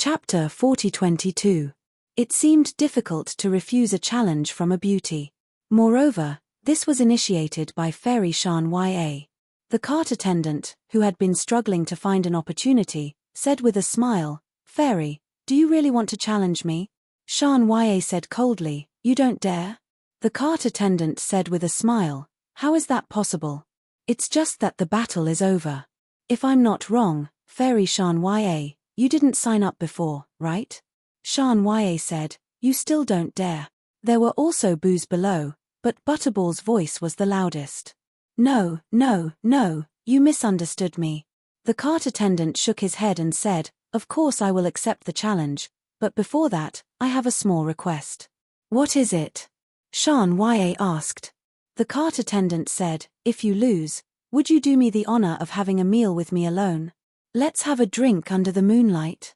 Chapter 40-22. It seemed difficult to refuse a challenge from a beauty. Moreover, this was initiated by Fairy Shan Ya. The cart attendant, who had been struggling to find an opportunity, said with a smile, "Fairy, do you really want to challenge me?" Shan Ya said coldly, "You don't dare?" The cart attendant said with a smile, "How is that possible? It's just that the battle is over. If I'm not wrong, Fairy Shan Ya, you didn't sign up before, right?" Shan Ya said, "You still don't dare." There were also boos below, but Butterball's voice was the loudest. "No, no, no, you misunderstood me." The cart attendant shook his head and said, "Of course I will accept the challenge, but before that, I have a small request." "What is it?" Shan Ya asked. The cart attendant said, "If you lose, would you do me the honor of having a meal with me alone? Let's have a drink under the moonlight."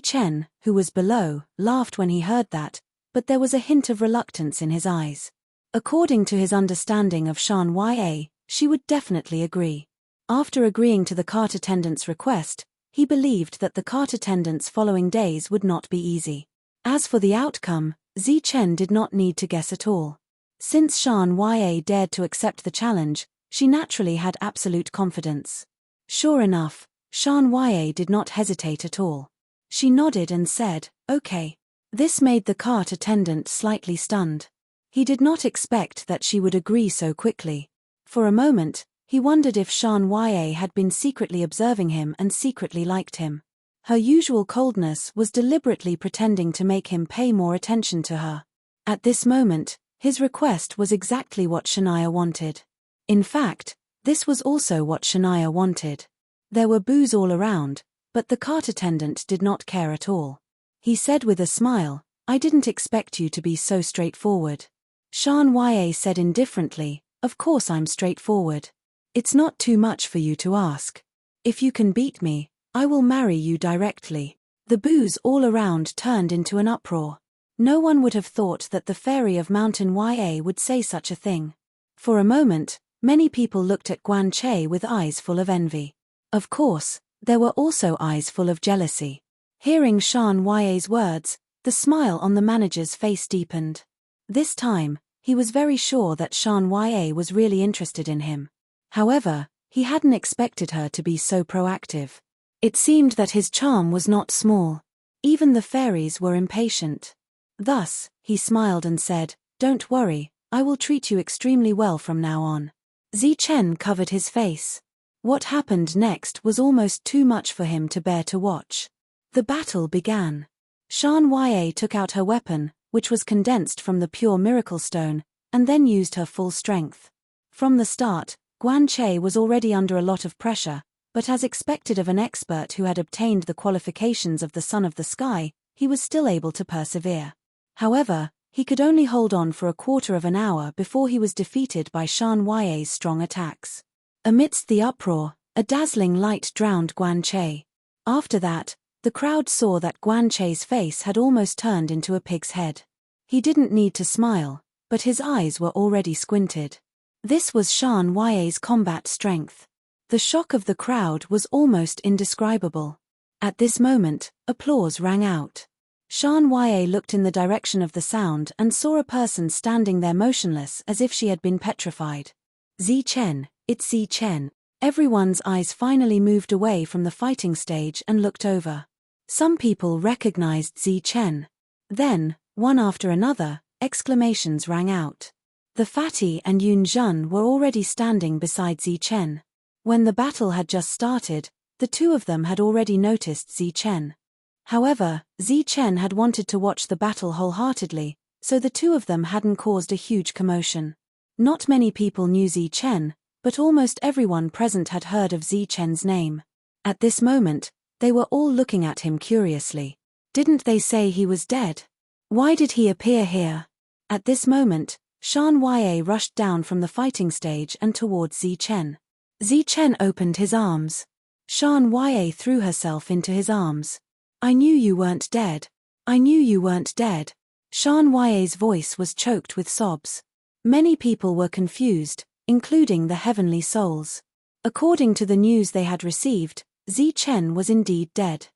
Chen, who was below, laughed when he heard that, but there was a hint of reluctance in his eyes. According to his understanding of Shan Ya, she would definitely agree. After agreeing to the cart attendant's request, he believed that the cart attendant's following days would not be easy. As for the outcome, Chen did not need to guess at all. Since Shan Ya dared to accept the challenge, she naturally had absolute confidence. Sure enough, Shan Ya did not hesitate at all. She nodded and said, "Okay." This made the cart attendant slightly stunned. He did not expect that she would agree so quickly. For a moment, he wondered if Shan Ya had been secretly observing him and secretly liked him. Her usual coldness was deliberately pretending to make him pay more attention to her. At this moment, his request was exactly what Shania wanted. In fact, this was also what Shania wanted. There were boos all around, but the cart attendant did not care at all. He said with a smile, "I didn't expect you to be so straightforward." Shan Ya said indifferently, "Of course I'm straightforward. It's not too much for you to ask. If you can beat me, I will marry you directly." The boos all around turned into an uproar. No one would have thought that the fairy of Mountain Ya would say such a thing. For a moment, many people looked at Guan Che with eyes full of envy. Of course, there were also eyes full of jealousy. Hearing Shan Ya's words, the smile on the manager's face deepened. This time, he was very sure that Shan Ya was really interested in him. However, he hadn't expected her to be so proactive. It seemed that his charm was not small. Even the fairies were impatient. Thus, he smiled and said, "Don't worry, I will treat you extremely well from now on." Chen covered his face. What happened next was almost too much for him to bear to watch. The battle began. Shan Ya took out her weapon, which was condensed from the pure miracle stone, and then used her full strength. From the start, Guan Che was already under a lot of pressure, but as expected of an expert who had obtained the qualifications of the Son of the Sky, he was still able to persevere. However, he could only hold on for a quarter of an hour before he was defeated by Shan Ya's strong attacks. Amidst the uproar, a dazzling light drowned Guan Che. After that, the crowd saw that Guan Che's face had almost turned into a pig's head. He didn't need to smile, but his eyes were already squinted. This was Shan Ya's combat strength. The shock of the crowd was almost indescribable. At this moment, applause rang out. Shan Ya looked in the direction of the sound and saw a person standing there motionless as if she had been petrified. Chen, it's Chen. Everyone's eyes finally moved away from the fighting stage and looked over. Some people recognized Chen. Then, one after another, exclamations rang out. The Fatty and Yun Zhen were already standing beside Chen. When the battle had just started, the two of them had already noticed Chen. However, Chen had wanted to watch the battle wholeheartedly, so the two of them hadn't caused a huge commotion. Not many people knew Chen, but almost everyone present had heard of Chen's name. At this moment, they were all looking at him curiously. Didn't they say he was dead? Why did he appear here? At this moment, Shan Ya rushed down from the fighting stage and towards Chen. Chen opened his arms. Shan Ya threw herself into his arms. "I knew you weren't dead. I knew you weren't dead." Shan Ya's voice was choked with sobs. Many people were confused, including the heavenly souls. According to the news they had received, Chen was indeed dead.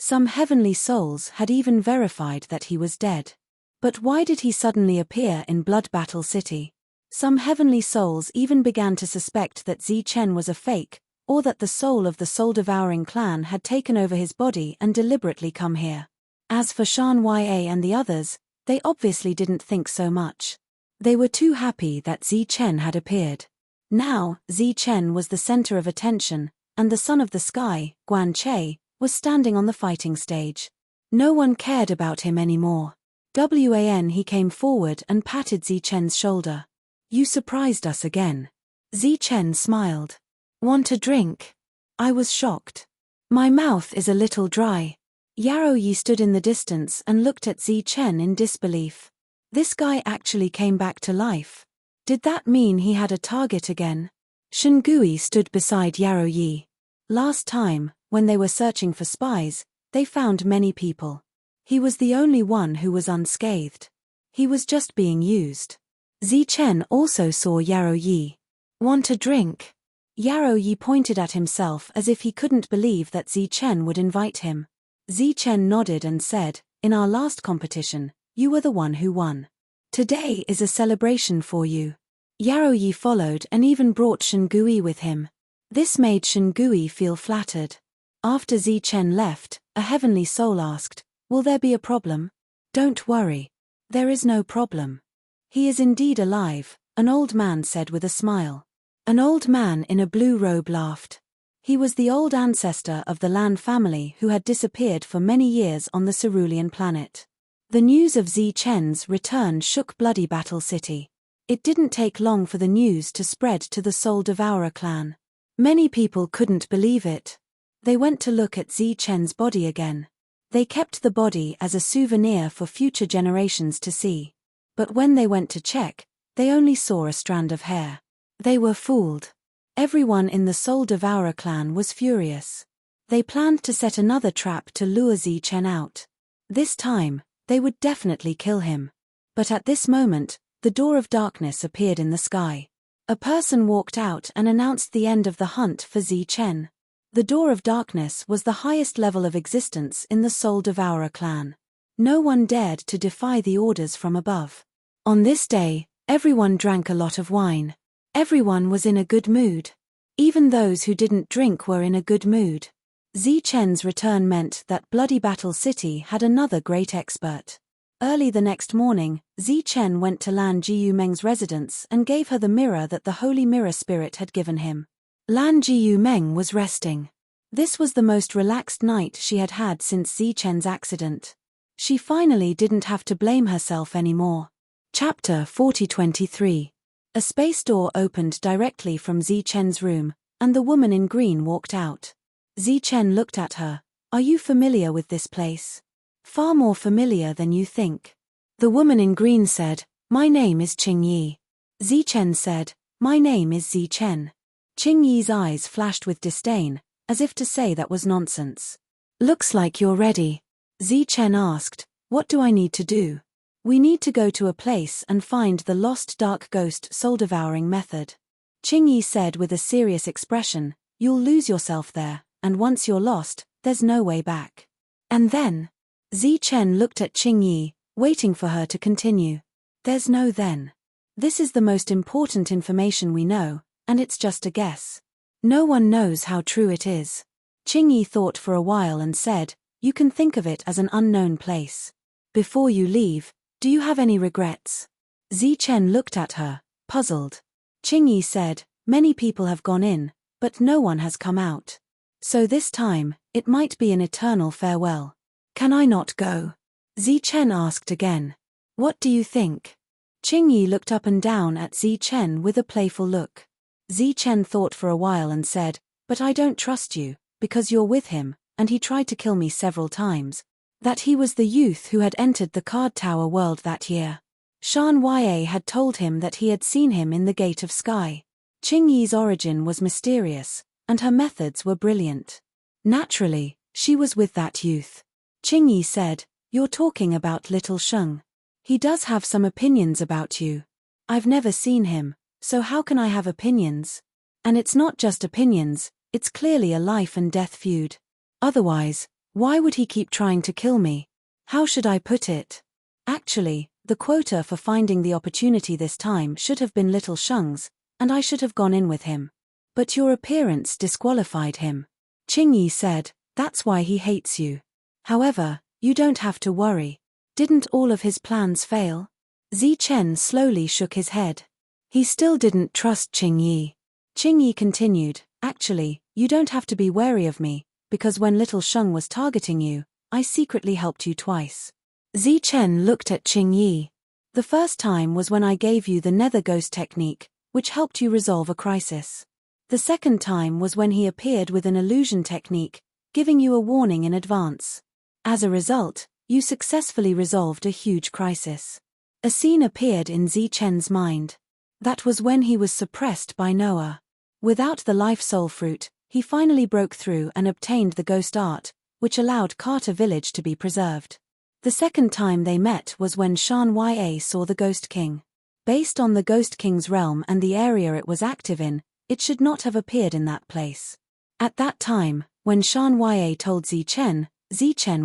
Some heavenly souls had even verified that he was dead. But why did he suddenly appear in Blood Battle City? Some heavenly souls even began to suspect that Zi Chen was a fake, or that the soul of the soul-devouring clan had taken over his body and deliberately come here. As for Shan Ya and the others, they obviously didn't think so much. They were too happy that Zi Chen had appeared. Now, Zi Chen was the center of attention, and the son of the sky, Guan Che, was standing on the fighting stage. No one cared about him anymore. He came forward and patted Zi Chen's shoulder. "You surprised us again." Zi Chen smiled. "Want a drink?" I was shocked. "My mouth is a little dry." Yarrow Yi stood in the distance and looked at Zi Chen in disbelief. This guy actually came back to life. Did that mean he had a target again? Shen Gui stood beside Yarrow Yi. Last time, when they were searching for spies, they found many people. He was the only one who was unscathed. He was just being used. Zi Chen also saw Yarrow Yi. "Want a drink?" Yarrow Yi pointed at himself as if he couldn't believe that Zi Chen would invite him. Zi Chen nodded and said, "In our last competition, you were the one who won. Today is a celebration for you." Yarrow Yi followed and even brought Shen Gui with him. This made Shen Gui feel flattered. After Zi Chen left, a heavenly soul asked, "Will there be a problem?" "Don't worry. There is no problem. He is indeed alive," an old man said with a smile. An old man in a blue robe laughed. He was the old ancestor of the Lan family who had disappeared for many years on the Cerulean planet. The news of Zi Chen's return shook Bloody Battle City. It didn't take long for the news to spread to the Soul Devourer clan. Many people couldn't believe it. They went to look at Zi Chen's body again. They kept the body as a souvenir for future generations to see. But when they went to check, they only saw a strand of hair. They were fooled. Everyone in the Soul Devourer clan was furious. They planned to set another trap to lure Zi Chen out. This time, they would definitely kill him. But at this moment, the door of darkness appeared in the sky. A person walked out and announced the end of the hunt for Zi Chen. The door of darkness was the highest level of existence in the Soul Devourer clan. No one dared to defy the orders from above. On this day, everyone drank a lot of wine. Everyone was in a good mood. Even those who didn't drink were in a good mood. Zi Chen's return meant that Bloody Battle City had another great expert. Early the next morning, Zi Chen went to Lan Jiu Meng's residence and gave her the mirror that the Holy Mirror Spirit had given him. Lan Jiu Meng was resting. This was the most relaxed night she had had since Zi Chen's accident. She finally didn't have to blame herself anymore. Chapter 4023. A space door opened directly from Zi Chen's room, and the woman in green walked out. Zi Chen looked at her. "Are you familiar with this place?" "Far more familiar than you think." The woman in green said, "My name is Qing Yi." Zi Chen said, "My name is Zi Chen." Qing Yi's eyes flashed with disdain, as if to say that was nonsense. "Looks like you're ready." Zi Chen asked, "What do I need to do?" "We need to go to a place and find the lost dark ghost soul-devouring method." Qing Yi said with a serious expression, "You'll lose yourself there, and once you're lost, there's no way back." "And then?" Zi Chen looked at Qing Yi, waiting for her to continue. "There's no then. This is the most important information we know, and it's just a guess. No one knows how true it is." Qing Yi thought for a while and said, "You can think of it as an unknown place. Before you leave, do you have any regrets?" Zi Chen looked at her, puzzled. Qing Yi said, "Many people have gone in, but no one has come out. So this time, it might be an eternal farewell." "Can I not go?" Zi Chen asked again. "What do you think?" Qing Yi looked up and down at Zi Chen with a playful look. Zi Chen thought for a while and said, "But I don't trust you, because you're with him, and he tried to kill me several times. That he was the youth who had entered the Card Tower world that year. Shan Ya had told him that he had seen him in the Gate of Sky. Qing Yi's origin was mysterious, and her methods were brilliant. Naturally, she was with that youth." Qing Yi said, "You're talking about Little Sheng. He does have some opinions about you. I've never seen him, so how can I have opinions? And it's not just opinions, it's clearly a life and death feud. Otherwise, Why would he keep trying to kill me? How should I put it? Actually, the quota for finding the opportunity this time should have been Little Shung's, and I should have gone in with him. But your appearance disqualified him. Qingyi said, that's why he hates you. However, you don't have to worry. Didn't all of his plans fail? Zichen slowly shook his head. He still didn't trust Qingyi. Qingyi continued, actually, you don't have to be wary of me, because when Little Shung was targeting you, I secretly helped you twice. Zichen looked at Qingyi. The first time was when I gave you the Nether Ghost technique, which helped you resolve a crisis. The second time was when he appeared with an illusion technique, giving you a warning in advance. As a result, you successfully resolved a huge crisis. A scene appeared in Zichen's mind. That was when he was suppressed by Noah. Without the Life Soul Fruit, he finally broke through and obtained the Ghost Art, which allowed Carter Village to be preserved. The second time they met was when Shan Ya saw the Ghost King. Based on the Ghost King's realm and the area it was active in, it should not have appeared in that place. At that time, when Shan Ya told Zichen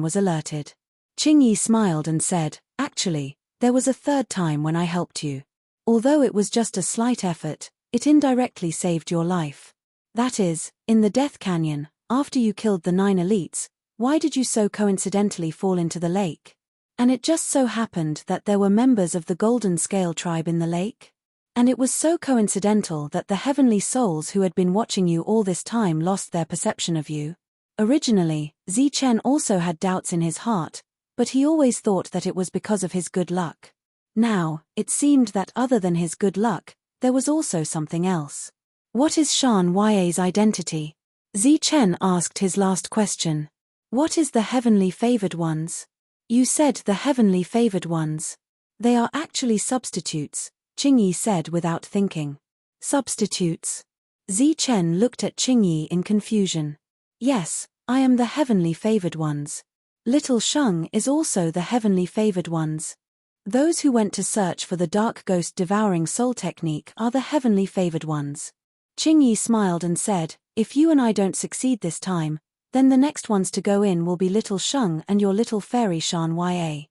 was alerted. Qingyi smiled and said, actually, there was a third time when I helped you. Although it was just a slight effort, it indirectly saved your life. That is, in the Death Canyon, after you killed the 9 elites, why did you so coincidentally fall into the lake? And it just so happened that there were members of the Golden Scale tribe in the lake? And it was so coincidental that the heavenly souls who had been watching you all this time lost their perception of you? Originally, Zichen also had doubts in his heart, but he always thought that it was because of his good luck. Now, it seemed that other than his good luck, there was also something else. What is Shan Ya's identity? Zichen asked his last question. What is the heavenly favored ones? You said the heavenly favored ones. They are actually substitutes, Qingyi said without thinking. Substitutes? Zichen looked at Qingyi in confusion. Yes, I am the heavenly favored ones. Little Shung is also the heavenly favored ones. Those who went to search for the Dark Ghost Devouring Soul technique are the heavenly favored ones. Qingyi smiled and said, if you and I don't succeed this time, then the next ones to go in will be Little Shung and your little fairy Shan Ya.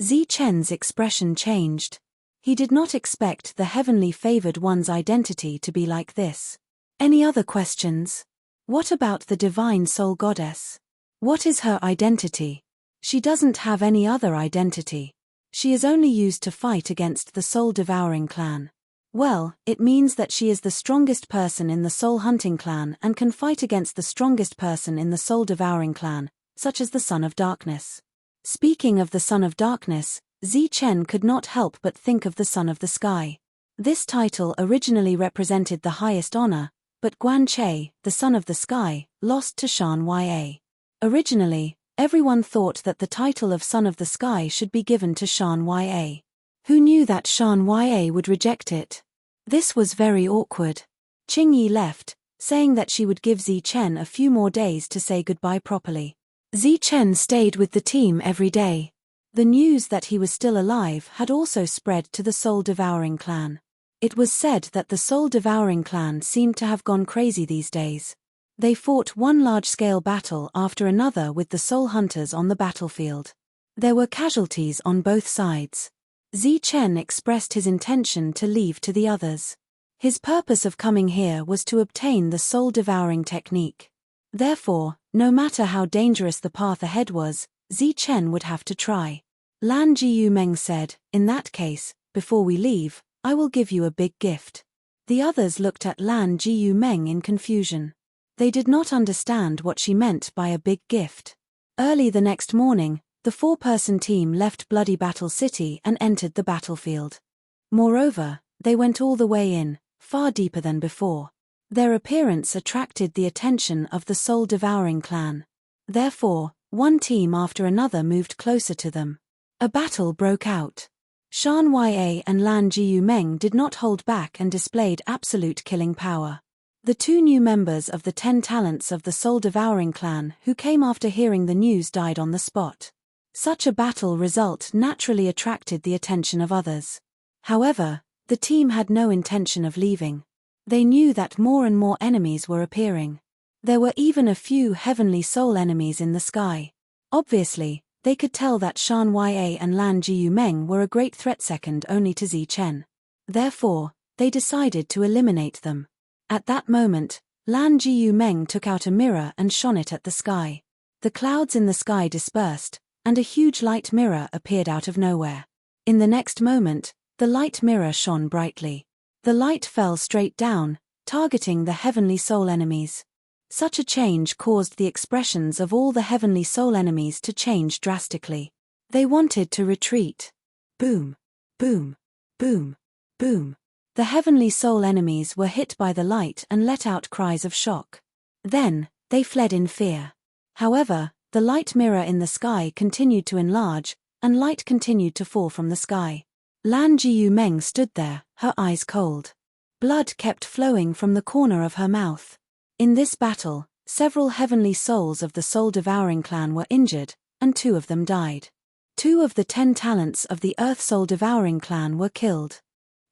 Zichen's expression changed. He did not expect the heavenly favored one's identity to be like this. Any other questions? What about the divine soul goddess? What is her identity? She doesn't have any other identity. She is only used to fight against the soul-devouring clan. Well, it means that she is the strongest person in the soul-hunting clan and can fight against the strongest person in the soul-devouring clan, such as the Son of Darkness. Speaking of the Son of Darkness, Zichen could not help but think of the Son of the Sky. This title originally represented the highest honor, but Guan Che, the Son of the Sky, lost to Shan Ya. Originally, everyone thought that the title of Son of the Sky should be given to Shan Ya. Who knew that Shan Ya would reject it? This was very awkward. Qingyi left, saying that she would give Zichen a few more days to say goodbye properly. Zichen stayed with the team every day. The news that he was still alive had also spread to the soul-devouring clan. It was said that the soul-devouring clan seemed to have gone crazy these days. They fought one large-scale battle after another with the soul hunters on the battlefield. There were casualties on both sides. Zichen expressed his intention to leave to the others. His purpose of coming here was to obtain the soul-devouring technique. Therefore, no matter how dangerous the path ahead was, Zichen would have to try. Lan Jiumeng said, in that case, before we leave, I will give you a big gift. The others looked at Lan Jiumeng in confusion. They did not understand what she meant by a big gift. Early the next morning, the 4-person team left Bloody Battle City and entered the battlefield. Moreover, they went all the way in, far deeper than before. Their appearance attracted the attention of the soul-devouring clan. Therefore, one team after another moved closer to them. A battle broke out. Shan Ya and Lan Jiumeng did not hold back and displayed absolute killing power. The 2 new members of the 10 talents of the soul-devouring clan who came after hearing the news died on the spot. Such a battle result naturally attracted the attention of others. However, the team had no intention of leaving. They knew that more and more enemies were appearing. There were even a few heavenly soul enemies in the sky. Obviously, they could tell that Shan Ya and Lan Jiumeng were a great threat second only to Zi Chen. Therefore, they decided to eliminate them. At that moment, Lan Jiumeng took out a mirror and shone it at the sky. The clouds in the sky dispersed, and a huge light mirror appeared out of nowhere. In the next moment, the light mirror shone brightly. The light fell straight down, targeting the heavenly soul enemies. Such a change caused the expressions of all the heavenly soul enemies to change drastically. They wanted to retreat. Boom, boom, boom, boom. The heavenly soul enemies were hit by the light and let out cries of shock. Then, they fled in fear. However, the light mirror in the sky continued to enlarge, and light continued to fall from the sky. Lan Jiumeng stood there, her eyes cold. Blood kept flowing from the corner of her mouth. In this battle, several heavenly souls of the soul-devouring clan were injured, and 2 of them died. 2 of the 10 talents of the Earth soul-devouring clan were killed.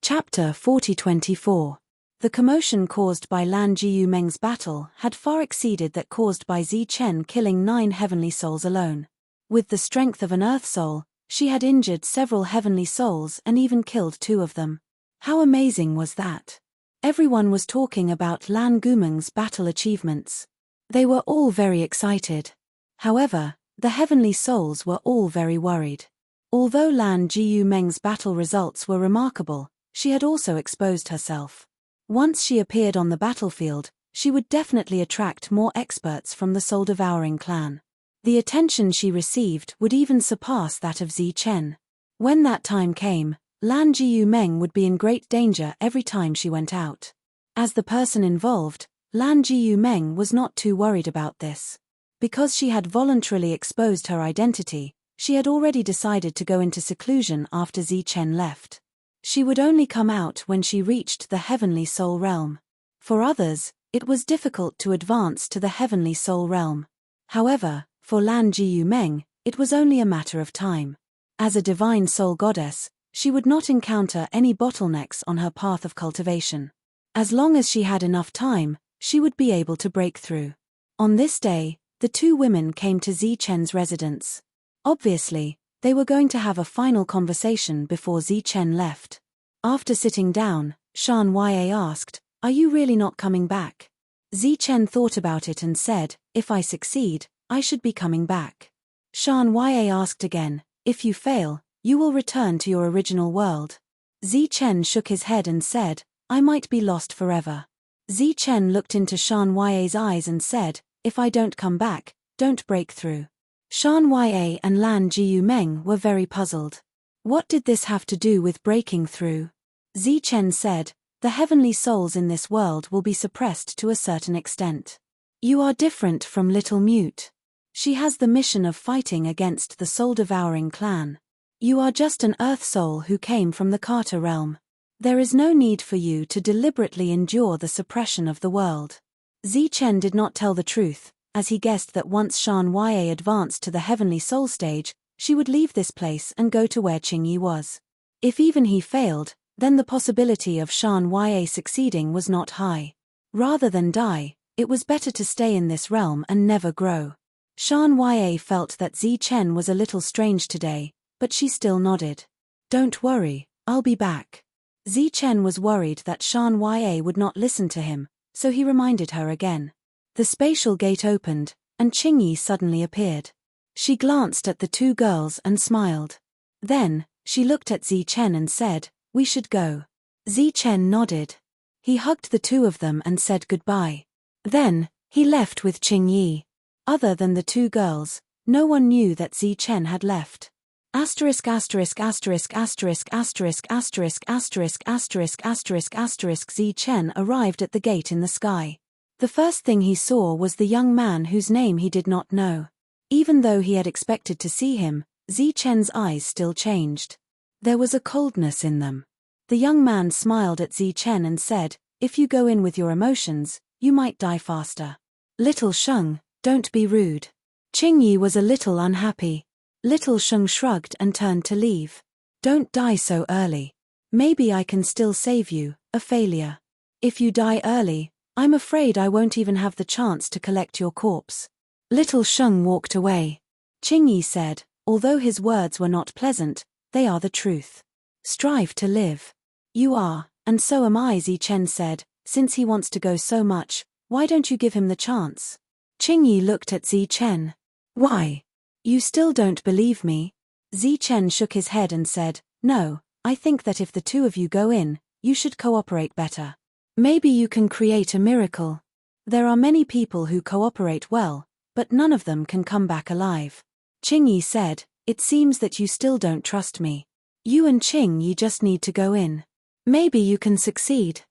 Chapter 40-24. The commotion caused by Lan Jiumeng's battle had far exceeded that caused by Zi Chen killing 9 heavenly souls alone. With the strength of an Earth soul, she had injured several heavenly souls and even killed 2 of them. How amazing was that? Everyone was talking about Lan Gumeng's battle achievements. They were all very excited. However, the heavenly souls were all very worried. Although Lan Jiumeng's battle results were remarkable, she had also exposed herself. Once she appeared on the battlefield, she would definitely attract more experts from the soul-devouring clan. The attention she received would even surpass that of Zi Chen. When that time came, Lan Jiumeng would be in great danger every time she went out. As the person involved, Lan Jiumeng was not too worried about this. Because she had voluntarily exposed her identity, she had already decided to go into seclusion after Zi Chen left. She would only come out when she reached the heavenly soul realm. For others, it was difficult to advance to the heavenly soul realm. However, for Lan Jiumeng, it was only a matter of time. As a divine soul goddess, she would not encounter any bottlenecks on her path of cultivation. As long as she had enough time, she would be able to break through. On this day, the 2 women came to Zi Chen's residence. Obviously, they were going to have a final conversation before Zi Chen left. After sitting down, Shan Ya asked, "Are you really not coming back?" Zi Chen thought about it and said, "If I succeed, I should be coming back." Shan Ya asked again, "If you fail, you will return to your original world." Zi Chen shook his head and said, "I might be lost forever." Zi Chen looked into Shan Ya's eyes and said, "If I don't come back, don't break through." Shan Ya and Lan Jiumeng were very puzzled. What did this have to do with breaking through? Zi Chen said, "The heavenly souls in this world will be suppressed to a certain extent. You are different from Little Mute. She has the mission of fighting against the soul-devouring clan. You are just an earth soul who came from the Carter realm. There is no need for you to deliberately endure the suppression of the world." Zi Chen did not tell the truth, as he guessed that once Shan Ya advanced to the heavenly soul stage, she would leave this place and go to where Qingyi was. If even he failed, then the possibility of Shan Ya succeeding was not high. Rather than die, it was better to stay in this realm and never grow. Shan Ya felt that Zi Chen was a little strange today, but she still nodded. "Don't worry, I'll be back." Zi Chen was worried that Shan Ya would not listen to him, so he reminded her again. The spatial gate opened, and Qingyi suddenly appeared. She glanced at the 2 girls and smiled. Then, she looked at Zi Chen and said, "We should go." Zi Chen nodded. He hugged the 2 of them and said goodbye. Then, he left with Qingyi. Other than the 2 girls, no one knew that Zi Chen had left. Asterisk asterisk asterisk asterisk asterisk asterisk asterisk asterisk asterisk asterisk Zi Chen arrived at the gate in the sky. The first thing he saw was the young man whose name he did not know. Even though he had expected to see him, Zi Chen's eyes still changed. There was a coldness in them. The young man smiled at Zi Chen and said, "If you go in with your emotions, you might die faster. Little Sheng, don't be rude." Qingyi was a little unhappy. Little Sheng shrugged and turned to leave. "Don't die so early. Maybe I can still save you, a failure. If you die early, I'm afraid I won't even have the chance to collect your corpse." Little Sheng walked away. Qingyi said, although his words were not pleasant, they are the truth. Strive to live. You are, and so am I, Zichen said, since he wants to go so much, why don't you give him the chance? Qingyi looked at Zichen. Why? You still don't believe me? Zichen shook his head and said, no, I think that if the two of you go in, you should cooperate better. Maybe you can create a miracle. There are many people who cooperate well, but none of them can come back alive. Qingyi said, it seems that you still don't trust me. You and Qingyi just need to go in. Maybe you can succeed.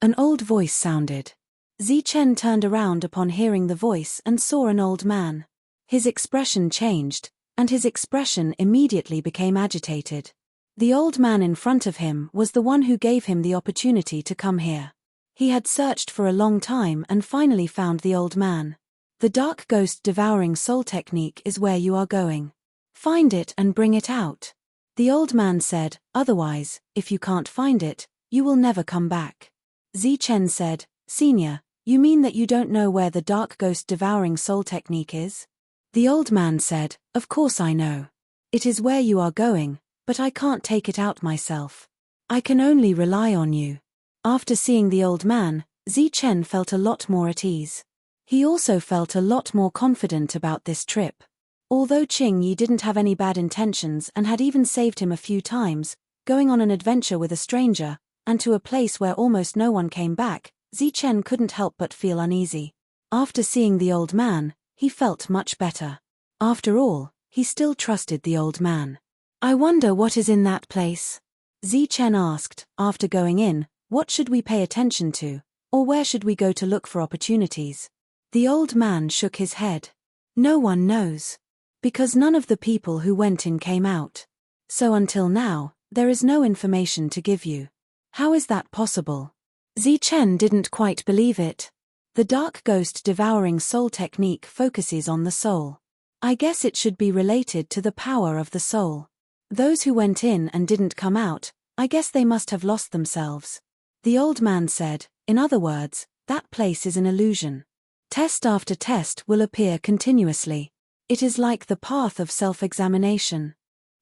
An old voice sounded. Zichen turned around upon hearing the voice and saw an old man. His expression changed, and his expression immediately became agitated. The old man in front of him was the one who gave him the opportunity to come here. He had searched for a long time and finally found the old man. The dark ghost devouring soul technique is where you are going. Find it and bring it out. The old man said, otherwise, if you can't find it, you will never come back. Zichen said, Senior, you mean that you don't know where the dark ghost devouring soul technique is? The old man said, of course I know. It is where you are going, but I can't take it out myself. I can only rely on you. After seeing the old man, Zichen felt a lot more at ease. He also felt a lot more confident about this trip. Although Qingyi didn't have any bad intentions and had even saved him a few times, going on an adventure with a stranger, and to a place where almost no one came back, Zichen couldn't help but feel uneasy. After seeing the old man, he felt much better. After all, he still trusted the old man. I wonder what is in that place? Zichen asked, after going in, what should we pay attention to, or where should we go to look for opportunities? The old man shook his head. No one knows. Because none of the people who went in came out. So until now, there is no information to give you. How is that possible? Zichen didn't quite believe it. The dark ghost devouring soul technique focuses on the soul. I guess it should be related to the power of the soul. Those who went in and didn't come out, I guess they must have lost themselves. The old man said, in other words, that place is an illusion. Test after test will appear continuously. It is like the path of self-examination.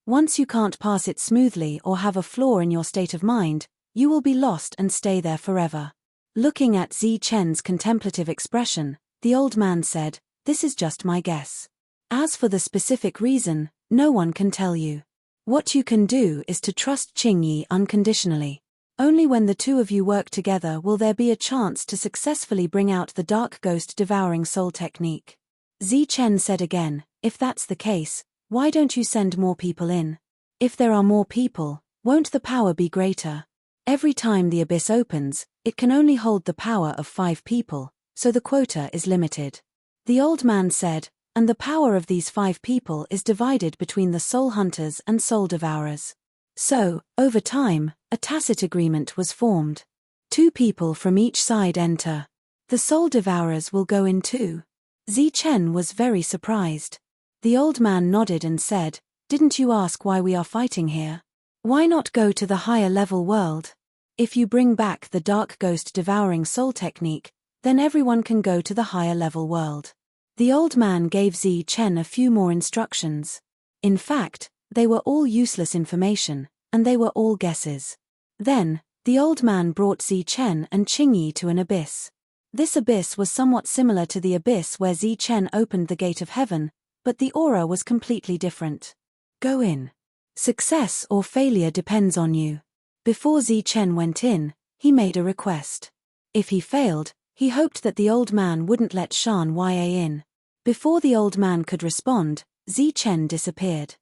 Once you can't pass it smoothly or have a flaw in your state of mind, you will be lost and stay there forever. Looking at Zichen's contemplative expression, the old man said, this is just my guess. As for the specific reason, no one can tell you. What you can do is to trust Qingyi unconditionally. Only when the two of you work together will there be a chance to successfully bring out the dark ghost devouring soul technique. Zichen said again, if that's the case, why don't you send more people in? If there are more people, won't the power be greater? Every time the abyss opens, it can only hold the power of 5 people, so the quota is limited. The old man said, and the power of these 5 people is divided between the soul hunters and soul devourers. So, over time, a tacit agreement was formed. 2 people from each side enter. The soul devourers will go in too. Zichen was very surprised. The old man nodded and said, didn't you ask why we are fighting here? Why not go to the higher level world? If you bring back the dark ghost devouring soul technique, then everyone can go to the higher level world. The old man gave Zichen a few more instructions. In fact, they were all useless information, and they were all guesses. Then, the old man brought Zichen and Qingyi to an abyss. This abyss was somewhat similar to the abyss where Zichen opened the gate of heaven, but the aura was completely different. Go in. Success or failure depends on you. Before Zichen went in, he made a request. If he failed, he hoped that the old man wouldn't let Shan Ya in. Before the old man could respond, Zichen disappeared.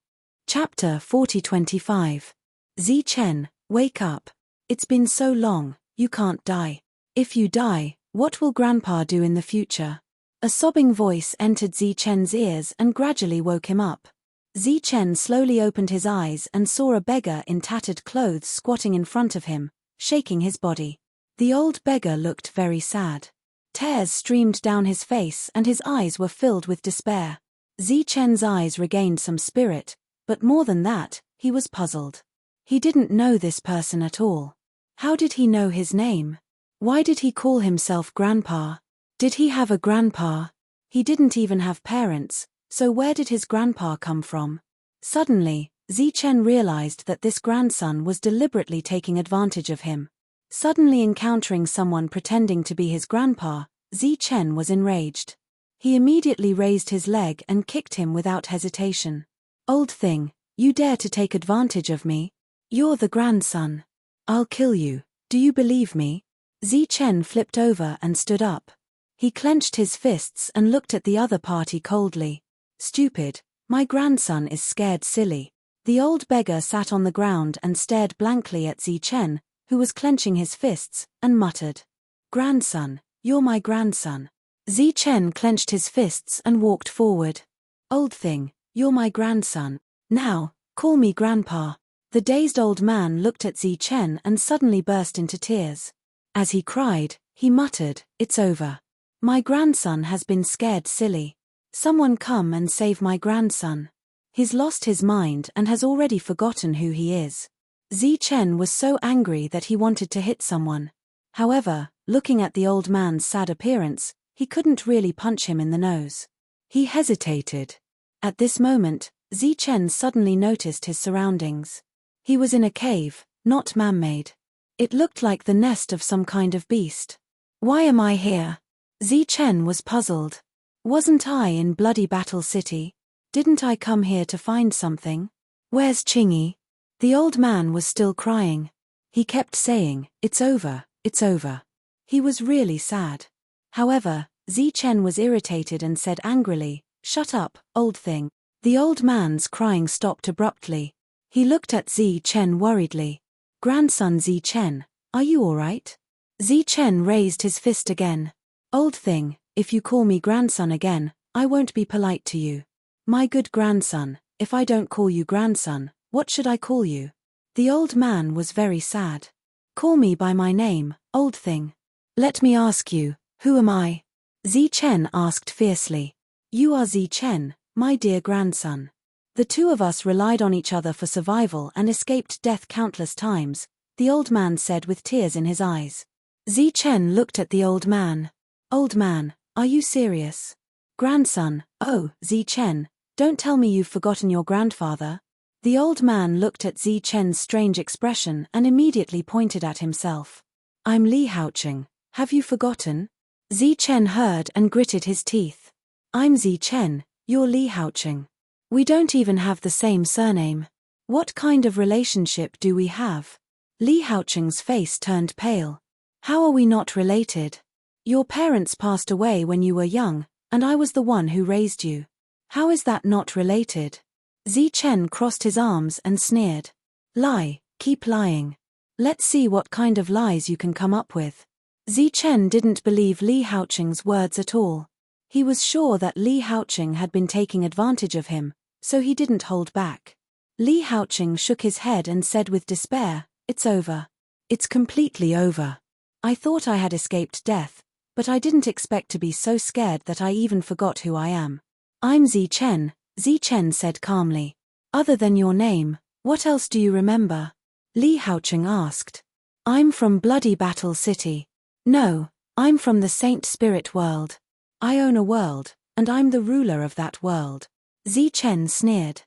Chapter 40-25. Zichen, wake up. It's been so long, you can't die. If you die, what will Grandpa do in the future? A sobbing voice entered Zichen's ears and gradually woke him up. Zichen slowly opened his eyes and saw a beggar in tattered clothes squatting in front of him, shaking his body. The old beggar looked very sad. Tears streamed down his face and his eyes were filled with despair. Zichen's eyes regained some spirit, but more than that, he was puzzled. He didn't know this person at all. How did he know his name? Why did he call himself Grandpa? Did he have a grandpa? He didn't even have parents, So where did his grandpa come from? Suddenly, Zichen realized that this grandson was deliberately taking advantage of him. Suddenly encountering someone pretending to be his grandpa, Zichen was enraged. He immediately raised his leg and kicked him without hesitation. Old thing, you dare to take advantage of me? You're the grandson. I'll kill you, do you believe me? Zichen flipped over and stood up. He clenched his fists and looked at the other party coldly. Stupid, my grandson is scared silly. The old beggar sat on the ground and stared blankly at Zichen, who was clenching his fists, and muttered. Grandson, you're my grandson. Zichen clenched his fists and walked forward. Old thing, you're my grandson. Now, call me grandpa. The dazed old man looked at Zichen and suddenly burst into tears. As he cried, he muttered, it's over. My grandson has been scared silly. Someone come and save my grandson. He's lost his mind and has already forgotten who he is. Zichen was so angry that he wanted to hit someone. However, looking at the old man's sad appearance, he couldn't really punch him in the nose. He hesitated. At this moment, Zichen suddenly noticed his surroundings. He was in a cave, not man-made. It looked like the nest of some kind of beast. Why am I here? Zichen was puzzled. Wasn't I in bloody Battle City? Didn't I come here to find something? Where's Chingy? The old man was still crying. He kept saying, it's over, it's over. He was really sad. However, Zichen was irritated and said angrily, shut up, old thing. The old man's crying stopped abruptly. He looked at Zichen worriedly. Grandson Zichen, are you alright? Zichen raised his fist again. Old thing, if you call me grandson again, I won't be polite to you. My good grandson, if I don't call you grandson, what should I call you? The old man was very sad. Call me by my name, old thing. Let me ask you, who am I? Zichen asked fiercely. You are Zichen, my dear grandson. The two of us relied on each other for survival and escaped death countless times, the old man said with tears in his eyes. Zichen looked at the old man. Old man, are you serious? Grandson, oh, Zichen, don't tell me you've forgotten your grandfather. The old man looked at Zichen's strange expression and immediately pointed at himself. I'm Li Haocheng, have you forgotten? Zichen heard and gritted his teeth. I'm Zichen, you're Li Haocheng. We don't even have the same surname. What kind of relationship do we have? Li Haocheng's face turned pale. How are we not related? Your parents passed away when you were young, and I was the one who raised you. How is that not related? Zichen crossed his arms and sneered. Lie, keep lying. Let's see what kind of lies you can come up with. Zichen didn't believe Li Haocheng's words at all. He was sure that Li Haocheng had been taking advantage of him, so he didn't hold back. Li Haocheng shook his head and said with despair, it's over. It's completely over. I thought I had escaped death, but I didn't expect to be so scared that I even forgot who I am. I'm Zichen, Zichen said calmly. Other than your name, what else do you remember? Li Haocheng asked. I'm from bloody Battle City. No, I'm from the Saint Spirit world. I own a world, and I'm the ruler of that world. Zichen sneered.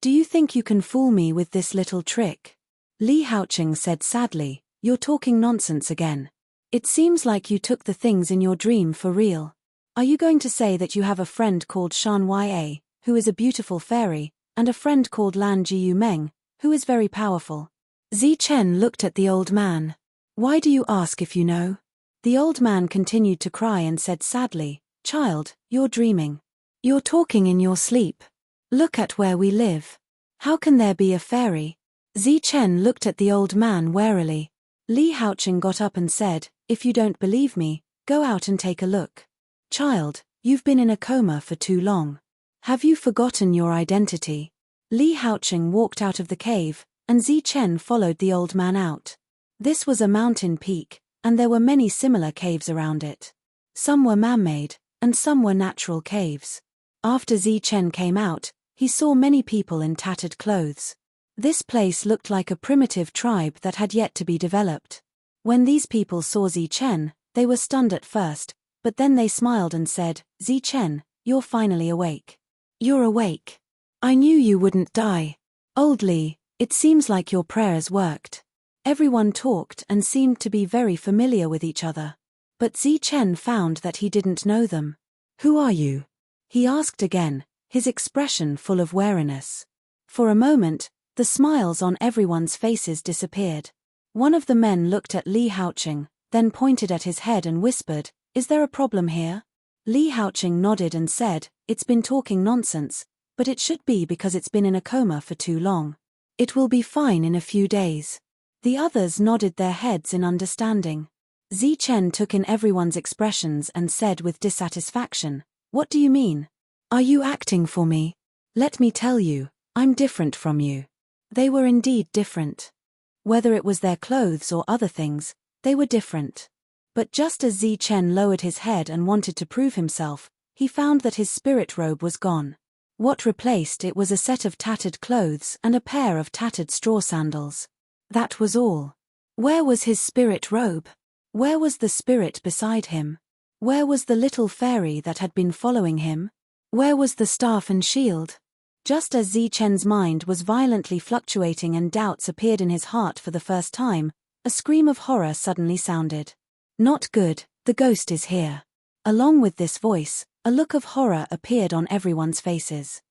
Do you think you can fool me with this little trick? Li Haocheng said sadly, you're talking nonsense again. It seems like you took the things in your dream for real. Are you going to say that you have a friend called Shan Ya, who is a beautiful fairy, and a friend called Lan Jiu Meng, who is very powerful? Zichen looked at the old man. Why do you ask if you know? The old man continued to cry and said sadly, Child, you're dreaming. You're talking in your sleep. Look at where we live. How can there be a fairy? Zichen looked at the old man warily. Li Haocheng got up and said, if you don't believe me, go out and take a look. Child, you've been in a coma for too long. Have you forgotten your identity? Li Haocheng walked out of the cave, and Zichen followed the old man out. This was a mountain peak, and there were many similar caves around it. Some were man-made, and some were natural caves. After Zichen came out, he saw many people in tattered clothes. This place looked like a primitive tribe that had yet to be developed. When these people saw Zichen, they were stunned at first, but then they smiled and said, Zichen, you're finally awake. You're awake. I knew you wouldn't die. Old Li, it seems like your prayers worked. Everyone talked and seemed to be very familiar with each other. But Zichen found that he didn't know them. Who are you? He asked again, his expression full of wariness. For a moment, the smiles on everyone's faces disappeared. One of the men looked at Li Haoqing, then pointed at his head and whispered, "Is there a problem here?" Li Haoqing nodded and said, "It's been talking nonsense, but it should be because it's been in a coma for too long. It will be fine in a few days." The others nodded their heads in understanding. Zichen took in everyone's expressions and said with dissatisfaction, "What do you mean? Are you acting for me? Let me tell you, I'm different from you." They were indeed different. Whether it was their clothes or other things, they were different. But just as Zichen lowered his head and wanted to prove himself, he found that his spirit robe was gone. What replaced it was a set of tattered clothes and a pair of tattered straw sandals. That was all. Where was his spirit robe? Where was the spirit beside him? Where was the little fairy that had been following him? Where was the staff and shield? Just as Zichen's mind was violently fluctuating and doubts appeared in his heart for the first time, a scream of horror suddenly sounded. "Not good, the ghost is here." Along with this voice, a look of horror appeared on everyone's faces.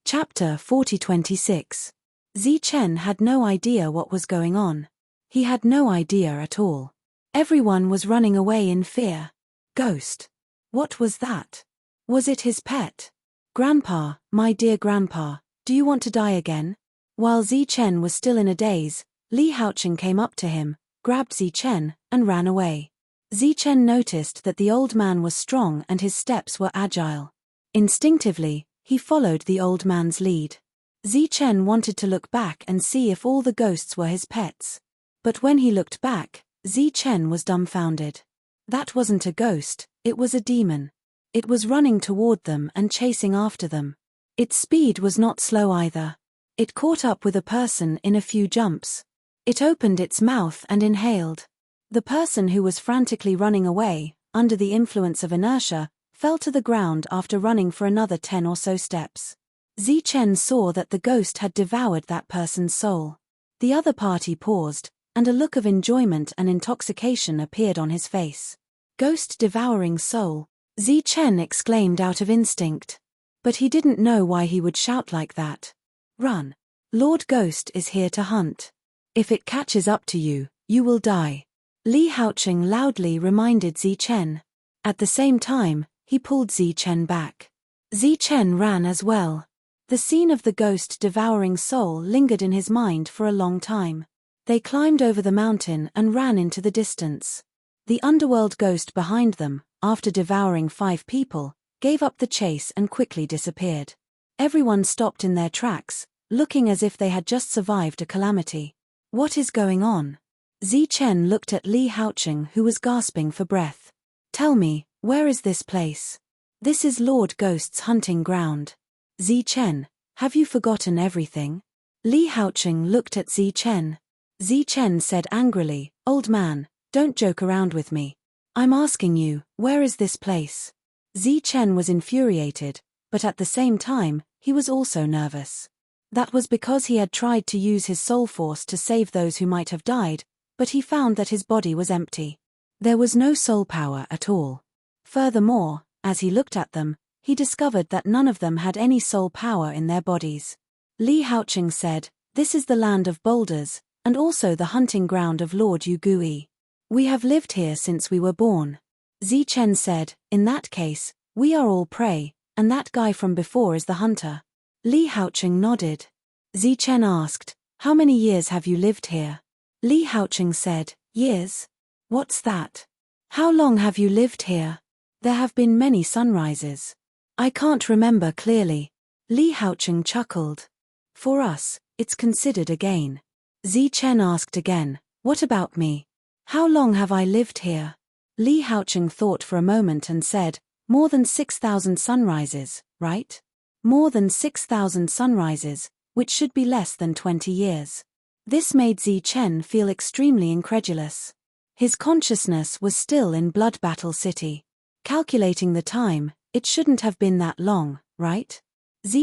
Chapter 40:26. Zichen had no idea what was going on. He had no idea at all. Everyone was running away in fear. Ghost. What was that? Was it his pet? "Grandpa, my dear grandpa, do you want to die again?" While Zichen was still in a daze, Li Haoqing came up to him, grabbed Zichen, and ran away. Zichen noticed that the old man was strong and his steps were agile. Instinctively, he followed the old man's lead. Zichen wanted to look back and see if all the ghosts were his pets. But when he looked back, Zichen was dumbfounded. That wasn't a ghost, it was a demon. It was running toward them and chasing after them. Its speed was not slow either. It caught up with a person in a few jumps. It opened its mouth and inhaled. The person who was frantically running away, under the influence of inertia, fell to the ground after running for another 10 or so steps. Zichen saw that the ghost had devoured that person's soul. The other party paused, and a look of enjoyment and intoxication appeared on his face. "Ghost devouring soul," Zichen exclaimed out of instinct. But he didn't know why he would shout like that. "Run. Lord Ghost is here to hunt. If it catches up to you, you will die," Li Haoqing loudly reminded Zichen. At the same time, he pulled Zichen back. Zichen ran as well. The scene of the ghost devouring soul lingered in his mind for a long time. They climbed over the mountain and ran into the distance. The underworld ghost behind them, after devouring 5 people, gave up the chase and quickly disappeared. Everyone stopped in their tracks, looking as if they had just survived a calamity. "What is going on?" Zichen looked at Li Haoqing, who was gasping for breath. "Tell me, where is this place?" "This is Lord Ghost's hunting ground." "Zichen, have you forgotten everything?" Li Haoqing looked at Zichen. Zichen said angrily, "Old man, don't joke around with me. I'm asking you, where is this place?" Zichen was infuriated, but at the same time, he was also nervous. That was because he had tried to use his soul force to save those who might have died, but he found that his body was empty. There was no soul power at all. Furthermore, as he looked at them, he discovered that none of them had any soul power in their bodies. Li Haoqing said, "This is the land of boulders, and also the hunting ground of Lord Yugui. We have lived here since we were born." Zichen said, "In that case, we are all prey, and that guy from before is the hunter." Li Haoqing nodded. Zichen asked, "How many years have you lived here?" Li Haoqing said, "Years? What's that? How long have you lived here?" "There have been many sunrises. I can't remember clearly." Li Haoqing chuckled. "For us, it's considered a gain." Zichen asked again, "What about me? How long have I lived here?" Li Haoqing thought for a moment and said, "More than 6,000 sunrises, right? More than 6,000 sunrises, which should be less than 20 years. This made Zichen feel extremely incredulous. His consciousness was still in Blood Battle City. Calculating the time, it shouldn't have been that long, right?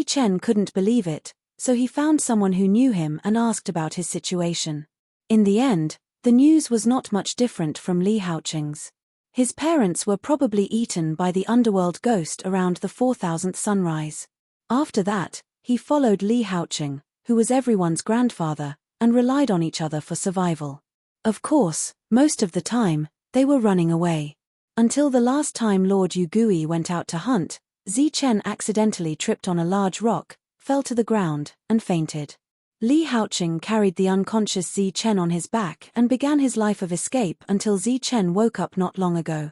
Chen couldn't believe it, so he found someone who knew him and asked about his situation. In the end, the news was not much different from Li Haoqing's. His parents were probably eaten by the underworld ghost around the 4000th sunrise. After that, he followed Li Haoqing, who was everyone's grandfather, and relied on each other for survival. Of course, most of the time, they were running away. Until the last time Lord Yugui went out to hunt, Chen accidentally tripped on a large rock, fell to the ground, and fainted. Li Haoqing carried the unconscious Chen on his back and began his life of escape until Chen woke up not long ago.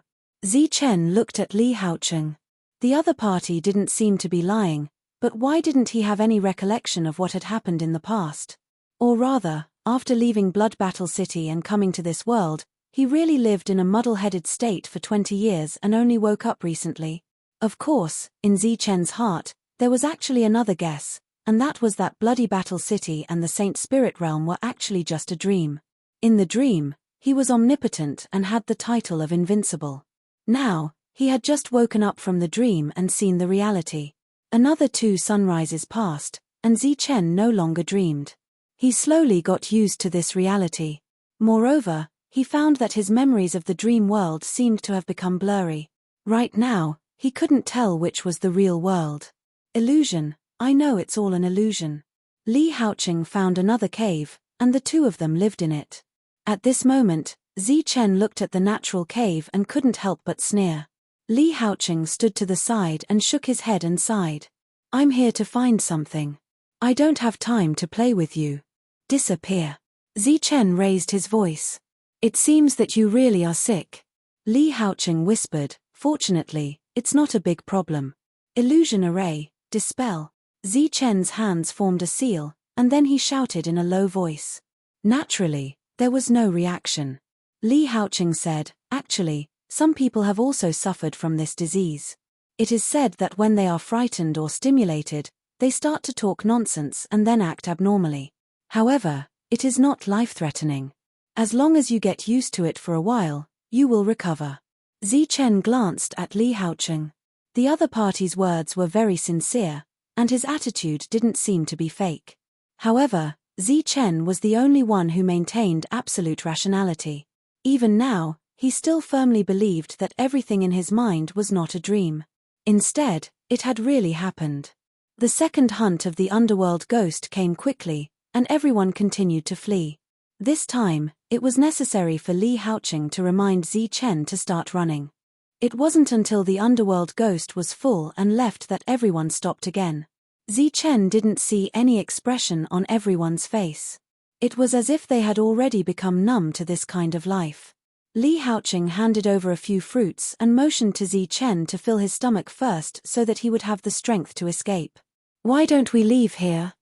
Chen looked at Li Haoqing. The other party didn't seem to be lying, but why didn't he have any recollection of what had happened in the past? Or rather, after leaving Blood Battle City and coming to this world, he really lived in a muddle-headed state for 20 years and only woke up recently. Of course, in Chen's heart, there was actually another guess, and that was that Bloody Battle City and the Saint Spirit Realm were actually just a dream. In the dream, he was omnipotent and had the title of invincible. Now, he had just woken up from the dream and seen the reality. Another 2 sunrises passed, and Chen no longer dreamed. He slowly got used to this reality. Moreover, he found that his memories of the dream world seemed to have become blurry. Right now, he couldn't tell which was the real world. Illusion, I know it's all an illusion. Li Haoqing found another cave, and the 2 of them lived in it. At this moment, Chen looked at the natural cave and couldn't help but sneer. Li Haoqing stood to the side and shook his head and sighed. I'm here to find something. I don't have time to play with you. Disappear. Chen raised his voice. It seems that you really are sick. Li Haoqing whispered, fortunately, it's not a big problem. Illusion array, dispel. Chen's hands formed a seal, and then he shouted in a low voice. Naturally, there was no reaction. Li Haoqing said, actually, some people have also suffered from this disease. It is said that when they are frightened or stimulated, they start to talk nonsense and then act abnormally. However, it is not life-threatening. As long as you get used to it for a while, you will recover. Chen glanced at Li Haoqing. The other party's words were very sincere, and his attitude didn't seem to be fake. However, Chen was the only one who maintained absolute rationality. Even now, he still firmly believed that everything in his mind was not a dream. Instead, it had really happened. The second hunt of the underworld ghost came quickly, and everyone continued to flee. This time, it was necessary for Li Haoqing to remind Chen to start running. It wasn't until the underworld ghost was full and left that everyone stopped again. Chen didn't see any expression on everyone's face. It was as if they had already become numb to this kind of life. Li Haoqing handed over a few fruits and motioned to Chen to fill his stomach first so that he would have the strength to escape. Why don't we leave here?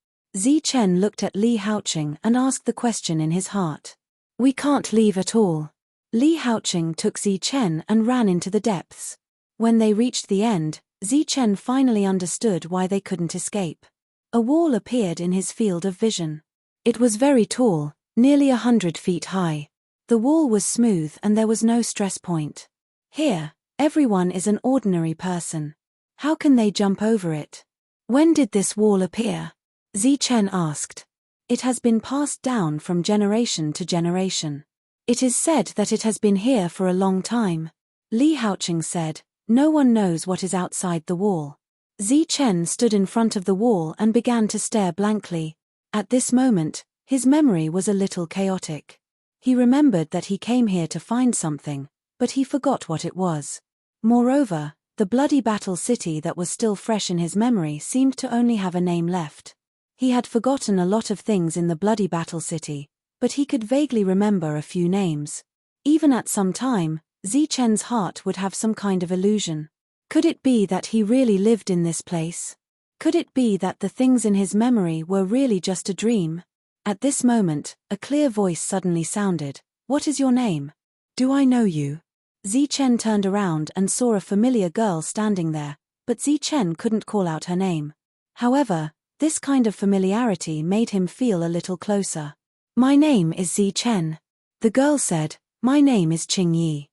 Chen looked at Li Haoqing and asked the question in his heart. We can't leave at all. Li Haoqing took Chen and ran into the depths. When they reached the end, Chen finally understood why they couldn't escape. A wall appeared in his field of vision. It was very tall, nearly 100 feet high. The wall was smooth and there was no stress point. Here, everyone is an ordinary person. How can they jump over it? When did this wall appear? Chen asked. It has been passed down from generation to generation. It is said that it has been here for a long time. Li Haoqing said, no one knows what is outside the wall. Chen stood in front of the wall and began to stare blankly. At this moment, his memory was a little chaotic. He remembered that he came here to find something, but he forgot what it was. Moreover, the bloody battle city that was still fresh in his memory seemed to only have a name left. He had forgotten a lot of things in the bloody battle city, but he could vaguely remember a few names. Even at some time, Chen's heart would have some kind of illusion. Could it be that he really lived in this place? Could it be that the things in his memory were really just a dream? At this moment, a clear voice suddenly sounded. What is your name? Do I know you? Chen turned around and saw a familiar girl standing there, but Chen couldn't call out her name. However, this kind of familiarity made him feel a little closer. My name is Chen. The girl said, my name is Qingyi.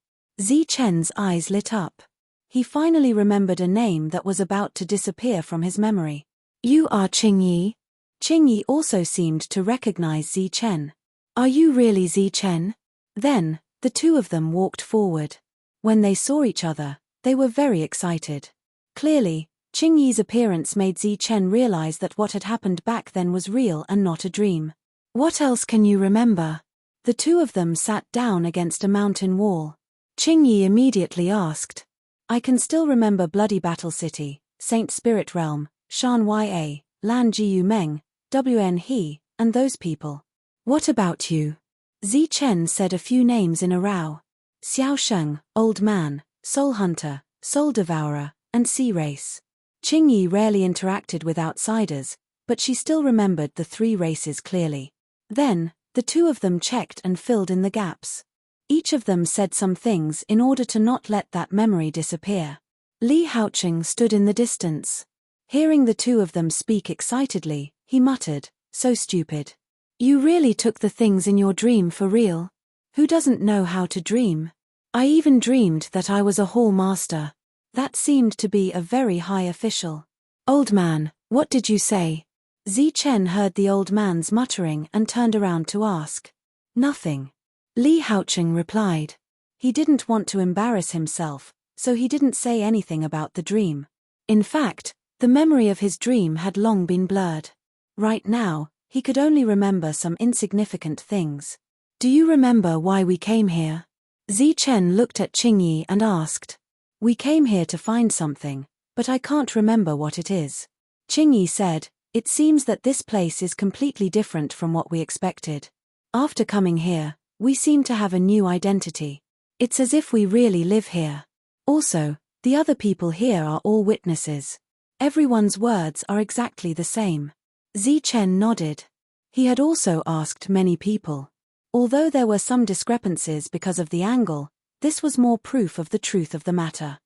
Chen's eyes lit up. He finally remembered a name that was about to disappear from his memory. You are Qingyi? Qingyi also seemed to recognize Zi Chen. Are you really Zi Chen? Then, the two of them walked forward. When they saw each other, they were very excited. Clearly, Qingyi's appearance made Zi Chen realize that what had happened back then was real and not a dream. What else can you remember? The two of them sat down against a mountain wall. Qingyi immediately asked. I can still remember Bloody Battle City, Saint Spirit Realm, Shan Ya, Lan Jiu Meng, Wn He, and those people. What about you? Zi Chen said a few names in a row. Xiao Sheng, Old Man, Soul Hunter, Soul Devourer, and Sea Race. Qingyi rarely interacted with outsiders, but she still remembered the three races clearly. Then, the two of them checked and filled in the gaps. Each of them said some things in order to not let that memory disappear. Li Haoqing stood in the distance. Hearing the two of them speak excitedly, he muttered, so stupid. You really took the things in your dream for real? Who doesn't know how to dream? I even dreamed that I was a hall master. That seemed to be a very high official. Old man, what did you say? Zi Chen heard the old man's muttering and turned around to ask. Nothing. Li Haoqing replied. He didn't want to embarrass himself, so he didn't say anything about the dream. In fact, the memory of his dream had long been blurred. Right now, he could only remember some insignificant things. Do you remember why we came here? Zi Chen looked at Qingyi and asked. We came here to find something, but I can't remember what it is. Qingyi said, it seems that this place is completely different from what we expected. After coming here, we seem to have a new identity. It's as if we really live here. Also, the other people here are all witnesses. Everyone's words are exactly the same. Zi Chen nodded. He had also asked many people. Although there were some discrepancies because of the angle, this was more proof of the truth of the matter.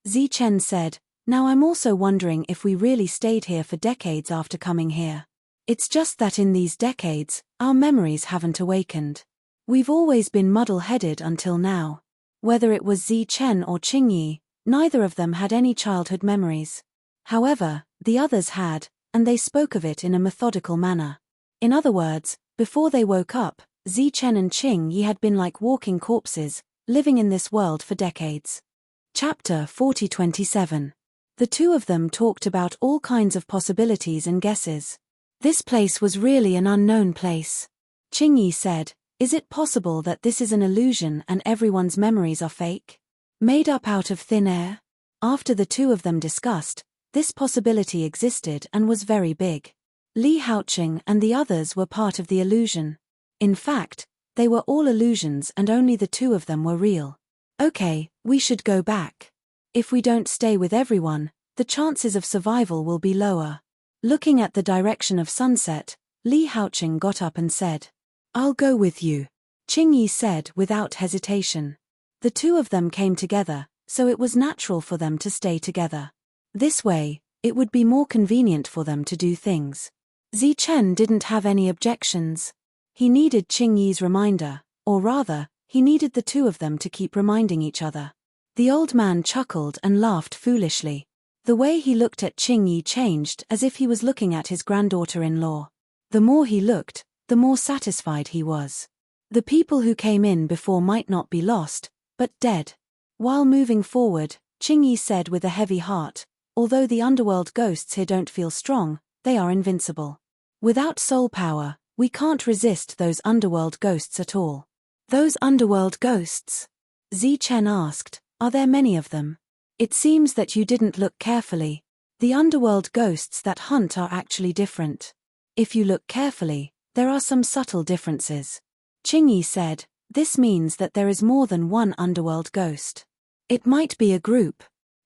Zi Chen said, now I'm also wondering if we really stayed here for decades after coming here. It's just that in these decades, our memories haven't awakened. We've always been muddle-headed until now. Whether it was Zi Chen or Qingyi, neither of them had any childhood memories. However, the others had, and they spoke of it in a methodical manner. In other words, before they woke up, Zi Chen and Qingyi had been like walking corpses, living in this world for decades. Chapter 40-27. The two of them talked about all kinds of possibilities and guesses. This place was really an unknown place. Qingyi said, is it possible that this is an illusion and everyone's memories are fake? Made up out of thin air? After the two of them discussed, this possibility existed and was very big. Li Haoqing and the others were part of the illusion. In fact, they were all illusions and only the two of them were real. Okay, we should go back. If we don't stay with everyone, the chances of survival will be lower. Looking at the direction of sunset, Li Haoqing got up and said, I'll go with you. Qingyi said without hesitation. The two of them came together, so it was natural for them to stay together. This way, it would be more convenient for them to do things. Zi Chen didn't have any objections. He needed Qingyi's reminder, or rather, he needed the two of them to keep reminding each other. The old man chuckled and laughed foolishly. The way he looked at Qingyi changed as if he was looking at his granddaughter-in-law. The more he looked, the more satisfied he was. The people who came in before might not be lost, but dead. While moving forward, Qingyi said with a heavy heart, although the underworld ghosts here don't feel strong, they are invincible. Without soul power, we can't resist those underworld ghosts at all. Those underworld ghosts? Zi Chen asked, are there many of them? It seems that you didn't look carefully. The underworld ghosts that hunt are actually different. If you look carefully, there are some subtle differences. Qingyi said, this means that there is more than one underworld ghost. It might be a group.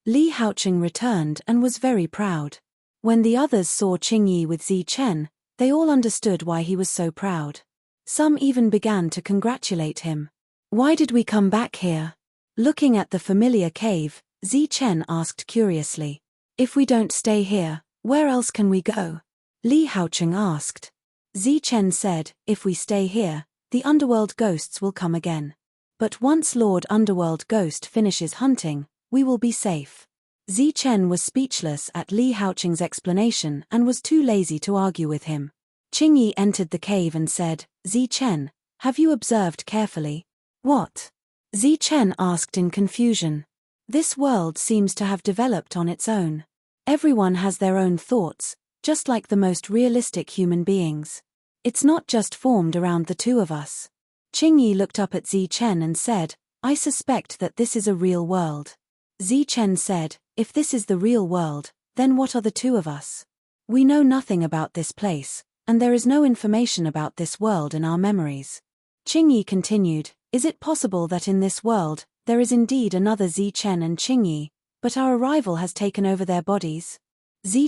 Li Haoqing returned and was very proud. When the others saw Qingyi with Zi Chen, they all understood why he was so proud. Some even began to congratulate him. Why did we come back here? Looking at the familiar cave, Zi Chen asked curiously. If we don't stay here, where else can we go? Li Haoqing asked. Zi Chen said, if we stay here, the underworld ghosts will come again. But once Lord Underworld Ghost finishes hunting, we will be safe. Chen was speechless at Li Haoqing's explanation and was too lazy to argue with him. Qingyi entered the cave and said, Chen, have you observed carefully? What? Chen asked in confusion. This world seems to have developed on its own. Everyone has their own thoughts, just like the most realistic human beings. It's not just formed around the two of us. Qingyi looked up at Chen and said, I suspect that this is a real world. Chen said, if this is the real world, then what are the two of us? We know nothing about this place, and there is no information about this world in our memories. Qingyi continued, is it possible that in this world, there is indeed another Chen and Qingyi, but our arrival has taken over their bodies?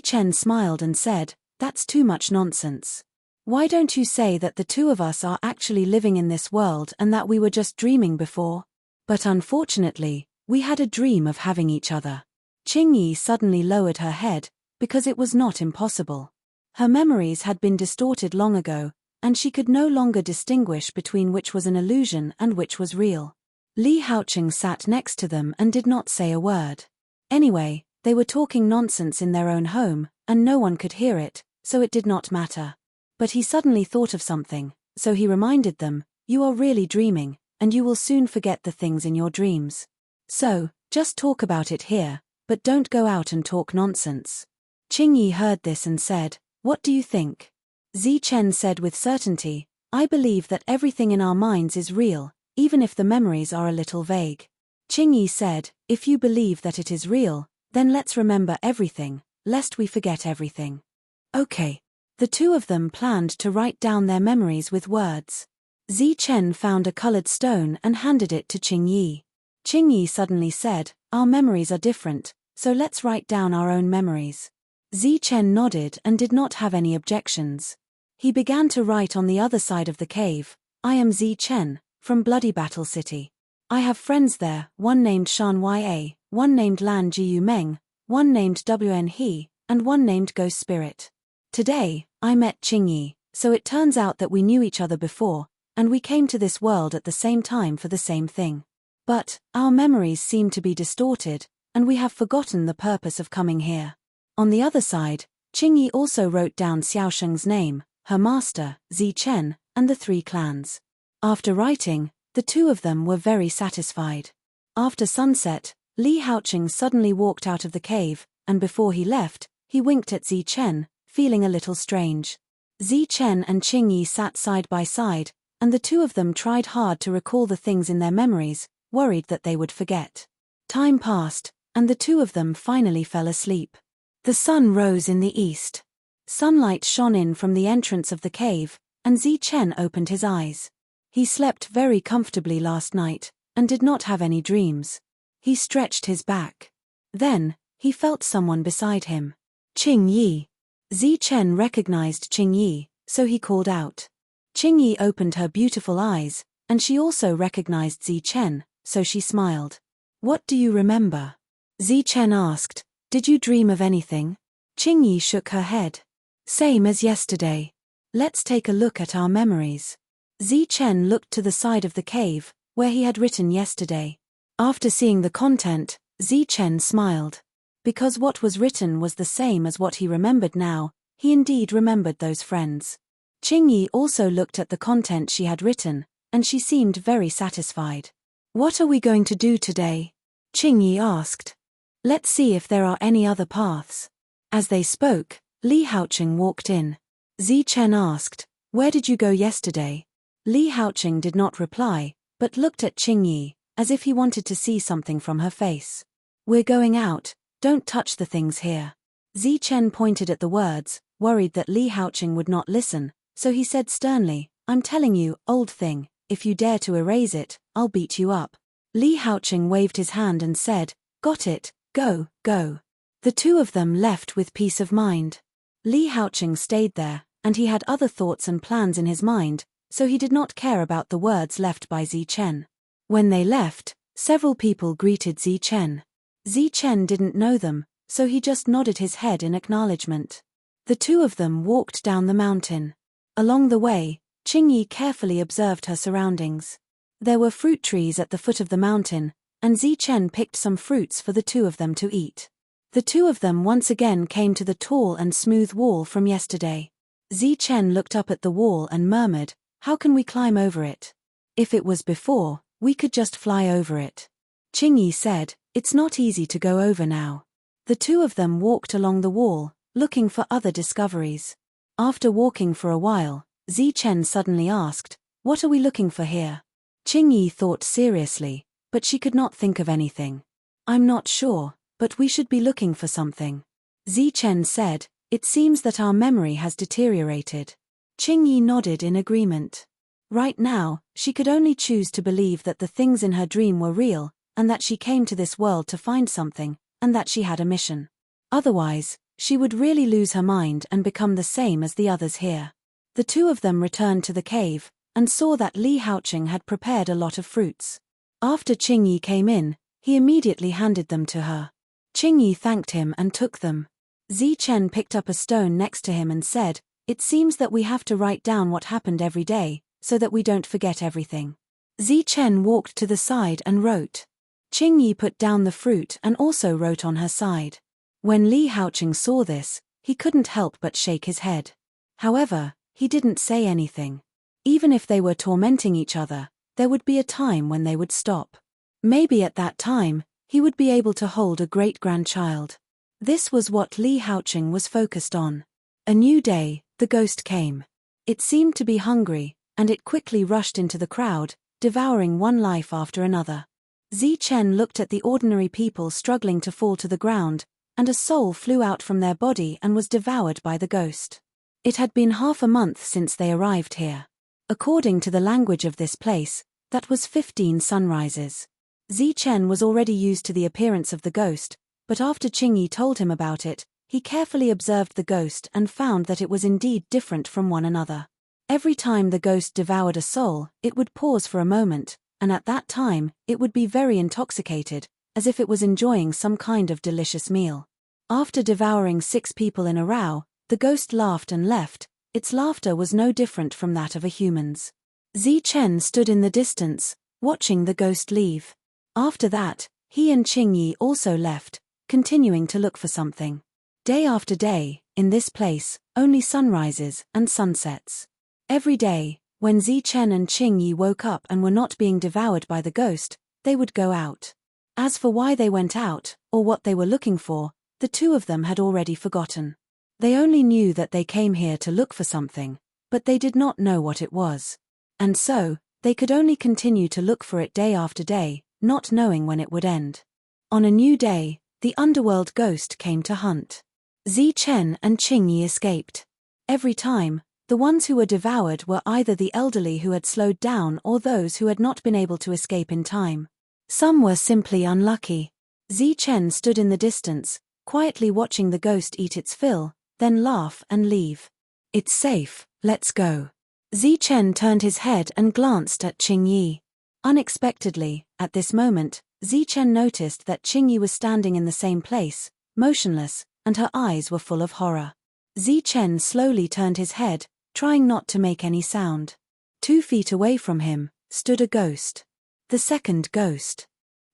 Chen smiled and said, that's too much nonsense. Why don't you say that the two of us are actually living in this world and that we were just dreaming before? But unfortunately, we had a dream of having each other. Qingyi suddenly lowered her head, because it was not impossible. Her memories had been distorted long ago, and she could no longer distinguish between which was an illusion and which was real. Li Haoqing sat next to them and did not say a word. Anyway, they were talking nonsense in their own home, and no one could hear it, so it did not matter. But he suddenly thought of something, so he reminded them, you are really dreaming, and you will soon forget the things in your dreams. So, just talk about it here, but don't go out and talk nonsense. Qingyi heard this and said, what do you think? Chen said with certainty, I believe that everything in our minds is real, even if the memories are a little vague. Qingyi said, if you believe that it is real, then let's remember everything, lest we forget everything. Okay. The two of them planned to write down their memories with words. Chen found a colored stone and handed it to Qingyi. Qingyi suddenly said, our memories are different, so let's write down our own memories. Chen nodded and did not have any objections. He began to write on the other side of the cave, I am Chen, from Bloody Battle City. I have friends there, one named Shan Ya, one named Lan Jiu Meng, one named Wn He, and one named Ghost Spirit. Today, I met Qingyi, so it turns out that we knew each other before, and we came to this world at the same time for the same thing. But, our memories seem to be distorted, and we have forgotten the purpose of coming here. On the other side, Qingyi also wrote down Xiaosheng's name, her master, Chen, and the 3 clans. After writing, the two of them were very satisfied. After sunset, Li Haoqing suddenly walked out of the cave, and before he left, he winked at Chen, feeling a little strange. Chen and Qingyi sat side by side, and the two of them tried hard to recall the things in their memories, worried that they would forget. Time passed, and the two of them finally fell asleep. The sun rose in the east. Sunlight shone in from the entrance of the cave, and Chen opened his eyes. He slept very comfortably last night, and did not have any dreams. He stretched his back. Then, he felt someone beside him. Qingyi. Chen recognized Qingyi, so he called out. Qingyi opened her beautiful eyes, and she also recognized Chen, so she smiled. What do you remember? Chen asked, did you dream of anything? Qingyi shook her head. Same as yesterday. Let's take a look at our memories. Chen looked to the side of the cave, where he had written yesterday. After seeing the content, Chen smiled. Because what was written was the same as what he remembered now, he indeed remembered those friends. Qingyi also looked at the content she had written, and she seemed very satisfied. What are we going to do today? Qingyi asked. Let's see if there are any other paths. As they spoke, Li Haoqing walked in. Chen asked, where did you go yesterday? Li Haoqing did not reply, but looked at Qingyi, as if he wanted to see something from her face. We're going out, don't touch the things here. Chen pointed at the words, worried that Li Haoqing would not listen, so he said sternly, I'm telling you, old thing, if you dare to erase it, I'll beat you up. Li Haoqing waved his hand and said, got it, go, go. The two of them left with peace of mind. Li Haoqing stayed there, and he had other thoughts and plans in his mind, so he did not care about the words left by Chen. When they left, several people greeted Chen. Chen didn't know them, so he just nodded his head in acknowledgement. The two of them walked down the mountain. Along the way, Qingyi carefully observed her surroundings. There were fruit trees at the foot of the mountain, and Chen picked some fruits for the two of them to eat. The two of them once again came to the tall and smooth wall from yesterday. Zichen looked up at the wall and murmured, "How can we climb over it? If it was before, we could just fly over it." Qingyi said, "It's not easy to go over now." The two of them walked along the wall, looking for other discoveries. After walking for a while, Zichen suddenly asked, "What are we looking for here?" Qingyi thought seriously, but she could not think of anything. "I'm not sure, but we should be looking for something." Zichen said, "It seems that our memory has deteriorated." Qingyi nodded in agreement. Right now, she could only choose to believe that the things in her dream were real, and that she came to this world to find something, and that she had a mission. Otherwise, she would really lose her mind and become the same as the others here. The two of them returned to the cave, and saw that Li Haoqing had prepared a lot of fruits. After Qingyi came in, he immediately handed them to her. Qingyi thanked him and took them. Zichen picked up a stone next to him and said, "It seems that we have to write down what happened every day, so that we don't forget everything." Zichen walked to the side and wrote. Qingyi put down the fruit and also wrote on her side. When Li Haoqing saw this, he couldn't help but shake his head. However, he didn't say anything. Even if they were tormenting each other, there would be a time when they would stop. Maybe at that time, he would be able to hold a great-grandchild. This was what Li Haoqing was focused on. A new day, the ghost came. It seemed to be hungry, and it quickly rushed into the crowd, devouring one life after another. Zichen looked at the ordinary people struggling to fall to the ground, and a soul flew out from their body and was devoured by the ghost. It had been half a month since they arrived here. According to the language of this place, that was 15 sunrises. Zichen was already used to the appearance of the ghost, but after Qingyi told him about it, he carefully observed the ghost and found that it was indeed different from one another. Every time the ghost devoured a soul, it would pause for a moment, and at that time, it would be very intoxicated, as if it was enjoying some kind of delicious meal. After devouring 6 people in a row, the ghost laughed and left. Its laughter was no different from that of a human's. Zichen stood in the distance, watching the ghost leave. After that, he and Qingyi also left, continuing to look for something. Day after day, in this place, only sunrises and sunsets. Every day, when Zichen and Qingyi woke up and were not being devoured by the ghost, they would go out. As for why they went out, or what they were looking for, the two of them had already forgotten. They only knew that they came here to look for something, but they did not know what it was. And so, they could only continue to look for it day after day, not knowing when it would end. On a new day, the underworld ghost came to hunt. Zichen and Qingyi escaped. Every time, the ones who were devoured were either the elderly who had slowed down or those who had not been able to escape in time. Some were simply unlucky. Zichen stood in the distance, quietly watching the ghost eat its fill, then laugh and leave. "It's safe, let's go." Zichen turned his head and glanced at Qingyi. Unexpectedly, at this moment, Zichen noticed that Qingyi was standing in the same place, motionless, and her eyes were full of horror. Zichen slowly turned his head, trying not to make any sound. 2 feet away from him stood a ghost. The second ghost.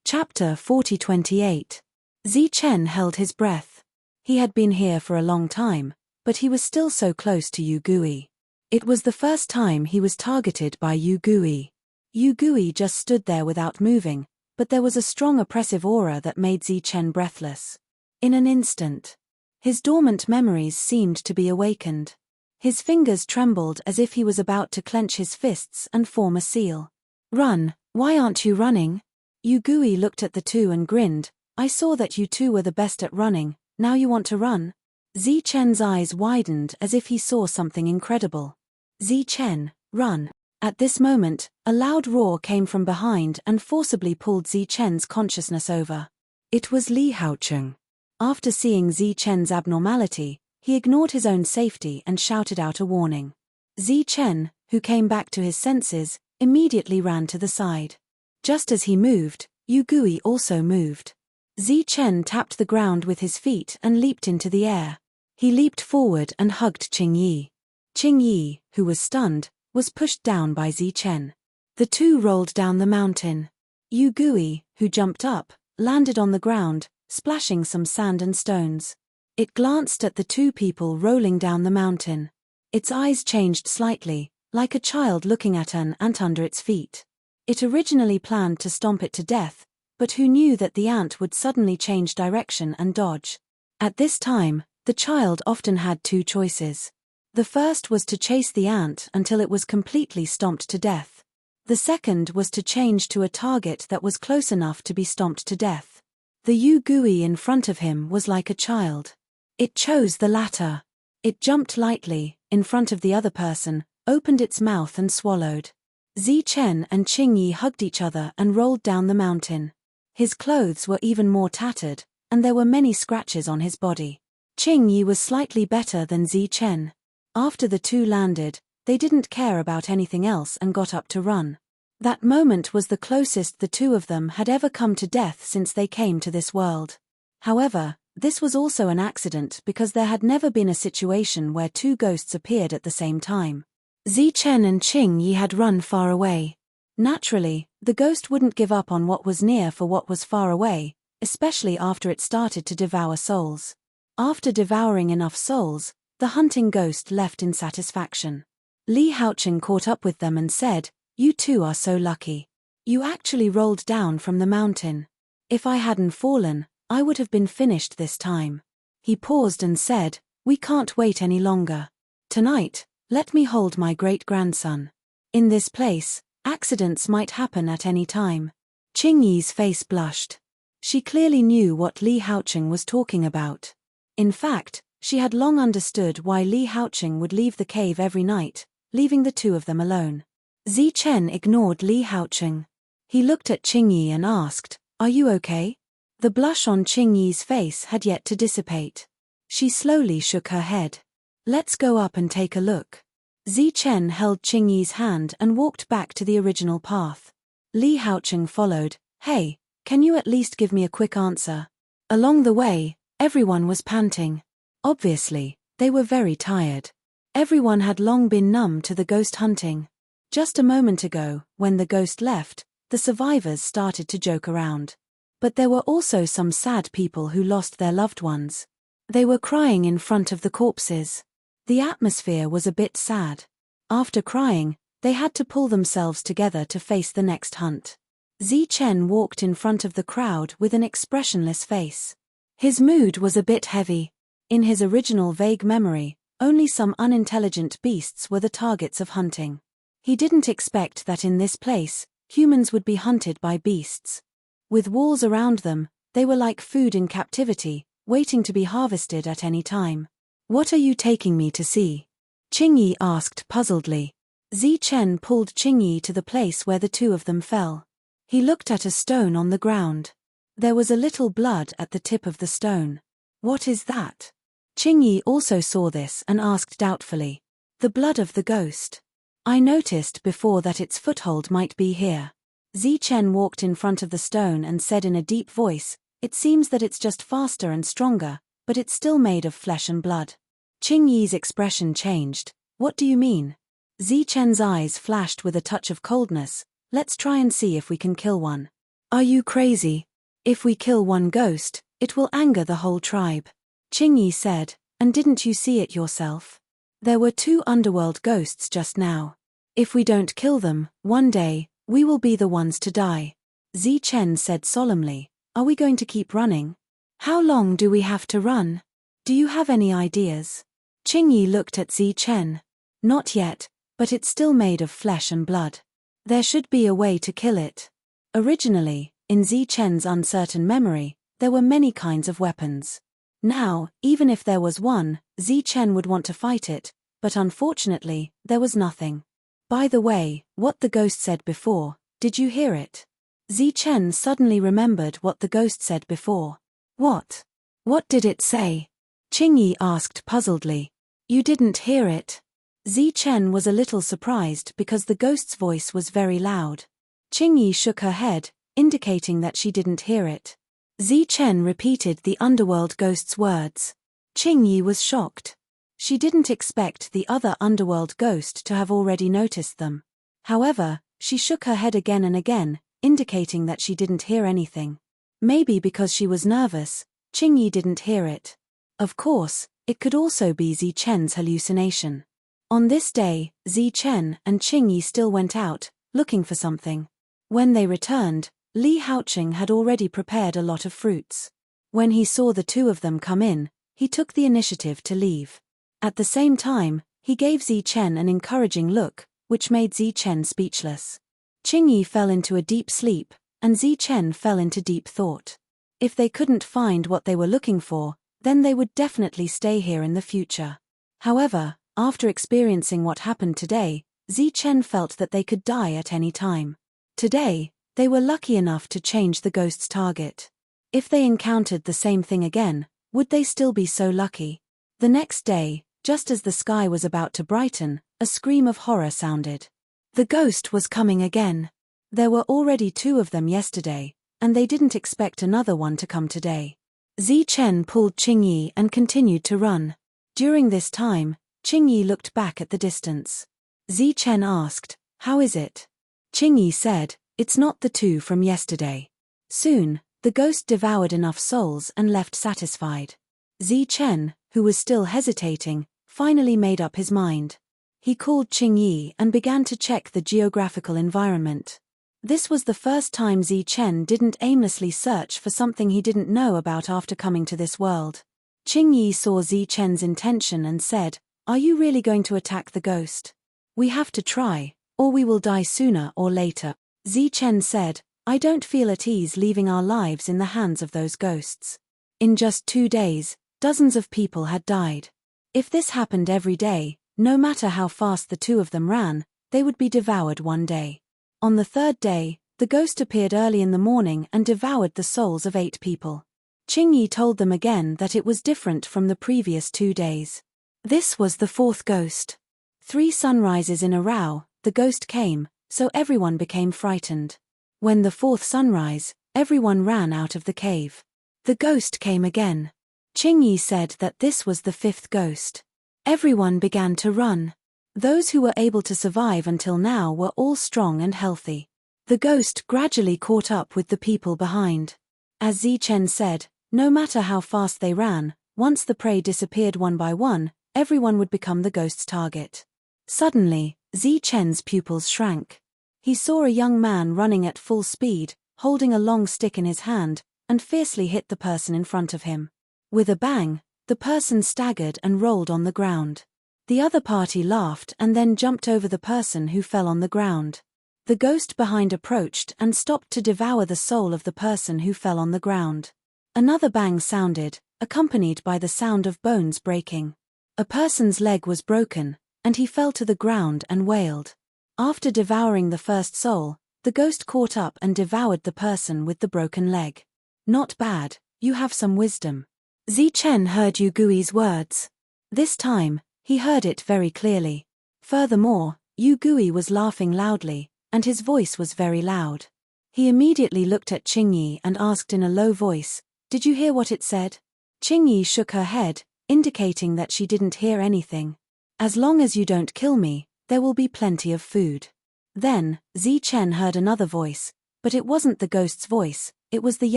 Chapter 40-28. Zichen held his breath. He had been here for a long time, but he was still so close to Yu Gui. It was the first time he was targeted by Yu Gui. Yu Gui just stood there without moving, but there was a strong oppressive aura that made Zichen breathless. In an instant, his dormant memories seemed to be awakened. His fingers trembled as if he was about to clench his fists and form a seal. "Run, why aren't you running?" Yu Gui looked at the two and grinned. "I saw that you two were the best at running, now you want to run?" Zichen's eyes widened as if he saw something incredible. "Zichen, run." At this moment, a loud roar came from behind and forcibly pulled Zichen's consciousness over. It was Li Haoqing. After seeing Zichen's abnormality, he ignored his own safety and shouted out a warning. Zichen, who came back to his senses, immediately ran to the side. Just as he moved, Yu Gui also moved. Zichen tapped the ground with his feet and leaped into the air. He leaped forward and hugged Qingyi. Qingyi, who was stunned, was pushed down by Zichen. The two rolled down the mountain. Yu Gui, who jumped up, landed on the ground, splashing some sand and stones. It glanced at the two people rolling down the mountain. Its eyes changed slightly, like a child looking at an ant under its feet. It originally planned to stomp it to death, but who knew that the ant would suddenly change direction and dodge? At this time, the child often had two choices. The first was to chase the ant until it was completely stomped to death. The second was to change to a target that was close enough to be stomped to death. The yu-gui in front of him was like a child. It chose the latter. It jumped lightly, in front of the other person, opened its mouth and swallowed. Zichen and Qingyi hugged each other and rolled down the mountain. His clothes were even more tattered, and there were many scratches on his body. Qingyi was slightly better than Zichen. After the two landed, they didn't care about anything else and got up to run. That moment was the closest the two of them had ever come to death since they came to this world. However, this was also an accident because there had never been a situation where two ghosts appeared at the same time. Zichen and Qingyi had run far away. Naturally, the ghost wouldn't give up on what was near for what was far away, especially after it started to devour souls. After devouring enough souls, the hunting ghost left in satisfaction. Li Haoqing caught up with them and said, "You two are so lucky. You actually rolled down from the mountain. If I hadn't fallen, I would have been finished this time." He paused and said, "We can't wait any longer. Tonight, let me hold my great-grandson. In this place, accidents might happen at any time." Qingyi's face blushed. She clearly knew what Li Haoqing was talking about. In fact, she had long understood why Li Haoqing would leave the cave every night, leaving the two of them alone. Zichen ignored Li Haoqing. He looked at Qingyi and asked, "Are you okay?" The blush on Qingyi's face had yet to dissipate. She slowly shook her head. "Let's go up and take a look." Zichen held Qingyi's hand and walked back to the original path. Li Haoqing followed. "Hey, can you at least give me a quick answer?" Along the way, everyone was panting. Obviously, they were very tired. Everyone had long been numb to the ghost hunting. Just a moment ago, when the ghost left, the survivors started to joke around. But there were also some sad people who lost their loved ones. They were crying in front of the corpses. The atmosphere was a bit sad. After crying, they had to pull themselves together to face the next hunt. Zichen walked in front of the crowd with an expressionless face. His mood was a bit heavy. In his original vague memory, only some unintelligent beasts were the targets of hunting. He didn't expect that in this place, humans would be hunted by beasts. With walls around them, they were like food in captivity, waiting to be harvested at any time. "What are you taking me to see?" Qingyi asked puzzledly. Zichen pulled Qingyi to the place where the two of them fell. He looked at a stone on the ground. There was a little blood at the tip of the stone. "What is that?" Qingyi also saw this and asked doubtfully. "The blood of the ghost. I noticed before that its foothold might be here." Zichen walked in front of the stone and said in a deep voice, "It seems that it's just faster and stronger, but it's still made of flesh and blood." Qingyi's expression changed. "What do you mean?" Zichen's eyes flashed with a touch of coldness. "Let's try and see if we can kill one." "Are you crazy? If we kill one ghost, it will anger the whole tribe," Qingyi said, "and didn't you see it yourself? There were two underworld ghosts just now. If we don't kill them, one day, we will be the ones to die." Zichen said solemnly, "Are we going to keep running? How long do we have to run? Do you have any ideas?" Qingyi looked at Zichen. "Not yet, but it's still made of flesh and blood. There should be a way to kill it." Originally, in Zichen's uncertain memory, there were many kinds of weapons. Now, even if there was one, Zichen would want to fight it, but unfortunately, there was nothing. "By the way, what the ghost said before, did you hear it?" Zichen suddenly remembered what the ghost said before. "What? What did it say?" Qingyi asked puzzledly. "You didn't hear it?" Zichen was a little surprised because the ghost's voice was very loud. Qingyi shook her head, indicating that she didn't hear it. Zichen repeated the underworld ghost's words. Qingyi was shocked. She didn't expect the other underworld ghost to have already noticed them. However, she shook her head again and again, indicating that she didn't hear anything. Maybe because she was nervous, Qingyi didn't hear it. Of course, it could also be Zichen's hallucination. On this day, Zichen and Qingyi still went out, looking for something. When they returned, Li Haoqing had already prepared a lot of fruits. When he saw the two of them come in, he took the initiative to leave. At the same time, he gave Zichen an encouraging look, which made Zichen speechless. Qingyi fell into a deep sleep, and Zichen fell into deep thought. If they couldn't find what they were looking for, then they would definitely stay here in the future. However, after experiencing what happened today, Zichen felt that they could die at any time. Today, they were lucky enough to change the ghost's target. If they encountered the same thing again, would they still be so lucky? The next day, just as the sky was about to brighten, a scream of horror sounded. The ghost was coming again. There were already two of them yesterday, and they didn't expect another one to come today. Zichen pulled Qingyi and continued to run. During this time, Qingyi looked back at the distance. Zichen asked, "How is it?" Qingyi said, "It's not the two from yesterday." Soon, the ghost devoured enough souls and left satisfied. Zichen, who was still hesitating, finally made up his mind. He called Qingyi and began to check the geographical environment. This was the first time Zichen didn't aimlessly search for something he didn't know about after coming to this world. Qingyi saw Zichen's intention and said, "Are you really going to attack the ghost? We have to try, or we will die sooner or later." Zichen said, "I don't feel at ease leaving our lives in the hands of those ghosts." In just 2 days, dozens of people had died. If this happened every day, no matter how fast the two of them ran, they would be devoured one day. On the third day, the ghost appeared early in the morning and devoured the souls of 8 people. Qingyi told them again that it was different from the previous 2 days. This was the 4th ghost. 3 sunrises in a row, the ghost came, so everyone became frightened. When the 4th sunrise, everyone ran out of the cave. The ghost came again. Qingyi said that this was the 5th ghost. Everyone began to run. Those who were able to survive until now were all strong and healthy. The ghost gradually caught up with the people behind. As Zichen said, no matter how fast they ran, once the prey disappeared one by one, everyone would become the ghost's target. Suddenly, Zichen's pupils shrank. He saw a young man running at full speed, holding a long stick in his hand, and fiercely hit the person in front of him. With a bang, the person staggered and rolled on the ground. The other party laughed and then jumped over the person who fell on the ground. The ghost behind approached and stopped to devour the soul of the person who fell on the ground. Another bang sounded, accompanied by the sound of bones breaking. A person's leg was broken, and he fell to the ground and wailed. After devouring the first soul, the ghost caught up and devoured the person with the broken leg. "Not bad, you have some wisdom." Zichen heard Yu Gui's words. This time, he heard it very clearly. Furthermore, Yu Gui was laughing loudly, and his voice was very loud. He immediately looked at Qingyi and asked in a low voice, "Did you hear what it said?" Qingyi shook her head, indicating that she didn't hear anything. "As long as you don't kill me, there will be plenty of food." Then, Zichen heard another voice, but it wasn't the ghost's voice, it was the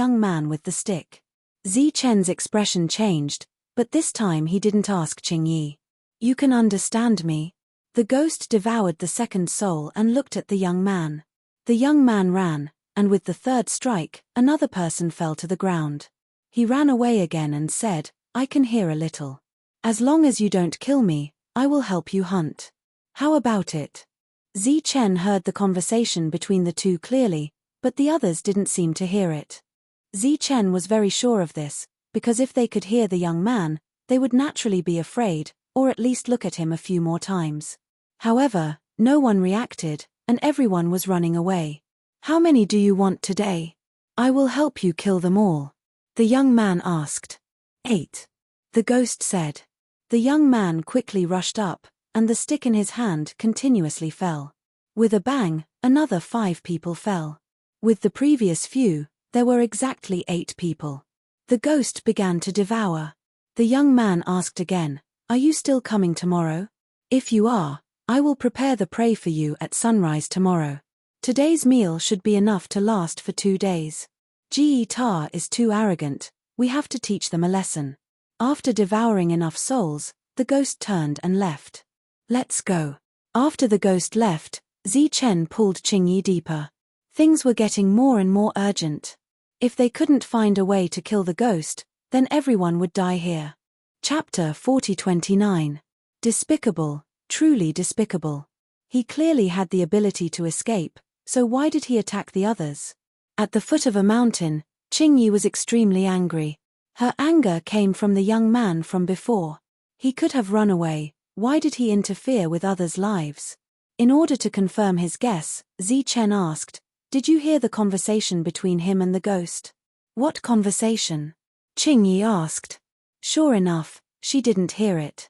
young man with the stick. Zichen's expression changed, but this time he didn't ask Qingyi, "You can understand me?" The ghost devoured the second soul and looked at the young man. The young man ran, and with the third strike, another person fell to the ground. He ran away again and said, "I can hear a little. As long as you don't kill me, I will help you hunt. How about it?" Zichen heard the conversation between the two clearly, but the others didn't seem to hear it. Zichen was very sure of this, because if they could hear the young man, they would naturally be afraid, or at least look at him a few more times. However, no one reacted, and everyone was running away. "How many do you want today? I will help you kill them all," the young man asked. 8. The ghost said. The young man quickly rushed up, and the stick in his hand continuously fell. With a bang, another 5 people fell. With the previous few, there were exactly 8 people. The ghost began to devour. The young man asked again, "Are you still coming tomorrow? If you are, I will prepare the prey for you at sunrise tomorrow. Today's meal should be enough to last for 2 days." Ge Ta is too arrogant, we have to teach them a lesson. After devouring enough souls, the ghost turned and left. Let's go. After the ghost left, Zi Chen pulled Qingyi deeper. Things were getting more and more urgent. If they couldn't find a way to kill the ghost, then everyone would die here. Chapter 40:29. Despicable, truly despicable. He clearly had the ability to escape, so why did he attack the others? At the foot of a mountain, Qingyi was extremely angry. Her anger came from the young man from before. He could have run away, why did he interfere with others' lives? In order to confirm his guess, Zi Chen asked, "Did you hear the conversation between him and the ghost?" "What conversation?" Qingyi asked. Sure enough, she didn't hear it.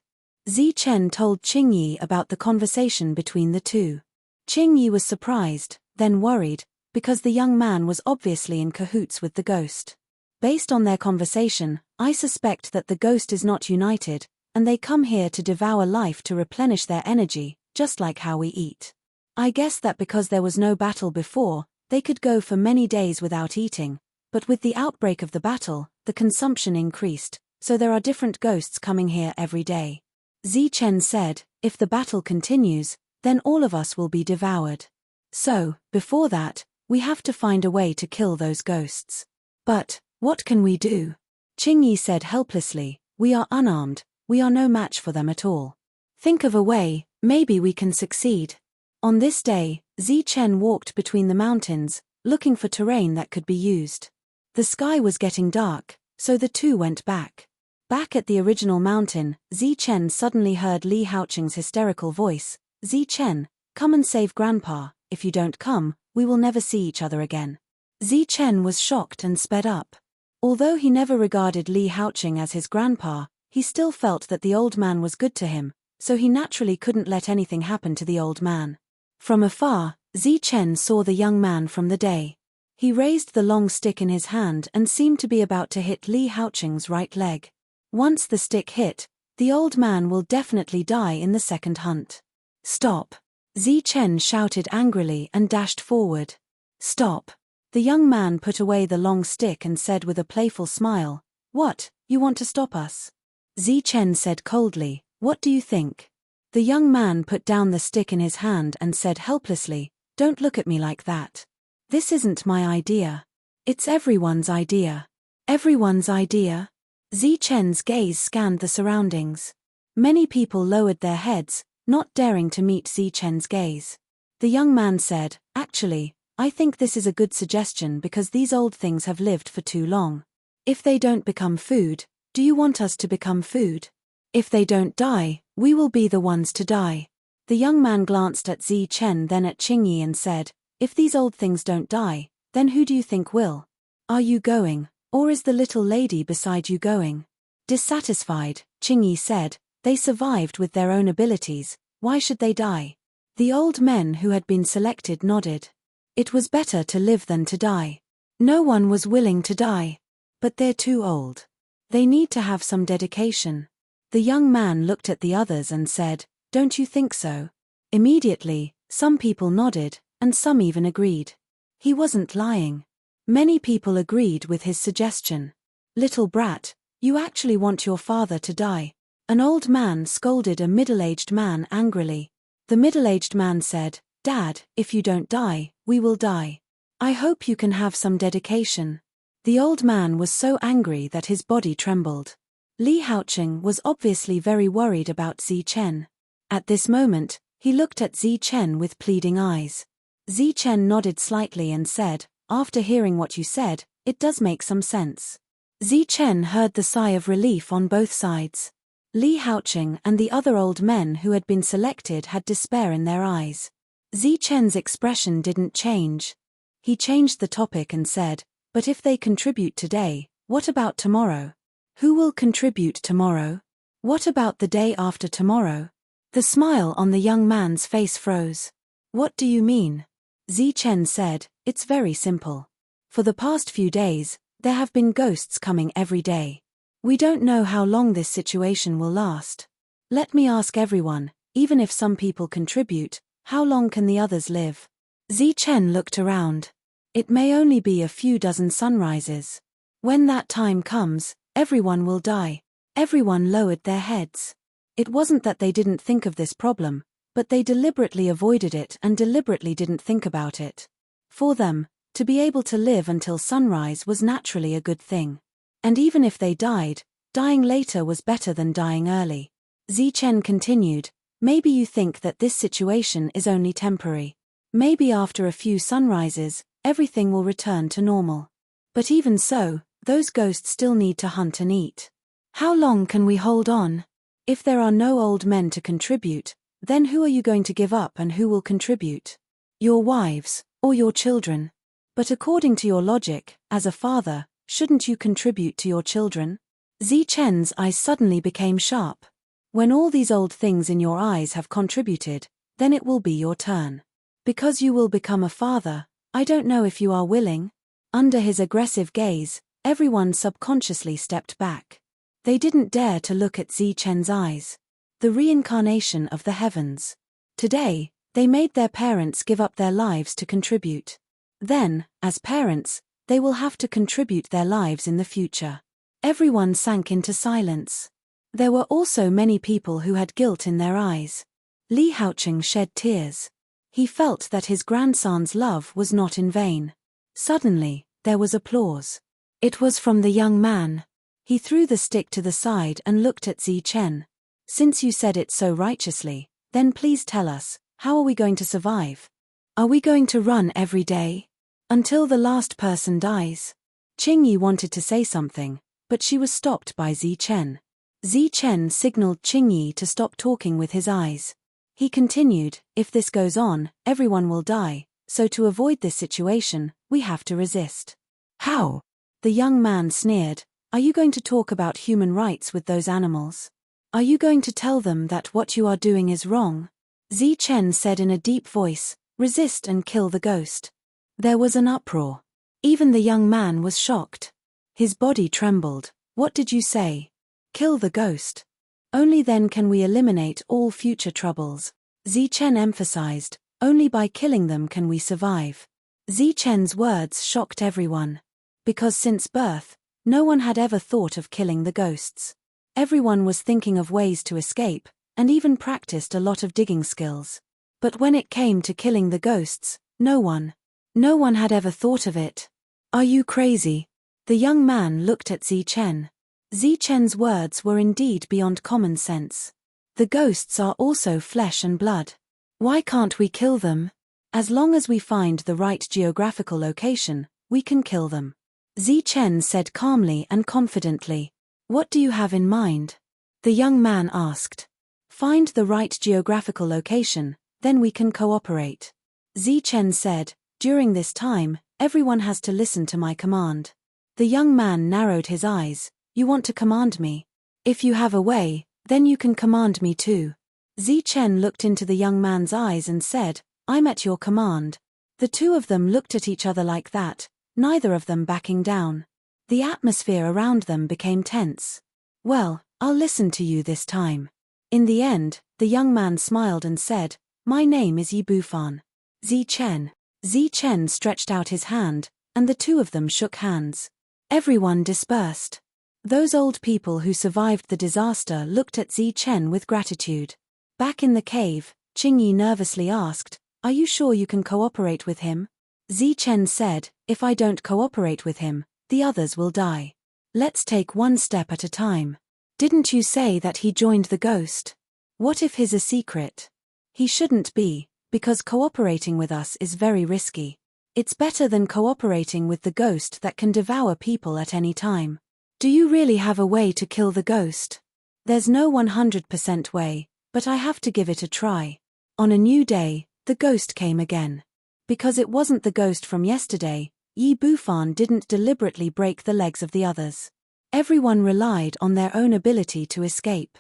Zi Chen told Qingyi about the conversation between the two. Qingyi was surprised, then worried, because the young man was obviously in cahoots with the ghost. Based on their conversation, I suspect that the ghost is not united, and they come here to devour life to replenish their energy, just like how we eat. I guess that because there was no battle before, they could go for many days without eating, but with the outbreak of the battle, the consumption increased, so there are different ghosts coming here every day. Zi Chen said, if the battle continues, then all of us will be devoured. So, before that, we have to find a way to kill those ghosts. But, what can we do? Qingyi said helplessly, we are unarmed, we are no match for them at all. Think of a way, maybe we can succeed. On this day, Zi Chen walked between the mountains, looking for terrain that could be used. The sky was getting dark, so the two went back. Back at the original mountain, Zi Chen suddenly heard Li Haoqing's hysterical voice, Zi Chen, come and save Grandpa, if you don't come, we will never see each other again. Zi Chen was shocked and sped up. Although he never regarded Li Haoqing as his grandpa, he still felt that the old man was good to him, so he naturally couldn't let anything happen to the old man. From afar, Zi Chen saw the young man from the day. He raised the long stick in his hand and seemed to be about to hit Li Haoqing's right leg. Once the stick hit, the old man will definitely die in the second hunt. Stop! Zi Chen shouted angrily and dashed forward. Stop! The young man put away the long stick and said with a playful smile, What, you want to stop us? Zi Chen said coldly, What do you think? The young man put down the stick in his hand and said helplessly, Don't look at me like that. This isn't my idea. It's everyone's idea. Everyone's idea? Zi Chen's gaze scanned the surroundings. Many people lowered their heads, not daring to meet Zi Chen's gaze. The young man said, Actually, I think this is a good suggestion because these old things have lived for too long. If they don't become food, do you want us to become food? If they don't die, we will be the ones to die. The young man glanced at Zi Chen then at Qingyi and said, If these old things don't die, then who do you think will? Are you going, or is the little lady beside you going? Dissatisfied, Qingyi said, They survived with their own abilities, why should they die? The old men who had been selected nodded. It was better to live than to die. No one was willing to die. But they're too old. They need to have some dedication. The young man looked at the others and said, Don't you think so? Immediately, some people nodded, and some even agreed. He wasn't lying. Many people agreed with his suggestion. Little brat, you actually want your father to die. An old man scolded a middle-aged man angrily. The middle-aged man said, Dad, if you don't die, we will die. I hope you can have some dedication. The old man was so angry that his body trembled. Li Haoqing was obviously very worried about Zi Chen. At this moment, he looked at Zi Chen with pleading eyes. Zi Chen nodded slightly and said, After hearing what you said, it does make some sense. Zi Chen heard the sigh of relief on both sides. Li Haoqing and the other old men who had been selected had despair in their eyes. Zi Chen's expression didn't change. He changed the topic and said, But if they contribute today, what about tomorrow? Who will contribute tomorrow? What about the day after tomorrow? The smile on the young man's face froze. What do you mean? Zi Chen said, It's very simple. For the past few days, there have been ghosts coming every day. We don't know how long this situation will last. Let me ask everyone, even if some people contribute, how long can the others live? Zi Chen looked around. It may only be a few dozen sunrises. When that time comes, everyone will die. Everyone lowered their heads. It wasn't that they didn't think of this problem, but they deliberately avoided it and deliberately didn't think about it. For them, to be able to live until sunrise was naturally a good thing. And even if they died, dying later was better than dying early. Zichen continued, maybe you think that this situation is only temporary. Maybe after a few sunrises, everything will return to normal. But even so, those ghosts still need to hunt and eat. How long can we hold on? If there are no old men to contribute, then who are you going to give up and who will contribute? Your wives, or your children? But according to your logic, as a father, shouldn't you contribute to your children? Zichen's eyes suddenly became sharp. When all these old things in your eyes have contributed, then it will be your turn. Because you will become a father, I don't know if you are willing. Under his aggressive gaze, everyone subconsciously stepped back. They didn't dare to look at Zichen's eyes. The reincarnation of the heavens. Today, they made their parents give up their lives to contribute. Then, as parents, they will have to contribute their lives in the future. Everyone sank into silence. There were also many people who had guilt in their eyes. Li Haocheng shed tears. He felt that his grandson's love was not in vain. Suddenly, there was applause. It was from the young man. He threw the stick to the side and looked at Zichen. Since you said it so righteously, then please tell us, how are we going to survive? Are we going to run every day? Until the last person dies? Qingyi wanted to say something, but she was stopped by Zichen. Zichen signaled Qingyi to stop talking with his eyes. He continued, if this goes on, everyone will die, so to avoid this situation, we have to resist. How? The young man sneered, are you going to talk about human rights with those animals? Are you going to tell them that what you are doing is wrong? Zichen said in a deep voice, resist and kill the ghost. There was an uproar. Even the young man was shocked. His body trembled. What did you say? Kill the ghost. Only then can we eliminate all future troubles. Zichen emphasized, only by killing them can we survive. Zichen's words shocked everyone. Because since birth, no one had ever thought of killing the ghosts. Everyone was thinking of ways to escape, and even practiced a lot of digging skills. But when it came to killing the ghosts, no one had ever thought of it. Are you crazy? The young man looked at Zichen. Zichen's words were indeed beyond common sense. The ghosts are also flesh and blood. Why can't we kill them? As long as we find the right geographical location, we can kill them. Zichen said calmly and confidently. What do you have in mind? The young man asked. Find the right geographical location, then we can cooperate. Zichen said, during this time, everyone has to listen to my command. The young man narrowed his eyes. You want to command me? If you have a way, then you can command me too. Zichen looked into the young man's eyes and said, I'm at your command. The two of them looked at each other like that, neither of them backing down. The atmosphere around them became tense. Well, I'll listen to you this time. In the end, the young man smiled and said, my name is Yi Bufan. Zichen. Zichen stretched out his hand, and the two of them shook hands. Everyone dispersed. Those old people who survived the disaster looked at Zichen with gratitude. Back in the cave, Qingyi nervously asked, are you sure you can cooperate with him? Zichen said, if I don't cooperate with him, the others will die. Let's take one step at a time. Didn't you say that he joined the ghost? What if he's a secret? He shouldn't be, because cooperating with us is very risky. It's better than cooperating with the ghost that can devour people at any time. Do you really have a way to kill the ghost? There's no 100% way, but I have to give it a try. On a new day, the ghost came again. Because it wasn't the ghost from yesterday, Yi Bufan didn't deliberately break the legs of the others. Everyone relied on their own ability to escape.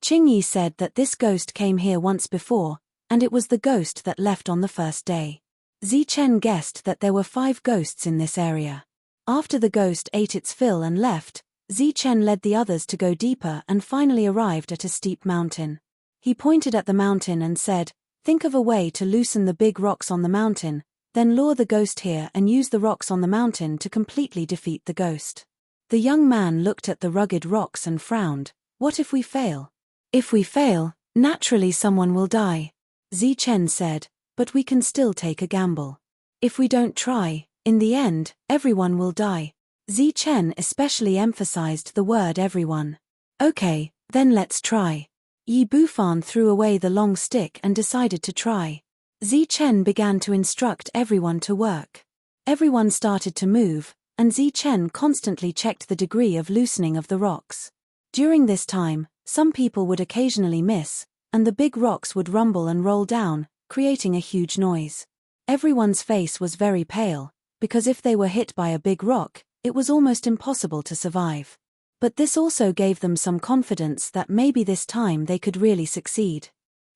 Qingyi said that this ghost came here once before, and it was the ghost that left on the first day. Zichen guessed that there were 5 ghosts in this area. After the ghost ate its fill and left, Zichen led the others to go deeper and finally arrived at a steep mountain. He pointed at the mountain and said, think of a way to loosen the big rocks on the mountain, Then lure the ghost here and use the rocks on the mountain to completely defeat the ghost. The young man looked at the rugged rocks and frowned. What if we fail? If we fail, naturally someone will die, Zichen said, but we can still take a gamble. If we don't try, in the end, everyone will die. Zichen especially emphasized the word everyone. Okay, then let's try. Yi Bufan threw away the long stick and decided to try. Zichen began to instruct everyone to work. Everyone started to move, and Zichen constantly checked the degree of loosening of the rocks. During this time, some people would occasionally miss, and the big rocks would rumble and roll down, creating a huge noise. Everyone's face was very pale, because if they were hit by a big rock, it was almost impossible to survive. But this also gave them some confidence that maybe this time they could really succeed.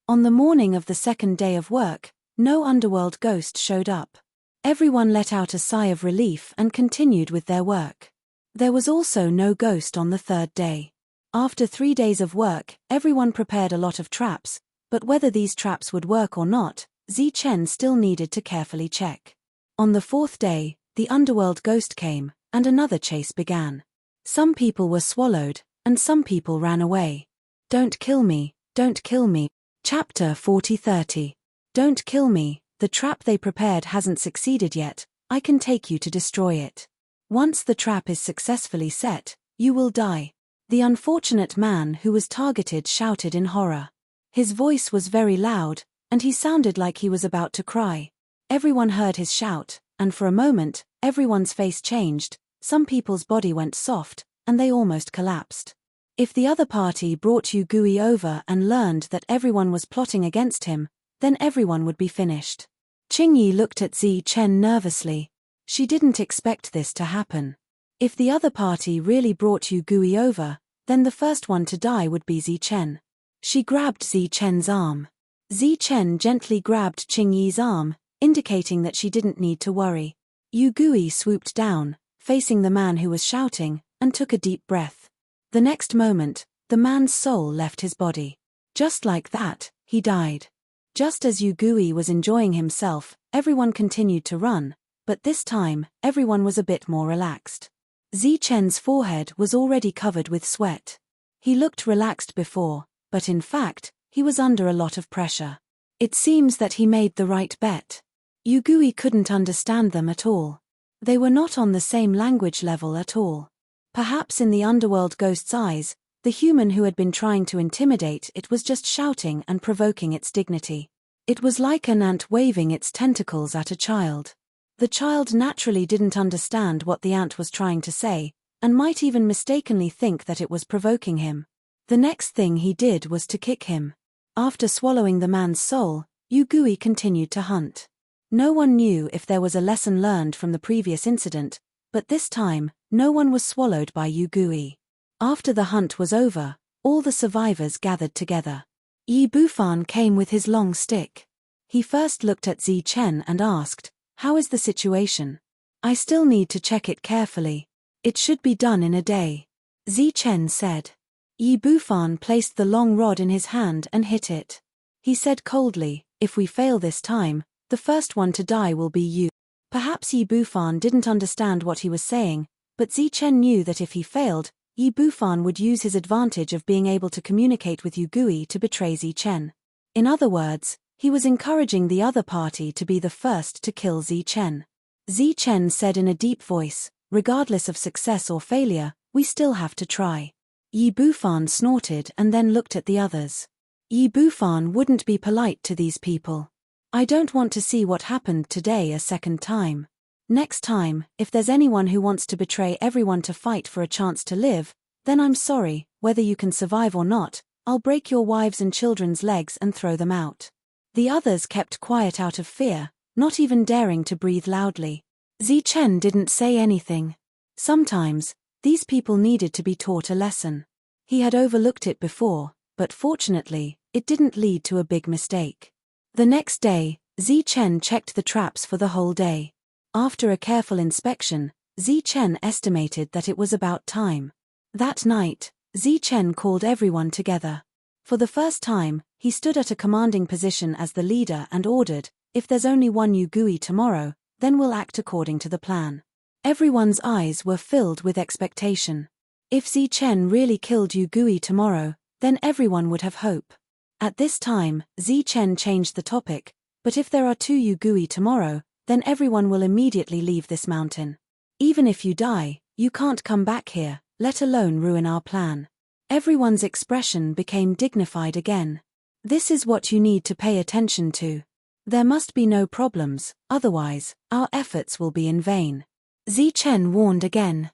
On the morning of the second day of work, no underworld ghost showed up. Everyone let out a sigh of relief and continued with their work. There was also no ghost on the third day. After 3 days of work, everyone prepared a lot of traps, but whether these traps would work or not, Zichen still needed to carefully check. On the fourth day, the underworld ghost came, and another chase began. Some people were swallowed, and some people ran away. Don't kill me, don't kill me. Chapter 40:30. Don't kill me, the trap they prepared hasn't succeeded yet, I can take you to destroy it. Once the trap is successfully set, you will die. The unfortunate man who was targeted shouted in horror. His voice was very loud, and he sounded like he was about to cry. Everyone heard his shout, and for a moment, everyone's face changed, some people's body went soft, and they almost collapsed. If the other party brought Yu Gui over and learned that everyone was plotting against him, then everyone would be finished. Qingyi looked at Zichen nervously. She didn't expect this to happen. If the other party really brought Yu Gui over, then the first one to die would be Zichen. She grabbed Zichen's arm. Zichen gently grabbed Qingyi's arm, indicating that she didn't need to worry. Yu Gui swooped down, facing the man who was shouting, and took a deep breath. The next moment, the man's soul left his body. Just like that, he died. Just as Yu Gui was enjoying himself, everyone continued to run, but this time, everyone was a bit more relaxed. Zichen's forehead was already covered with sweat. He looked relaxed before, but in fact, he was under a lot of pressure. It seems that he made the right bet. Yu Gui couldn't understand them at all. They were not on the same language level at all. Perhaps in the underworld ghost's eyes, the human who had been trying to intimidate it was just shouting and provoking its dignity. It was like an ant waving its tentacles at a child. The child naturally didn't understand what the ant was trying to say, and might even mistakenly think that it was provoking him. The next thing he did was to kick him. After swallowing the man's soul, Yu Gui continued to hunt. No one knew if there was a lesson learned from the previous incident, but this time, no one was swallowed by Yu Gui. After the hunt was over, all the survivors gathered together. Yi Bufan came with his long stick. He first looked at Zichen and asked, "How is the situation?" "I still need to check it carefully. It should be done in a day," Zichen said. Yi Bufan placed the long rod in his hand and hit it. He said coldly, "If we fail this time, the first one to die will be you." Perhaps Yi Bufan didn't understand what he was saying, but Zichen knew that if he failed, Yi Bufan would use his advantage of being able to communicate with Yu Gui to betray Zichen. In other words, he was encouraging the other party to be the first to kill Zichen. Zichen said in a deep voice, "Regardless of success or failure, we still have to try." Yi Bufan snorted and then looked at the others. Yi Bufan wouldn't be polite to these people. "I don't want to see what happened today a second time. Next time, if there's anyone who wants to betray everyone to fight for a chance to live, then I'm sorry, whether you can survive or not, I'll break your wives' and children's legs and throw them out." The others kept quiet out of fear, not even daring to breathe loudly. Zichen didn't say anything. Sometimes, these people needed to be taught a lesson. He had overlooked it before, but fortunately, it didn't lead to a big mistake. The next day, Zichen checked the traps for the whole day. After a careful inspection, Zichen estimated that it was about time. That night, Zichen called everyone together. For the first time, he stood at a commanding position as the leader and ordered, If there's only one Yugui tomorrow, then we'll act according to the plan. Everyone's eyes were filled with expectation. If Zichen really killed Yugui tomorrow, then everyone would have hope. At this time, Zichen changed the topic, but if there are 2 Yugui tomorrow, then everyone will immediately leave this mountain. Even if you die, you can't come back here, let alone ruin our plan. Everyone's expression became dignified again. This is what you need to pay attention to. There must be no problems, otherwise, our efforts will be in vain. Zichen warned again.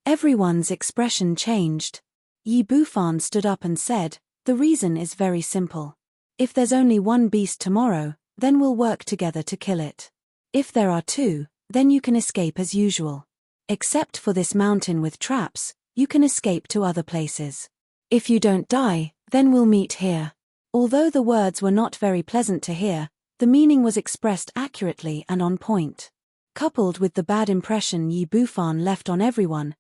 Everyone's expression changed. Yi Bufan stood up and said, "The reason is very simple. If there's only one beast tomorrow, then we'll work together to kill it. If there are 2, then you can escape as usual. Except for this mountain with traps, you can escape to other places. If you don't die, then we'll meet here." Although the words were not very pleasant to hear, the meaning was expressed accurately and on point. Coupled with the bad impression Yi Bufan left on everyone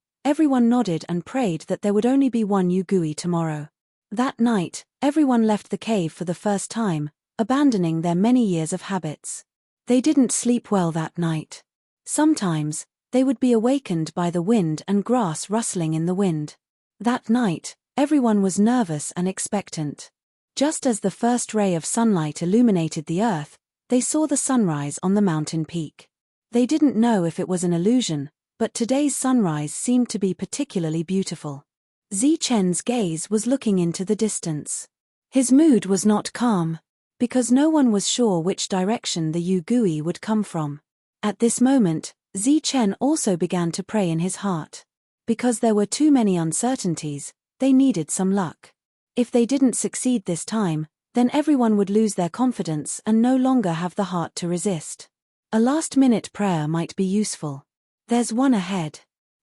nodded and prayed that there would only be one Yugui tomorrow. That night, everyone left the cave for the first time, abandoning their many years of habits. They didn't sleep well that night. Sometimes, they would be awakened by the wind and grass rustling in the wind. That night, everyone was nervous and expectant. Just as the first ray of sunlight illuminated the earth, they saw the sunrise on the mountain peak. They didn't know if it was an illusion, but today's sunrise seemed to be particularly beautiful. Zichen's gaze was looking into the distance. His mood was not calm, because no one was sure which direction the Yugui would come from. At this moment, Zichen also began to pray in his heart. Because there were too many uncertainties, they needed some luck. If they didn't succeed this time, then everyone would lose their confidence and no longer have the heart to resist. A last-minute prayer might be useful. There's one ahead.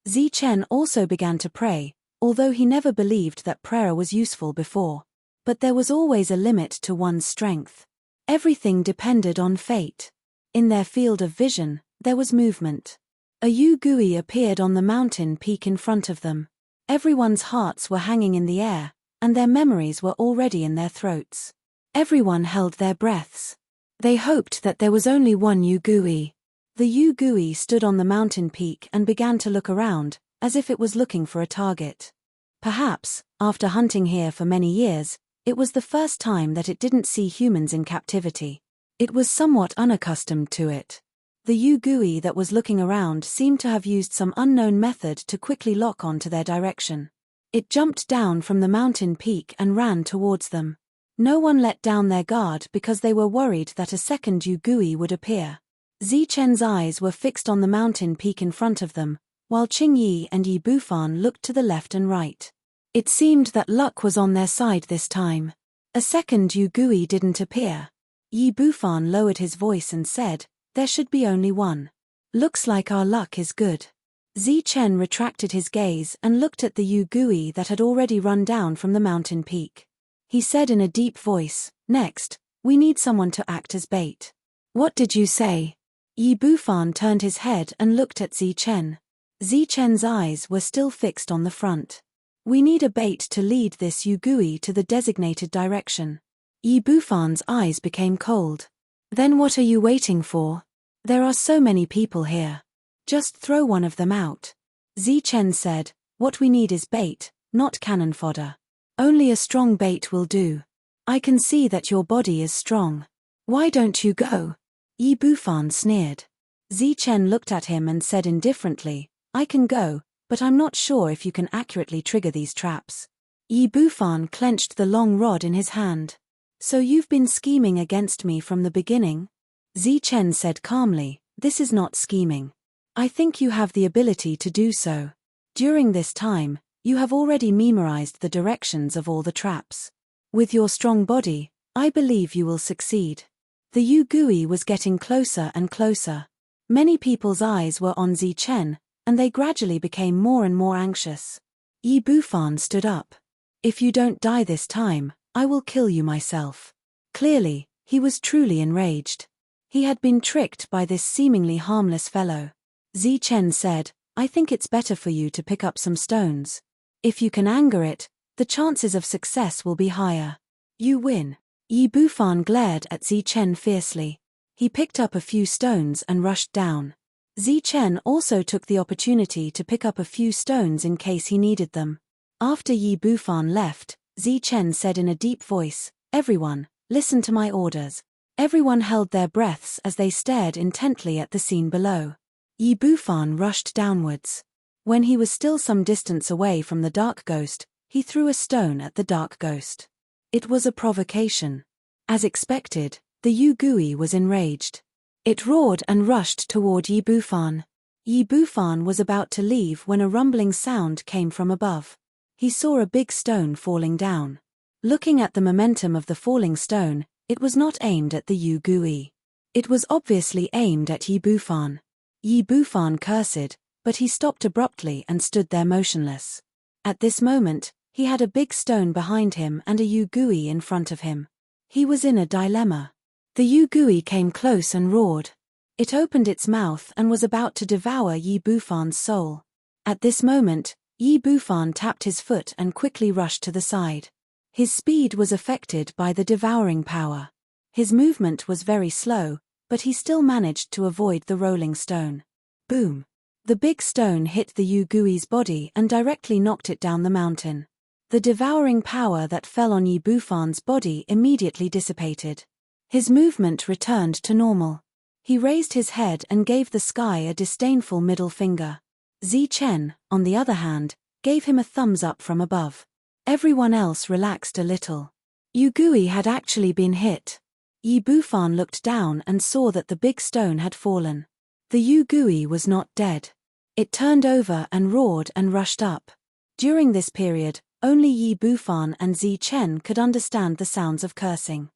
Zichen also began to pray, although he never believed that prayer was useful before. But there was always a limit to one's strength. Everything depended on fate. In their field of vision, there was movement. A Yugui appeared on the mountain peak in front of them. Everyone's hearts were hanging in the air, and their memories were already in their throats. Everyone held their breaths. They hoped that there was only one Yugui. The Yugui stood on the mountain peak and began to look around, as if it was looking for a target. Perhaps, after hunting here for many years, it was the first time that it didn't see humans in captivity. It was somewhat unaccustomed to it. The Yugui that was looking around seemed to have used some unknown method to quickly lock onto their direction. It jumped down from the mountain peak and ran towards them. No one let down their guard because they were worried that a second Yugui would appear. Zichen's eyes were fixed on the mountain peak in front of them, while Qingyi and Yi Bufan looked to the left and right. It seemed that luck was on their side this time. A second Yugui didn't appear. Yi Bufan lowered his voice and said, "There should be only one. Looks like our luck is good." Zichen retracted his gaze and looked at the Yugui that had already run down from the mountain peak. He said in a deep voice, "Next, we need someone to act as bait." "What did you say?" Yi Bufan turned his head and looked at Zichen. Zichen's eyes were still fixed on the front. "We need a bait to lead this Yugui to the designated direction." Yi Bufan's eyes became cold. "Then what are you waiting for? There are so many people here. Just throw one of them out." Zichen said, "What we need is bait, not cannon fodder. Only a strong bait will do. I can see that your body is strong. Why don't you go?" Yi Bufan sneered. Zichen looked at him and said indifferently, "I can go, but I'm not sure if you can accurately trigger these traps." Yi Bufan clenched the long rod in his hand. "So you've been scheming against me from the beginning?" Zichen said calmly, "This is not scheming. I think you have the ability to do so. During this time, you have already memorized the directions of all the traps. With your strong body, I believe you will succeed." The Yugui was getting closer and closer. Many people's eyes were on Zichen, and they gradually became more and more anxious. Yi Bufan stood up. "If you don't die this time, I will kill you myself." Clearly, he was truly enraged. He had been tricked by this seemingly harmless fellow. Zichen said, "I think it's better for you to pick up some stones. If you can anger it, the chances of success will be higher. You win." Yi Bufan glared at Zichen fiercely. He picked up a few stones and rushed down. Zichen also took the opportunity to pick up a few stones in case he needed them. After Yi Bufan left, Zichen said in a deep voice, "Everyone, listen to my orders." Everyone held their breaths as they stared intently at the scene below. Yi Bufan rushed downwards. When he was still some distance away from the dark ghost, he threw a stone at the dark ghost. It was a provocation. As expected, the Yugui was enraged. It roared and rushed toward Yi Bufan. Yi Bufan was about to leave when a rumbling sound came from above. He saw a big stone falling down. Looking at the momentum of the falling stone, it was not aimed at the Yugui. It was obviously aimed at Yi Bufan. Yi Bufan cursed, but he stopped abruptly and stood there motionless. At this moment, he had a big stone behind him and a Yugui in front of him. He was in a dilemma. The Yugui came close and roared. It opened its mouth and was about to devour Yi Bufan's soul. At this moment, Yi Bufan tapped his foot and quickly rushed to the side. His speed was affected by the devouring power. His movement was very slow, but he still managed to avoid the rolling stone. Boom! The big stone hit the Yugui's body and directly knocked it down the mountain. The devouring power that fell on Yi Bufan's body immediately dissipated. His movement returned to normal. He raised his head and gave the sky a disdainful middle finger. Zichen, on the other hand, gave him a thumbs up from above. Everyone else relaxed a little. Yugui had actually been hit. Yi Bufan looked down and saw that the big stone had fallen. The Yugui was not dead. It turned over and roared and rushed up. During this period, only Yi Bufan and Zichen could understand the sounds of cursing.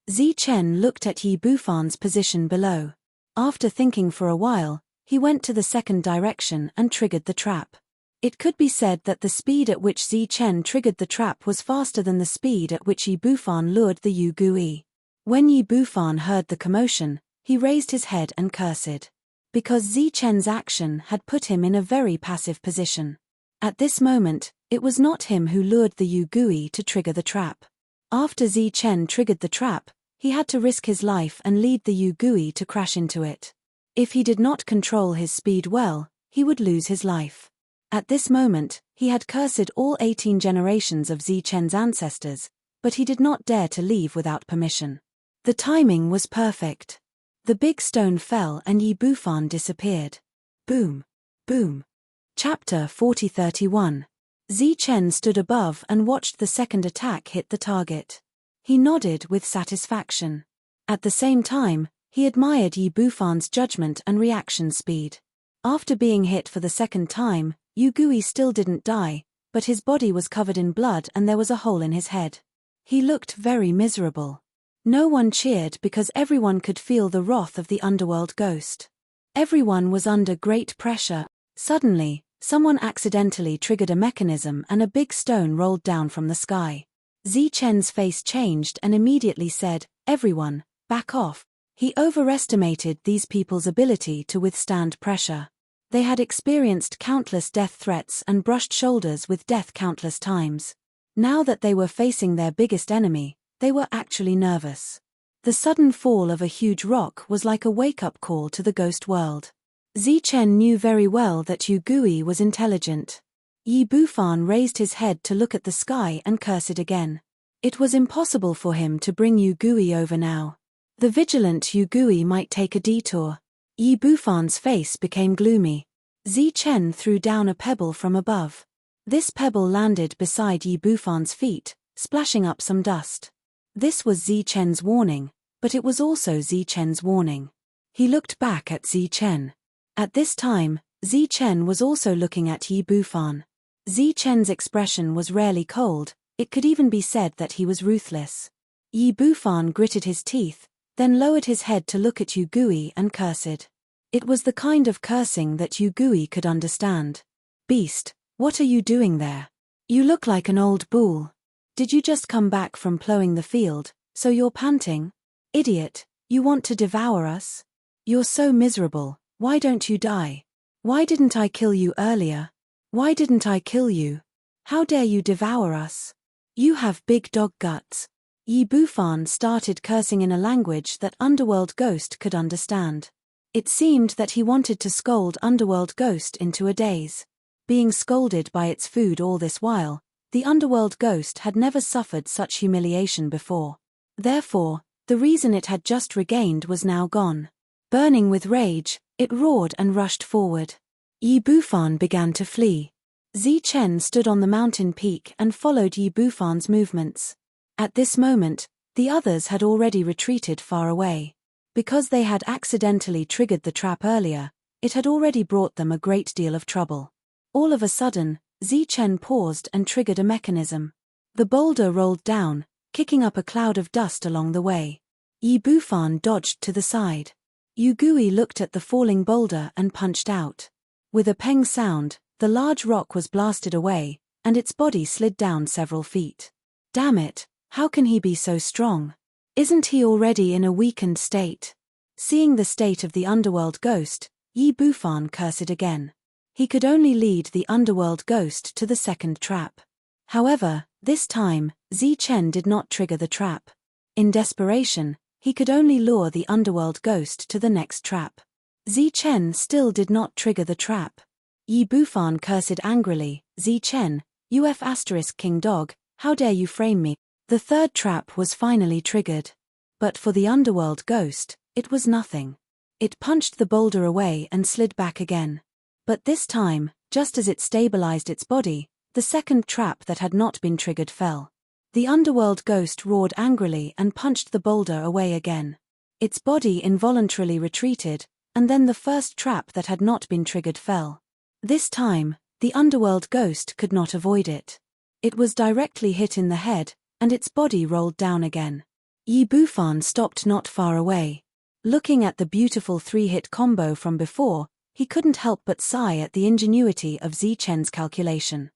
Zichen looked at Yi Bufan's position below. After thinking for a while, he went to the second direction and triggered the trap. It could be said that the speed at which Zichen triggered the trap was faster than the speed at which Yi Bufan lured the Yugui. When Yi Bufan heard the commotion, he raised his head and cursed. Because Zichen's action had put him in a very passive position. At this moment, it was not him who lured the Yugui to trigger the trap. After Zichen triggered the trap, he had to risk his life and lead the Yugui to crash into it. If he did not control his speed well, he would lose his life. At this moment, he had cursed all 18 generations of Zichen's ancestors, but he did not dare to leave without permission. The timing was perfect. The big stone fell and Yi Bufan disappeared. Boom! Boom! Chapter 40:31. Zichen stood above and watched the second attack hit the target. He nodded with satisfaction. At the same time, he admired Yi Bufan's judgment and reaction speed. After being hit for the second time, Yugui still didn't die, but his body was covered in blood and there was a hole in his head. He looked very miserable. No one cheered because everyone could feel the wrath of the underworld ghost. Everyone was under great pressure. Suddenly, someone accidentally triggered a mechanism and a big stone rolled down from the sky. Zichen's face changed and immediately said, "Everyone, back off." He overestimated these people's ability to withstand pressure. They had experienced countless death threats and brushed shoulders with death countless times. Now that they were facing their biggest enemy, they were actually nervous. The sudden fall of a huge rock was like a wake-up call to the ghost world. Zichen knew very well that Yugui was intelligent. Yi Bufan raised his head to look at the sky and cursed again. It was impossible for him to bring Yugui over now. The vigilant Yugui might take a detour. Yi Bufan's face became gloomy. Zichen threw down a pebble from above. This pebble landed beside Yi Bufan's feet, splashing up some dust. This was Zichen's warning, but it was also Zichen's warning. He looked back at Zichen. At this time, Zichen was also looking at Yi Bufan. Zichen's expression was rarely cold, it could even be said that he was ruthless. Yi Bufan gritted his teeth, then lowered his head to look at Yugui and cursed. It was the kind of cursing that Yugui could understand. "Beast, what are you doing there? You look like an old bull. Did you just come back from plowing the field, so you're panting? Idiot, you want to devour us? You're so miserable, why don't you die? Why didn't I kill you earlier? Why didn't I kill you? How dare you devour us? You have big dog guts." Yi Bufan started cursing in a language that Underworld Ghost could understand. It seemed that he wanted to scold Underworld Ghost into a daze. Being scolded by its food all this while, the Underworld Ghost had never suffered such humiliation before. Therefore, the reason it had just regained was now gone. Burning with rage, it roared and rushed forward. Yi Bufan began to flee. Zichen stood on the mountain peak and followed Yi Bufan's movements. At this moment, the others had already retreated far away. Because they had accidentally triggered the trap earlier, it had already brought them a great deal of trouble. All of a sudden, Zichen paused and triggered a mechanism. The boulder rolled down, kicking up a cloud of dust along the way. Yi Bufan dodged to the side. Yugui looked at the falling boulder and punched out. With a peng sound, the large rock was blasted away, and its body slid down several feet. Damn it, how can he be so strong? Isn't he already in a weakened state? Seeing the state of the Underworld Ghost, Yi Bufan cursed again. He could only lead the Underworld Ghost to the second trap. However, this time, Zichen did not trigger the trap. In desperation, he could only lure the Underworld Ghost to the next trap. Zichen still did not trigger the trap. Yi Bufan cursed angrily, Zichen, UF** King Dog, how dare you frame me? The third trap was finally triggered. But for the Underworld Ghost, it was nothing. It punched the boulder away and slid back again. But this time, just as it stabilized its body, the second trap that had not been triggered fell. The Underworld Ghost roared angrily and punched the boulder away again. Its body involuntarily retreated, and then the first trap that had not been triggered fell. This time, the Underworld Ghost could not avoid it. It was directly hit in the head, and its body rolled down again. Yi Bufan stopped not far away. Looking at the beautiful three-hit combo from before, he couldn't help but sigh at the ingenuity of Zichen's calculation.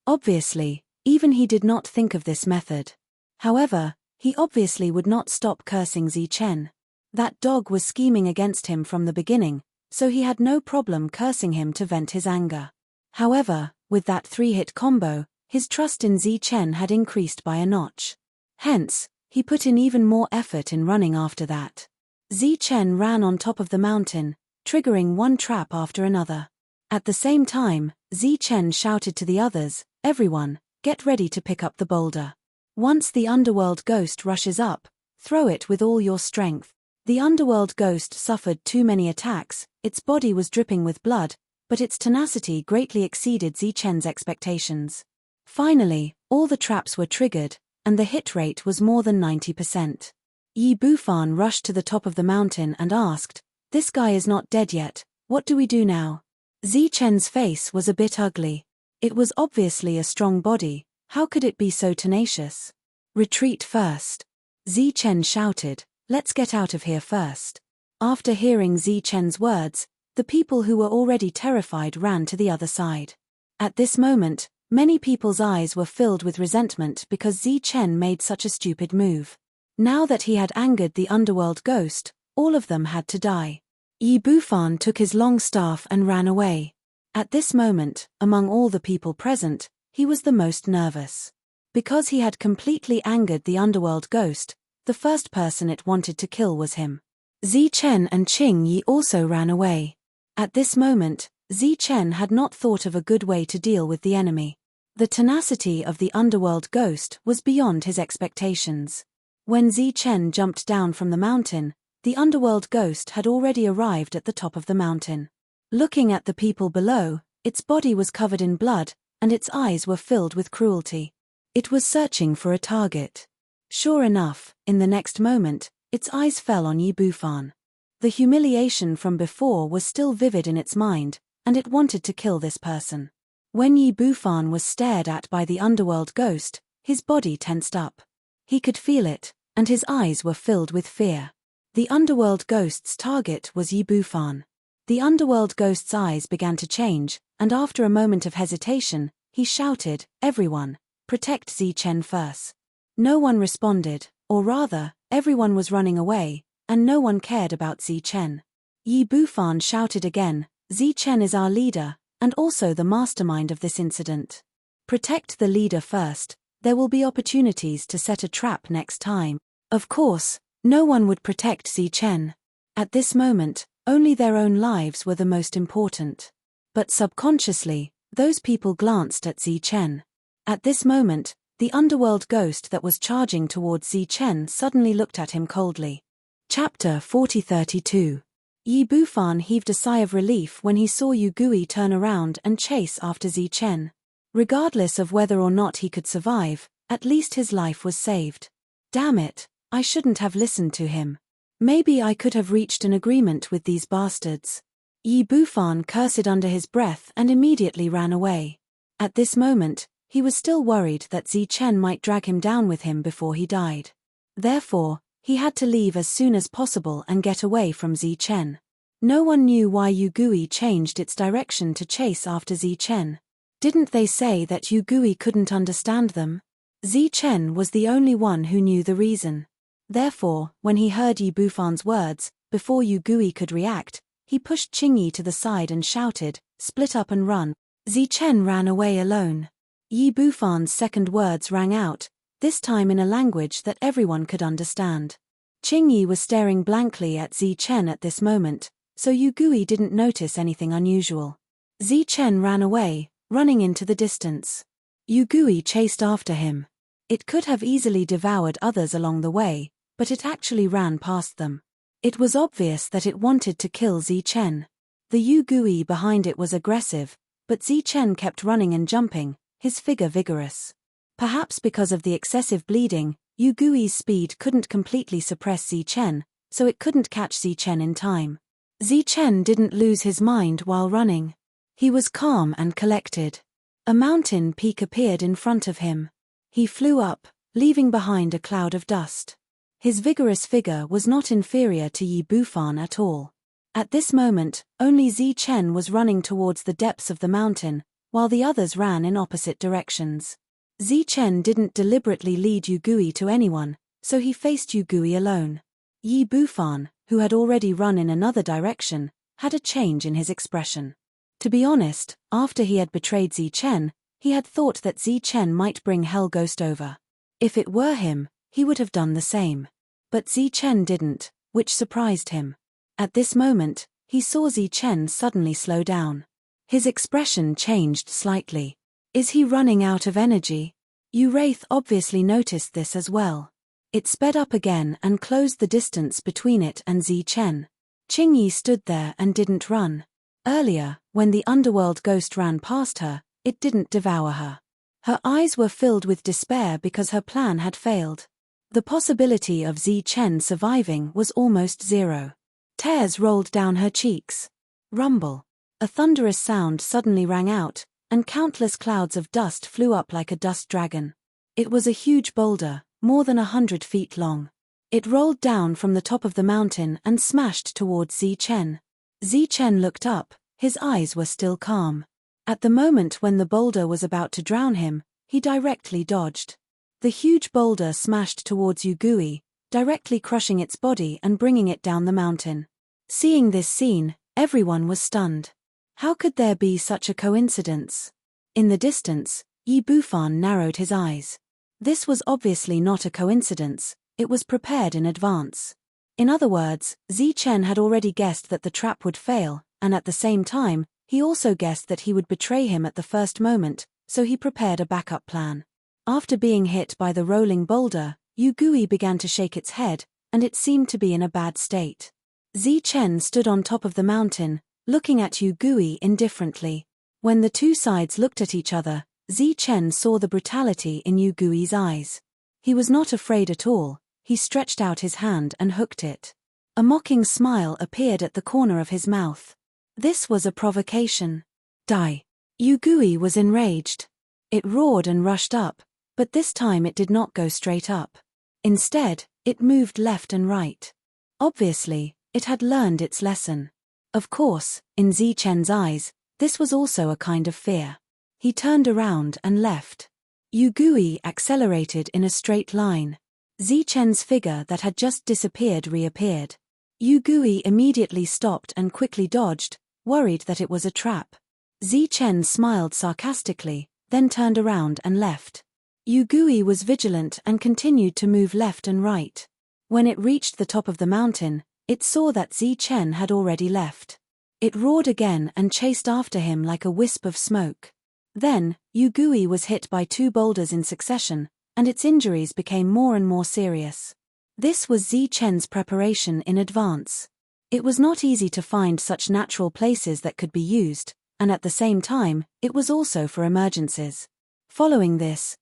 Obviously, even he did not think of this method. However, he obviously would not stop cursing Zichen. That dog was scheming against him from the beginning, so he had no problem cursing him to vent his anger. However, with that three-hit combo, his trust in Zichen had increased by a notch. Hence, he put in even more effort in running after that. Zichen ran on top of the mountain, triggering one trap after another. At the same time, Zichen shouted to the others, "Everyone, get ready to pick up the boulder. Once the Underworld Ghost rushes up, throw it with all your strength." The Underworld Ghost suffered too many attacks, its body was dripping with blood, but its tenacity greatly exceeded Zichen's expectations. Finally, all the traps were triggered, and the hit rate was more than 90%. Yi Bufan rushed to the top of the mountain and asked, "This guy is not dead yet, what do we do now?" Zichen's face was a bit ugly. It was obviously a strong body, how could it be so tenacious? "Retreat first." Zichen shouted, "Let's get out of here first." After hearing Zichen's words, the people who were already terrified ran to the other side. At this moment, many people's eyes were filled with resentment because Zichen made such a stupid move. Now that he had angered the Underworld Ghost, all of them had to die. Yi Bufan took his long staff and ran away. At this moment, among all the people present, he was the most nervous. Because he had completely angered the Underworld Ghost, the first person it wanted to kill was him. Zichen and Qing Yi also ran away. At this moment, Zichen had not thought of a good way to deal with the enemy. The tenacity of the Underworld Ghost was beyond his expectations. When Zichen jumped down from the mountain, the Underworld Ghost had already arrived at the top of the mountain. Looking at the people below, its body was covered in blood, and its eyes were filled with cruelty. It was searching for a target. Sure enough, in the next moment, its eyes fell on Yi Bufan. The humiliation from before was still vivid in its mind, and it wanted to kill this person. When Yi Bufan was stared at by the Underworld Ghost, his body tensed up. He could feel it, and his eyes were filled with fear. The Underworld Ghost's target was Yi Bufan. The Underworld Ghost's eyes began to change, and after a moment of hesitation, he shouted, "Everyone, protect Zichen first." No one responded, or rather, everyone was running away, and no one cared about Zichen. Yi Bufan shouted again, "Zichen is our leader, and also the mastermind of this incident. Protect the leader first, There will be opportunities to set a trap next time. Of course, no one would protect Zichen. At this moment, only their own lives were the most important. But subconsciously, those people glanced at Zichen. At this moment, the underworld ghost that was charging towards Zichen suddenly looked at him coldly. Chapter 4032. Yi Bufan heaved a sigh of relief when he saw Yu Gui turn around and chase after Zichen. Regardless of whether or not he could survive, at least his life was saved. Damn it, I shouldn't have listened to him. Maybe I could have reached an agreement with these bastards. Yi Bufan cursed under his breath and immediately ran away. At this moment, he was still worried that Zichen might drag him down with him before he died. Therefore, he had to leave as soon as possible and get away from Zichen. No one knew why Yu Gui changed its direction to chase after Zichen. Didn't they say that Yu Gui couldn't understand them? Zichen was the only one who knew the reason. Therefore, when he heard Yi Bufan's words, before Yu Gui could react, he pushed Qingyi to the side and shouted, "Split up and run." Zichen ran away alone. Yi Bufan's second words rang out, this time in a language that everyone could understand. Qingyi was staring blankly at Zichen at this moment, so Yu Gui didn't notice anything unusual. Zichen ran away, running into the distance. Yu Gui chased after him. It could have easily devoured others along the way, but it actually ran past them. It was obvious that it wanted to kill Zichen. The Yu Gui behind it was aggressive, but Zichen kept running and jumping, his figure vigorous. Perhaps because of the excessive bleeding, Yu Gui's speed couldn't completely suppress Zichen, so it couldn't catch Zichen in time. Zichen didn't lose his mind while running. He was calm and collected. A mountain peak appeared in front of him. He flew up, leaving behind a cloud of dust. His vigorous figure was not inferior to Yi Bufan at all. At this moment, only Zichen was running towards the depths of the mountain, while the others ran in opposite directions. Zichen didn't deliberately lead Yu Gui to anyone, so he faced Yu Gui alone. Yi Bufan, who had already run in another direction, had a change in his expression. To be honest, after he had betrayed Zichen, he had thought that Zichen might bring Hell Ghost over. If it were him, he would have done the same. But Zichen didn't, which surprised him. At this moment, he saw Zichen suddenly slow down. His expression changed slightly. Is he running out of energy? Yu Wraith obviously noticed this as well. It sped up again and closed the distance between it and Zichen. Qingyi stood there and didn't run. Earlier, when the underworld ghost ran past her, it didn't devour her. Her eyes were filled with despair because her plan had failed. The possibility of Zichen surviving was almost zero. Tears rolled down her cheeks. Rumble. A thunderous sound suddenly rang out, and countless clouds of dust flew up like a dust dragon. It was a huge boulder, more than 100 feet long. It rolled down from the top of the mountain and smashed towards Zichen. Zichen looked up, his eyes were still calm. At the moment when the boulder was about to drown him, he directly dodged. The huge boulder smashed towards Yu Gui, directly crushing its body and bringing it down the mountain. Seeing this scene, everyone was stunned. How could there be such a coincidence? In the distance, Yi Bufan narrowed his eyes. This was obviously not a coincidence, it was prepared in advance. In other words, Zichen had already guessed that the trap would fail, and at the same time, he also guessed that he would betray him at the first moment, so he prepared a backup plan. After being hit by the rolling boulder, Yu Gui began to shake its head, and it seemed to be in a bad state. Zichen stood on top of the mountain, looking at Yu Gui indifferently. When the two sides looked at each other, Zichen saw the brutality in Yu Gui's eyes. He was not afraid at all, he stretched out his hand and hooked it. A mocking smile appeared at the corner of his mouth. This was a provocation. Die. Yu Gui was enraged. It roared and rushed up, but this time it did not go straight up. Instead, it moved left and right. Obviously, it had learned its lesson. Of course, in Zichen's eyes, this was also a kind of fear. He turned around and left. Yu Gui accelerated in a straight line. Zichen's figure that had just disappeared reappeared. Yu Gui immediately stopped and quickly dodged, worried that it was a trap. Zichen smiled sarcastically, then turned around and left. Yugui was vigilant and continued to move left and right. When it reached the top of the mountain, it saw that Chen had already left. It roared again and chased after him like a wisp of smoke. Then, Yugui was hit by 2 boulders in succession, and its injuries became more and more serious. This was Chen's preparation in advance. It was not easy to find such natural places that could be used, and at the same time, it was also for emergencies. Following this,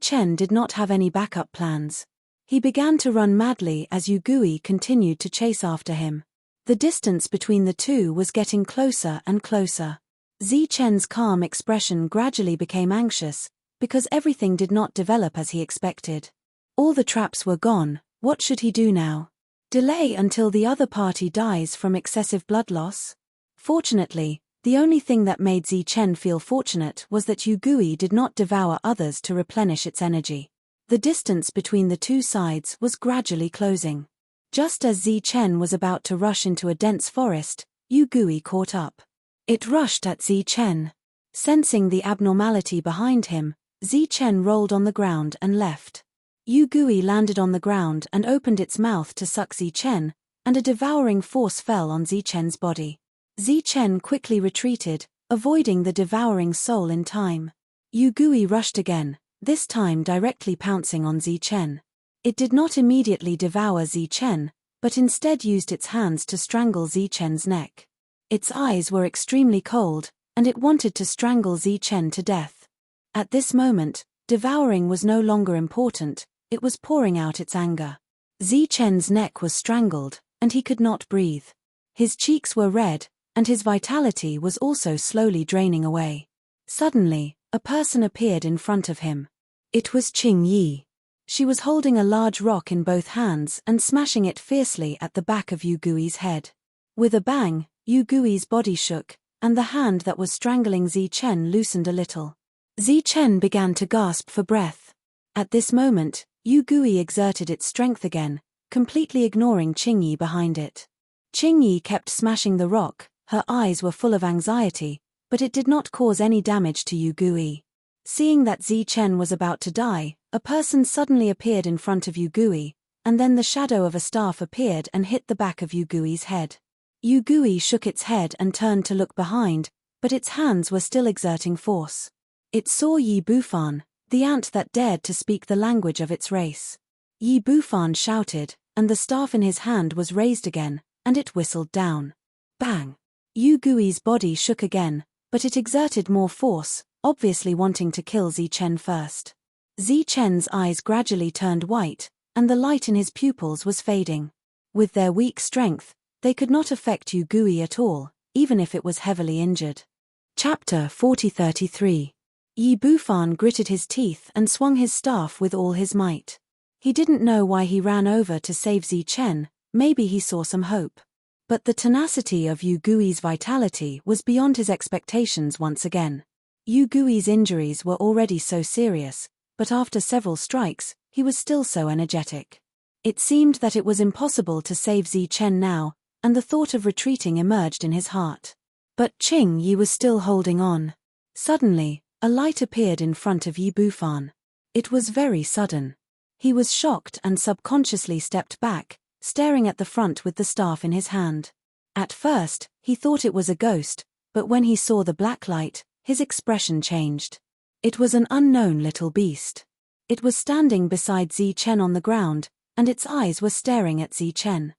Chen did not have any backup plans. He began to run madly as Yugui continued to chase after him. The distance between the two was getting closer and closer. Chen's calm expression gradually became anxious, because everything did not develop as he expected. All the traps were gone. What should he do now? Delay until the other party dies from excessive blood loss? Fortunately, the only thing that made Chen feel fortunate was that Yugui did not devour others to replenish its energy. The distance between the two sides was gradually closing. Just as Chen was about to rush into a dense forest, Yugui caught up. It rushed at Chen. Sensing the abnormality behind him, Chen rolled on the ground and left. Yugui landed on the ground and opened its mouth to suck Chen, and a devouring force fell on Chen's body. Chen quickly retreated, avoiding the devouring soul in time. Yugui rushed again, this time directly pouncing on Chen. It did not immediately devour Chen, but instead used its hands to strangle Chen's neck. Its eyes were extremely cold, and it wanted to strangle Chen to death. At this moment, devouring was no longer important, it was pouring out its anger. Chen's neck was strangled, and he could not breathe. His cheeks were red, and his vitality was also slowly draining away. Suddenly, a person appeared in front of him. It was Qingyi. She was holding a large rock in both hands and smashing it fiercely at the back of Yugui's head. With a bang, Yugui's body shook, and the hand that was strangling Chen loosened a little. Chen began to gasp for breath. At this moment, Yugui exerted its strength again, completely ignoring Qingyi behind it. Qingyi kept smashing the rock, her eyes were full of anxiety, but it did not cause any damage to Yugui. Seeing that Chen was about to die, a person suddenly appeared in front of Yugui, and then the shadow of a staff appeared and hit the back of Yugui's head. Yugui shook its head and turned to look behind, but its hands were still exerting force. It saw Yi Bufan, the ant that dared to speak the language of its race. Yi Bufan shouted, and the staff in his hand was raised again, and it whistled down. Bang! Yugui's body shook again, but it exerted more force, obviously wanting to kill Chen first. Chen's eyes gradually turned white, and the light in his pupils was fading. With their weak strength, they could not affect Yugui at all, even if it was heavily injured. Chapter 4033. Yi Bufan gritted his teeth and swung his staff with all his might. He didn't know why he ran over to save Chen, maybe he saw some hope. But the tenacity of Yugui's vitality was beyond his expectations once again. Yugui's injuries were already so serious, but after several strikes, he was still so energetic. It seemed that it was impossible to save Chen now, and the thought of retreating emerged in his heart. But Qingyi was still holding on. Suddenly, a light appeared in front of Yi Bufan. It was very sudden. He was shocked and subconsciously stepped back, staring at the front with the staff in his hand. At first, he thought it was a ghost, but when he saw the black light, his expression changed. It was an unknown little beast. It was standing beside Chen on the ground, and its eyes were staring at Chen.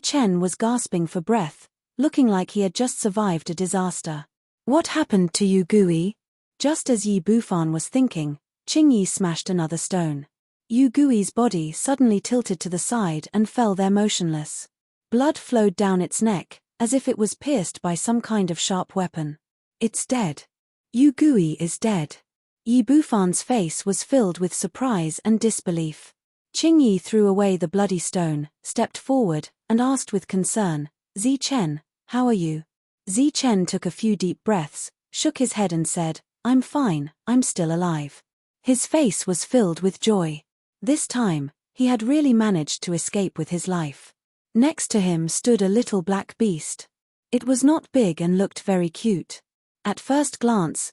Chen was gasping for breath, looking like he had just survived a disaster. What happened to Yugui? Just as Yi Bufan was thinking, Qingyi smashed another stone. Yugui's body suddenly tilted to the side and fell there motionless. Blood flowed down its neck, as if it was pierced by some kind of sharp weapon. It's dead. Yugui is dead. Yi Bufan's face was filled with surprise and disbelief. Qingyi threw away the bloody stone, stepped forward, and asked with concern, Chen, how are you? Chen took a few deep breaths, shook his head and said, I'm fine, I'm still alive. His face was filled with joy. This time, he had really managed to escape with his life. Next to him stood a little black beast. It was not big and looked very cute. At first glance,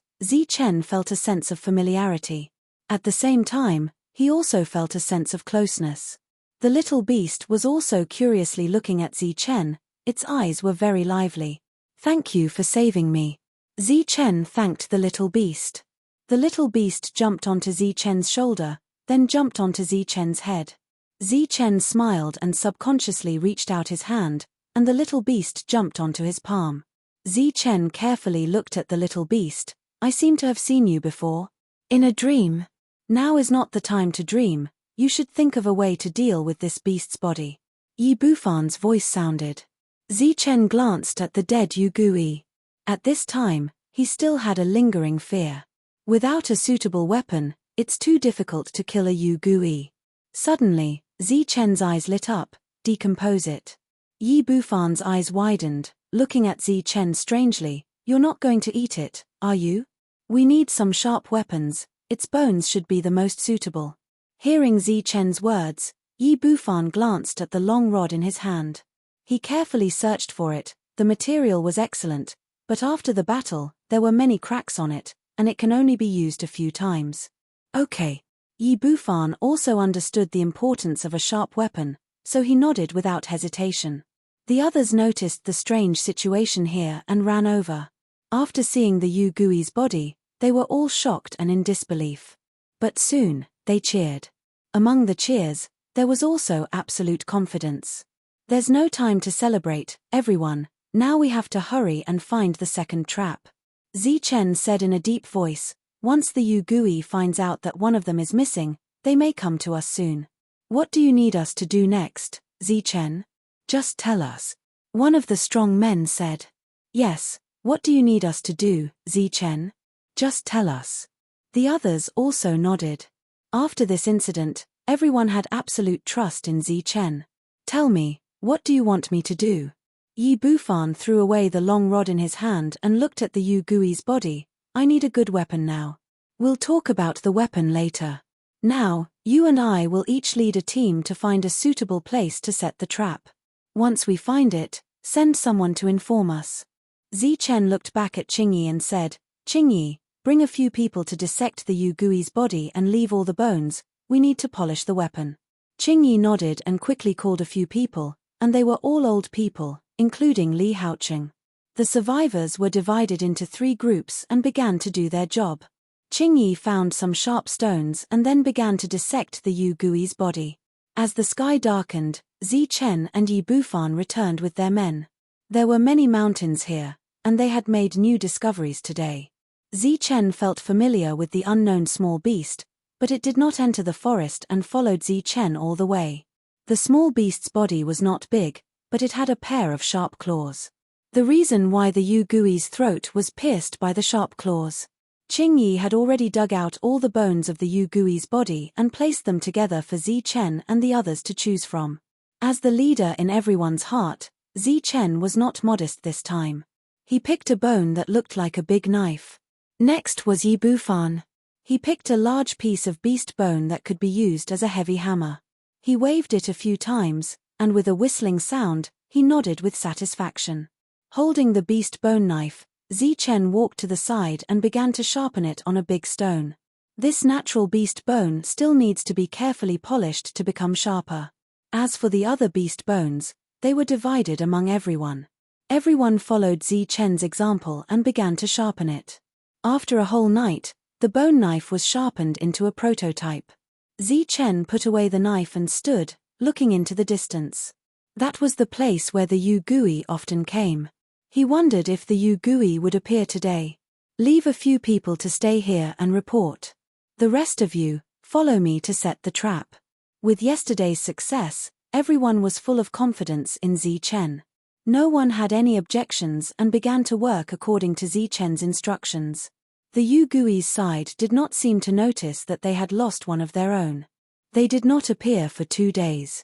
Chen felt a sense of familiarity. At the same time, he also felt a sense of closeness. The little beast was also curiously looking at Zichen. Its eyes were very lively. "Thank you for saving me." Zichen thanked the little beast. The little beast jumped onto Zichen's shoulder, then jumped onto Zichen's head. Zichen smiled and subconsciously reached out his hand, and the little beast jumped onto his palm. Zichen carefully looked at the little beast. "I seem to have seen you before. In a dream. Now is not the time to dream. You should think of a way to deal with this beast's body." Yi Bufan's voice sounded. Zichen glanced at the dead Yu Gui. At this time, he still had a lingering fear. Without a suitable weapon, it's too difficult to kill a Yu Gui. Suddenly, Zichen's eyes lit up. "Decompose it." Yi Bufan's eyes widened, looking at Zichen strangely. "You're not going to eat it, are you? We need some sharp weapons. Its bones should be the most suitable." Hearing Zichen's words, Yi Bufan glanced at the long rod in his hand. He carefully searched for it. The material was excellent, but after the battle, there were many cracks on it, and it can only be used a few times. "Okay." Yi Bufan also understood the importance of a sharp weapon, so he nodded without hesitation. The others noticed the strange situation here and ran over. After seeing the Yu Gui's body, they were all shocked and in disbelief. But soon, they cheered. Among the cheers, there was also absolute confidence. "There's no time to celebrate, everyone. Now we have to hurry and find the second trap." Zichen said in a deep voice. "Once the Yu Gui finds out that one of them is missing, they may come to us soon." "What do you need us to do next, Zichen?" "Just tell us." One of the strong men said. "Yes, what do you need us to do, Zichen? Just tell us." The others also nodded. After this incident, everyone had absolute trust in Zichen. "Tell me, what do you want me to do?" Yi Bufan threw away the long rod in his hand and looked at the Yu Gui's body. "I need a good weapon now. We'll talk about the weapon later. Now, you and I will each lead a team to find a suitable place to set the trap. Once we find it, send someone to inform us." Zichen looked back at Qingyi and said, "Qingyi, bring a few people to dissect the Yu Gui's body and leave all the bones. We need to polish the weapon." Qingyi nodded and quickly called a few people, and they were all old people, including Li Haoqing. The survivors were divided into 3 groups and began to do their job. Qingyi found some sharp stones and then began to dissect the Yu Gui's body. As the sky darkened, Zichen and Yi Bufan returned with their men. There were many mountains here, and they had made new discoveries today. Zichen felt familiar with the unknown small beast, but it did not enter the forest and followed Zichen all the way. The small beast's body was not big, but it had a pair of sharp claws. The reason why the Yu Gui's throat was pierced by the sharp claws. Qingyi had already dug out all the bones of the Yu Gui's body and placed them together for Zichen and the others to choose from. As the leader in everyone's heart, Zichen was not modest this time. He picked a bone that looked like a big knife. Next was Yi Bufan. He picked a large piece of beast bone that could be used as a heavy hammer. He waved it a few times, and with a whistling sound, he nodded with satisfaction. Holding the beast bone knife, Zichen walked to the side and began to sharpen it on a big stone. This natural beast bone still needs to be carefully polished to become sharper. As for the other beast bones, they were divided among everyone. Everyone followed Zichen's example and began to sharpen it. After a whole night, the bone knife was sharpened into a prototype. Zichen put away the knife and stood, looking into the distance. That was the place where the Yu Gui often came. He wondered if the Yu Gui would appear today. "Leave a few people to stay here and report. The rest of you, follow me to set the trap." With yesterday's success, everyone was full of confidence in Zichen. No one had any objections and began to work according to Zichen's instructions. The Yu Gui's side did not seem to notice that they had lost one of their own. They did not appear for 2 days.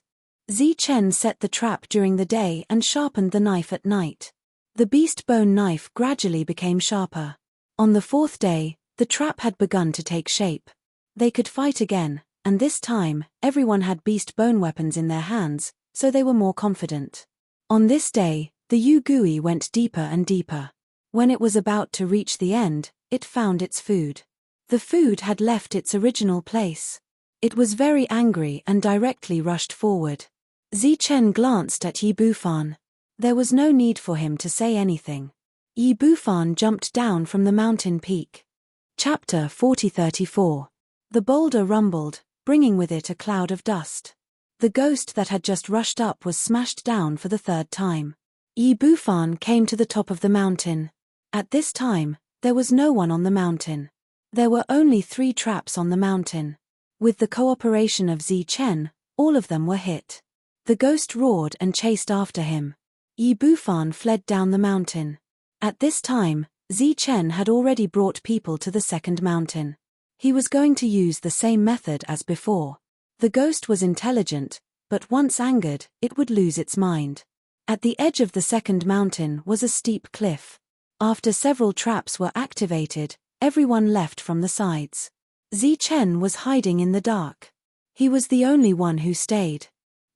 Zichen set the trap during the day and sharpened the knife at night. The beast bone knife gradually became sharper. On the 4th day, the trap had begun to take shape. They could fight again, and this time, everyone had beast bone weapons in their hands, so they were more confident. On this day, the Yu Gui went deeper and deeper. When it was about to reach the end, it found its food. The food had left its original place. It was very angry and directly rushed forward. Zichen glanced at Yi Bufan. There was no need for him to say anything. Yi Bufan jumped down from the mountain peak. Chapter 40:34. The boulder rumbled, bringing with it a cloud of dust. The ghost that had just rushed up was smashed down for the third time. Yi Bufan came to the top of the mountain. At this time, there was no one on the mountain. There were only 3 traps on the mountain. With the cooperation of Zichen, all of them were hit. The ghost roared and chased after him. Yi Bufan fled down the mountain. At this time, Zichen had already brought people to the second mountain. He was going to use the same method as before. The ghost was intelligent, but once angered, it would lose its mind. At the edge of the second mountain was a steep cliff. After several traps were activated, everyone left from the sides. Zichen was hiding in the dark. He was the only one who stayed.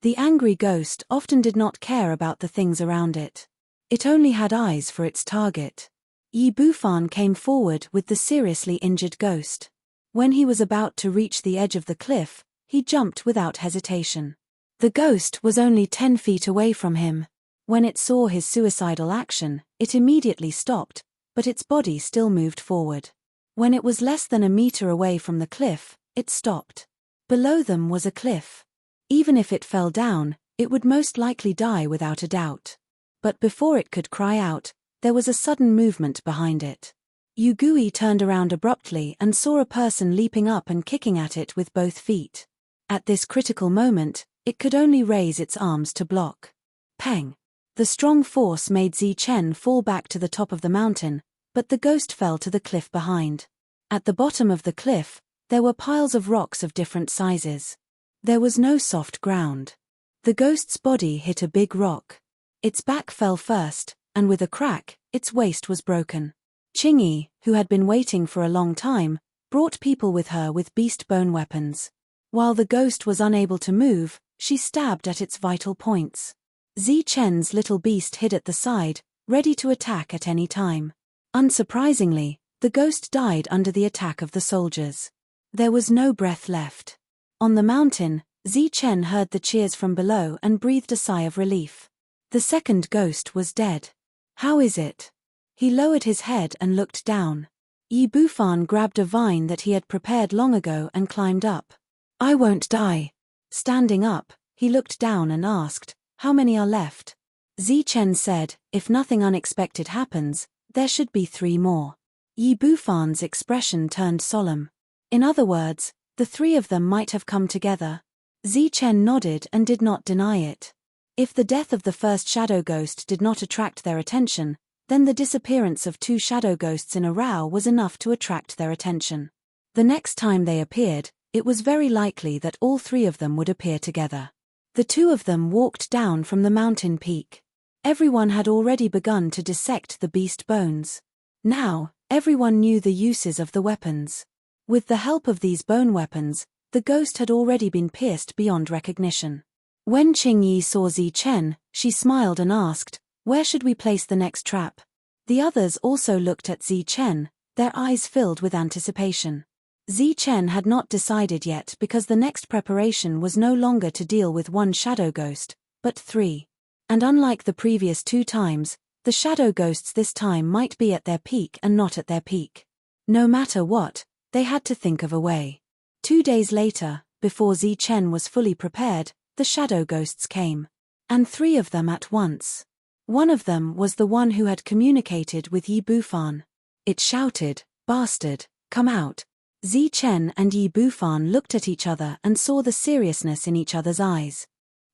The angry ghost often did not care about the things around it. It only had eyes for its target. Yi Bufan came forward with the seriously injured ghost. When he was about to reach the edge of the cliff, he jumped without hesitation. The ghost was only 10 feet away from him. When it saw his suicidal action, it immediately stopped, but its body still moved forward. When it was less than a meter away from the cliff, it stopped. Below them was a cliff. Even if it fell down, it would most likely die without a doubt. But before it could cry out, there was a sudden movement behind it. Yugui turned around abruptly and saw a person leaping up and kicking at it with both feet. At this critical moment, it could only raise its arms to block. Peng! The strong force made Zichen fall back to the top of the mountain, but the ghost fell to the cliff behind. At the bottom of the cliff, there were piles of rocks of different sizes. There was no soft ground. The ghost's body hit a big rock. Its back fell first, and with a crack, its waist was broken. Qingyi, who had been waiting for a long time, brought people with her with beast bone weapons. While the ghost was unable to move, she stabbed at its vital points. Zichen's little beast hid at the side, ready to attack at any time. Unsurprisingly, the ghost died under the attack of the soldiers. There was no breath left. On the mountain, Zichen heard the cheers from below and breathed a sigh of relief. The second ghost was dead. How is it? He lowered his head and looked down. Yi Bufan grabbed a vine that he had prepared long ago and climbed up. I won't die. Standing up, he looked down and asked, how many are left? Zichen said, if nothing unexpected happens, there should be 3 more. Yi Bufan's expression turned solemn. In other words, the 3 of them might have come together. Zichen nodded and did not deny it. If the death of the first shadow ghost did not attract their attention, then the disappearance of 2 shadow ghosts in a row was enough to attract their attention. The next time they appeared, it was very likely that all 3 of them would appear together. The 2 of them walked down from the mountain peak. Everyone had already begun to dissect the beast bones. Now, everyone knew the uses of the weapons. With the help of these bone weapons, the ghost had already been pierced beyond recognition. When Qingyi saw Zichen, she smiled and asked, where should we place the next trap? The others also looked at Zichen, their eyes filled with anticipation. Zichen had not decided yet because the next preparation was no longer to deal with 1 shadow ghost, but 3. And unlike the previous 2 times, the shadow ghosts this time might be at their peak and not at their peak. No matter what, they had to think of a way. 2 days later, before Zichen was fully prepared, the shadow ghosts came. And 3 of them at once. One of them was the one who had communicated with Yi Bufan. It shouted, bastard, come out. Zichen and Yi Bufan looked at each other and saw the seriousness in each other's eyes.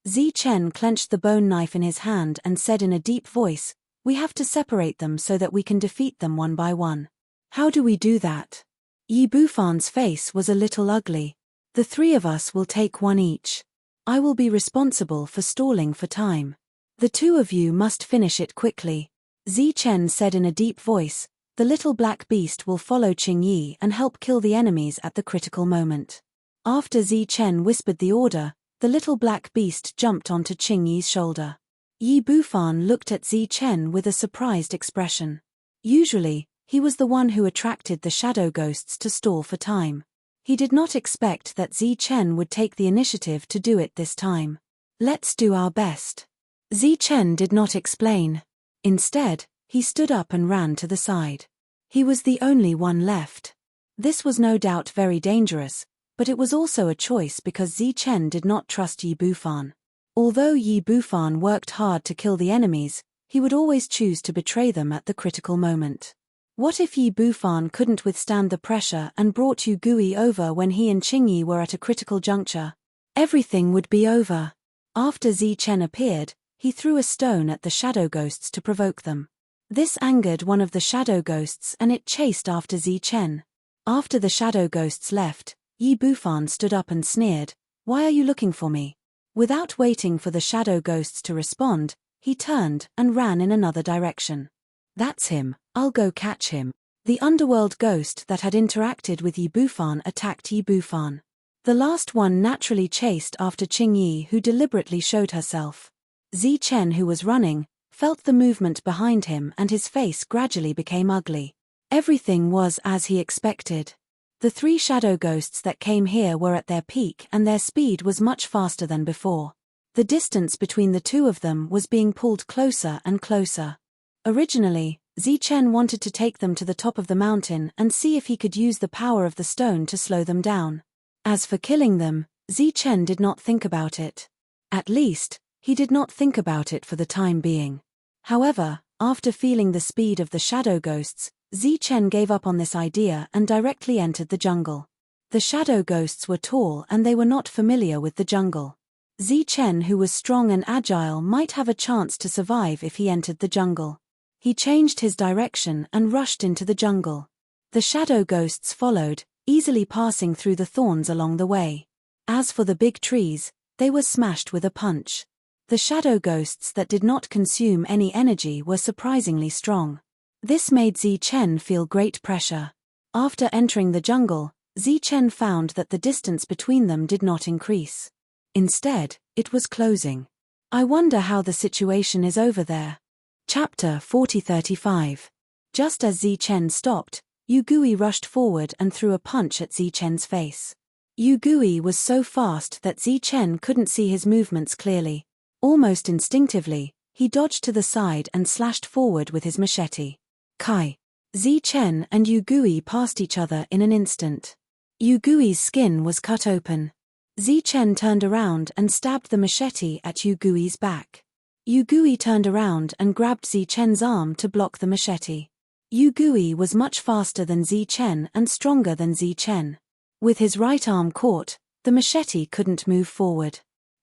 Zichen clenched the bone knife in his hand and said in a deep voice, we have to separate them so that we can defeat them one by one. How do we do that? Yi Bufan's face was a little ugly. The 3 of us will take 1 each. I will be responsible for stalling for time. The 2 of you must finish it quickly. Zichen said in a deep voice, the little black beast will follow Qingyi and help kill the enemies at the critical moment. After Zichen whispered the order, the little black beast jumped onto Qingyi's shoulder. Yi Bufan looked at Zichen with a surprised expression. Usually, He was the one who attracted the shadow ghosts to stall for time. He did not expect that Zi Chen would take the initiative to do it this time. Let's do our best. Zi Chen did not explain. Instead, he stood up and ran to the side. He was the only one left. This was no doubt very dangerous, but it was also a choice because Zi Chen did not trust Yi Bufan. Although Yi Bufan worked hard to kill the enemies, he would always choose to betray them at the critical moment. What if Yi Bufan couldn't withstand the pressure and brought Yu Gui over when he and Qingyi were at a critical juncture? Everything would be over. After Zi Chen appeared, he threw a stone at the shadow ghosts to provoke them. This angered one of the shadow ghosts and it chased after Zi Chen. After the shadow ghosts left, Yi Bufan stood up and sneered, "Why are you looking for me?" Without waiting for the shadow ghosts to respond, he turned and ran in another direction. "That's him, I'll go catch him." The underworld ghost that had interacted with Yi Bufan attacked Yi Bufan. The last one naturally chased after Qingyi, who deliberately showed herself. Zi Chen, who was running, felt the movement behind him and his face gradually became ugly. Everything was as he expected. The three shadow ghosts that came here were at their peak and their speed was much faster than before. The distance between the two of them was being pulled closer and closer. Originally, Zi Chen wanted to take them to the top of the mountain and see if he could use the power of the stone to slow them down. As for killing them, Zi Chen did not think about it. At least, he did not think about it for the time being. However, after feeling the speed of the shadow ghosts, Zi Chen gave up on this idea and directly entered the jungle. The shadow ghosts were tall and they were not familiar with the jungle. Zi Chen, who was strong and agile, might have a chance to survive if he entered the jungle. He changed his direction and rushed into the jungle. The shadow ghosts followed, easily passing through the thorns along the way. As for the big trees, they were smashed with a punch. The shadow ghosts that did not consume any energy were surprisingly strong. This made Zi Chen feel great pressure. After entering the jungle, Zi Chen found that the distance between them did not increase. Instead, it was closing. I wonder how the situation is over there. Chapter 40:35. Just as Zi Chen stopped, Yu Gui rushed forward and threw a punch at Zi Chen's face. Yu Gui was so fast that Zi Chen couldn't see his movements clearly. Almost instinctively, he dodged to the side and slashed forward with his machete. Kai. Zi Chen and Yu Gui passed each other in an instant. Yu Gui's skin was cut open. Zi Chen turned around and stabbed the machete at Yu Gui's back. Yu Gui turned around and grabbed Zi Chen's arm to block the machete. Yu Gui was much faster than Zi Chen and stronger than Zi Chen. With his right arm caught, the machete couldn't move forward.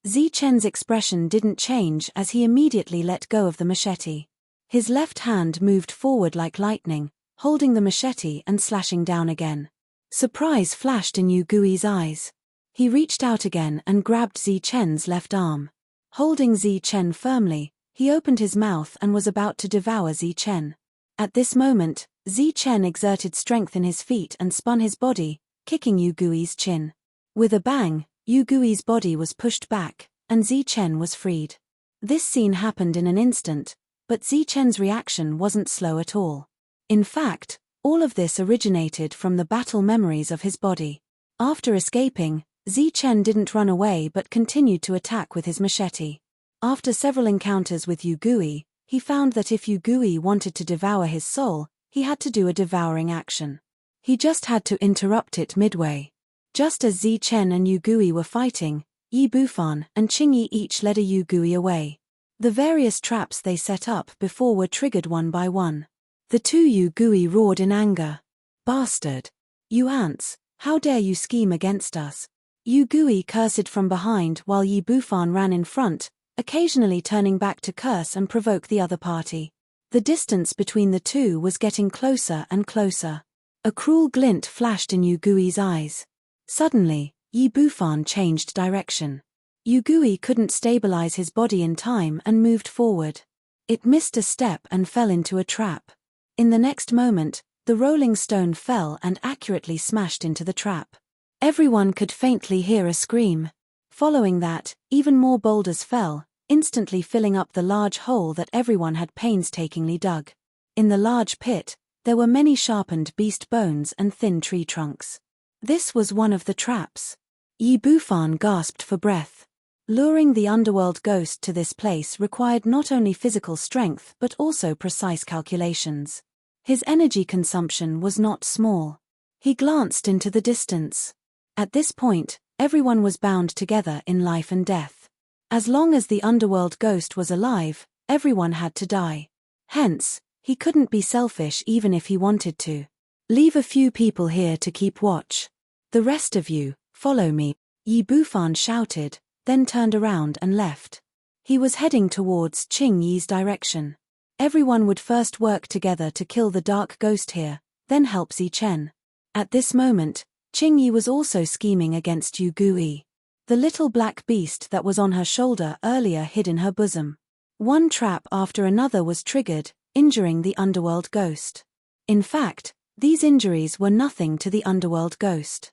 Zi Chen's expression didn't change as he immediately let go of the machete. His left hand moved forward like lightning, holding the machete and slashing down again. Surprise flashed in Yu Gui's eyes. He reached out again and grabbed Zi Chen's left arm. Holding Zi Chen firmly, he opened his mouth and was about to devour Zi Chen. At this moment, Zi Chen exerted strength in his feet and spun his body, kicking Yu Gui's chin. With a bang, Yu Gui's body was pushed back, and Zi Chen was freed. This scene happened in an instant, but Zi Chen's reaction wasn't slow at all. In fact, all of this originated from the battle memories of his body. After escaping, Zi Chen didn't run away but continued to attack with his machete. After several encounters with Yu Gui, he found that if Yu Gui wanted to devour his soul, he had to do a devouring action. He just had to interrupt it midway. Just as Zi Chen and Yu Gui were fighting, Yi Bufan and Qingyi each led a Yu Gui away. The various traps they set up before were triggered one by one. The two Yu Gui roared in anger. "Bastard! You ants, how dare you scheme against us?" Yu Gui cursed from behind while Yi Bufan ran in front, occasionally turning back to curse and provoke the other party. The distance between the two was getting closer and closer. A cruel glint flashed in Yu Gui's eyes. Suddenly, Yi Bufan changed direction. Yu Gui couldn't stabilize his body in time and moved forward. It missed a step and fell into a trap. In the next moment, the rolling stone fell and accurately smashed into the trap. Everyone could faintly hear a scream. Following that, even more boulders fell, instantly filling up the large hole that everyone had painstakingly dug. In the large pit, There were many sharpened beast bones and thin tree trunks. This was one of the traps. Yi Bufan gasped for breath. Luring the underworld ghost to this place required not only physical strength but also precise calculations. His energy consumption was not small. He glanced into the distance. At this point, everyone was bound together in life and death. As long as the underworld ghost was alive, everyone had to die. Hence, he couldn't be selfish even if he wanted to. Leave a few people here to keep watch. The rest of you, follow me, Yi Bufan shouted, then turned around and left. He was heading towards Qing Yi's direction. Everyone would first work together to kill the dark ghost here, then help Zi Chen. At this moment, Qing Yi was also scheming against Yu Gui. The little black beast that was on her shoulder earlier hid in her bosom. One trap after another was triggered, injuring the underworld ghost. In fact, these injuries were nothing to the underworld ghost.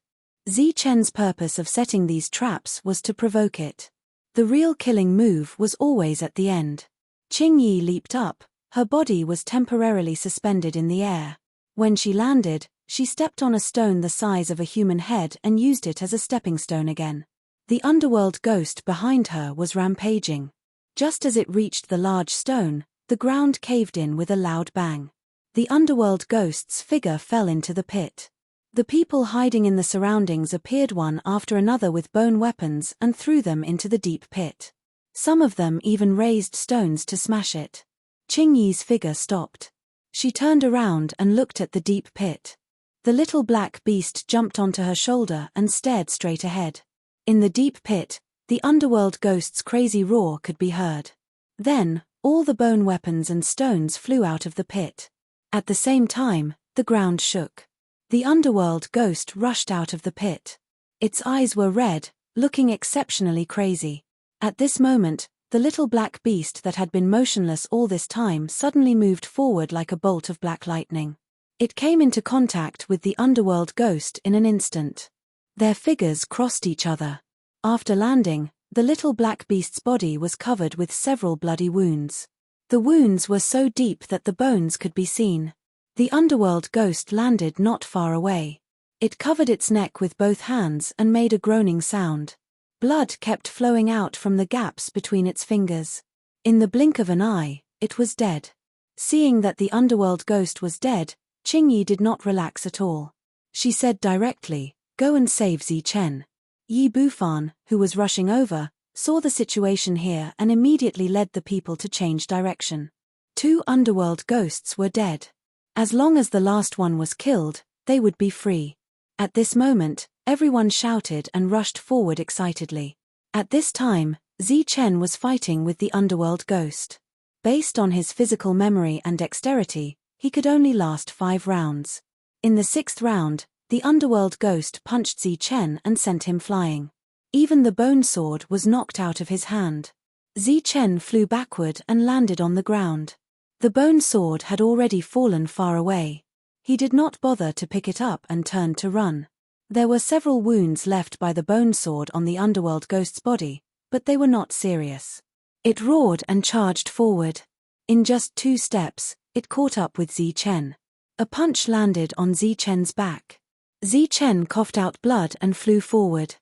Zi Chen's purpose of setting these traps was to provoke it. The real killing move was always at the end. Qing Yi leaped up, her body was temporarily suspended in the air. When she landed, she stepped on a stone the size of a human head and used it as a stepping stone again. The underworld ghost behind her was rampaging. Just as it reached the large stone, the ground caved in with a loud bang. The underworld ghost's figure fell into the pit. The people hiding in the surroundings appeared one after another with bone weapons and threw them into the deep pit. Some of them even raised stones to smash it. Qing Yi's figure stopped. She turned around and looked at the deep pit. The little black beast jumped onto her shoulder and stared straight ahead. In the deep pit, the underworld ghost's crazy roar could be heard. Then, all the bone weapons and stones flew out of the pit. At the same time, the ground shook. The underworld ghost rushed out of the pit. Its eyes were red, looking exceptionally crazy. At this moment, the little black beast that had been motionless all this time suddenly moved forward like a bolt of black lightning. It came into contact with the underworld ghost in an instant. Their figures crossed each other. After landing, the little black beast's body was covered with several bloody wounds. The wounds were so deep that the bones could be seen. The underworld ghost landed not far away. It covered its neck with both hands and made a groaning sound. Blood kept flowing out from the gaps between its fingers. In the blink of an eye, it was dead. Seeing that the underworld ghost was dead, Qing Yi did not relax at all. She said directly, "Go and save Zi Chen." Yi Bufan, who was rushing over, saw the situation here and immediately led the people to change direction. 2 underworld ghosts were dead. As long as the last one was killed, they would be free. At this moment, everyone shouted and rushed forward excitedly. At this time, Zi Chen was fighting with the underworld ghost. Based on his physical memory and dexterity, he could only last 5 rounds. In the 6th round, the underworld ghost punched Zi Chen and sent him flying. Even the bone sword was knocked out of his hand. Zi Chen flew backward and landed on the ground. The bone sword had already fallen far away. He did not bother to pick it up and turned to run. There were several wounds left by the bone sword on the underworld ghost's body, but they were not serious. It roared and charged forward. In just 2 steps, it caught up with Zi Chen. A punch landed on Zi Chen's back. Zi Chen coughed out blood and flew forward.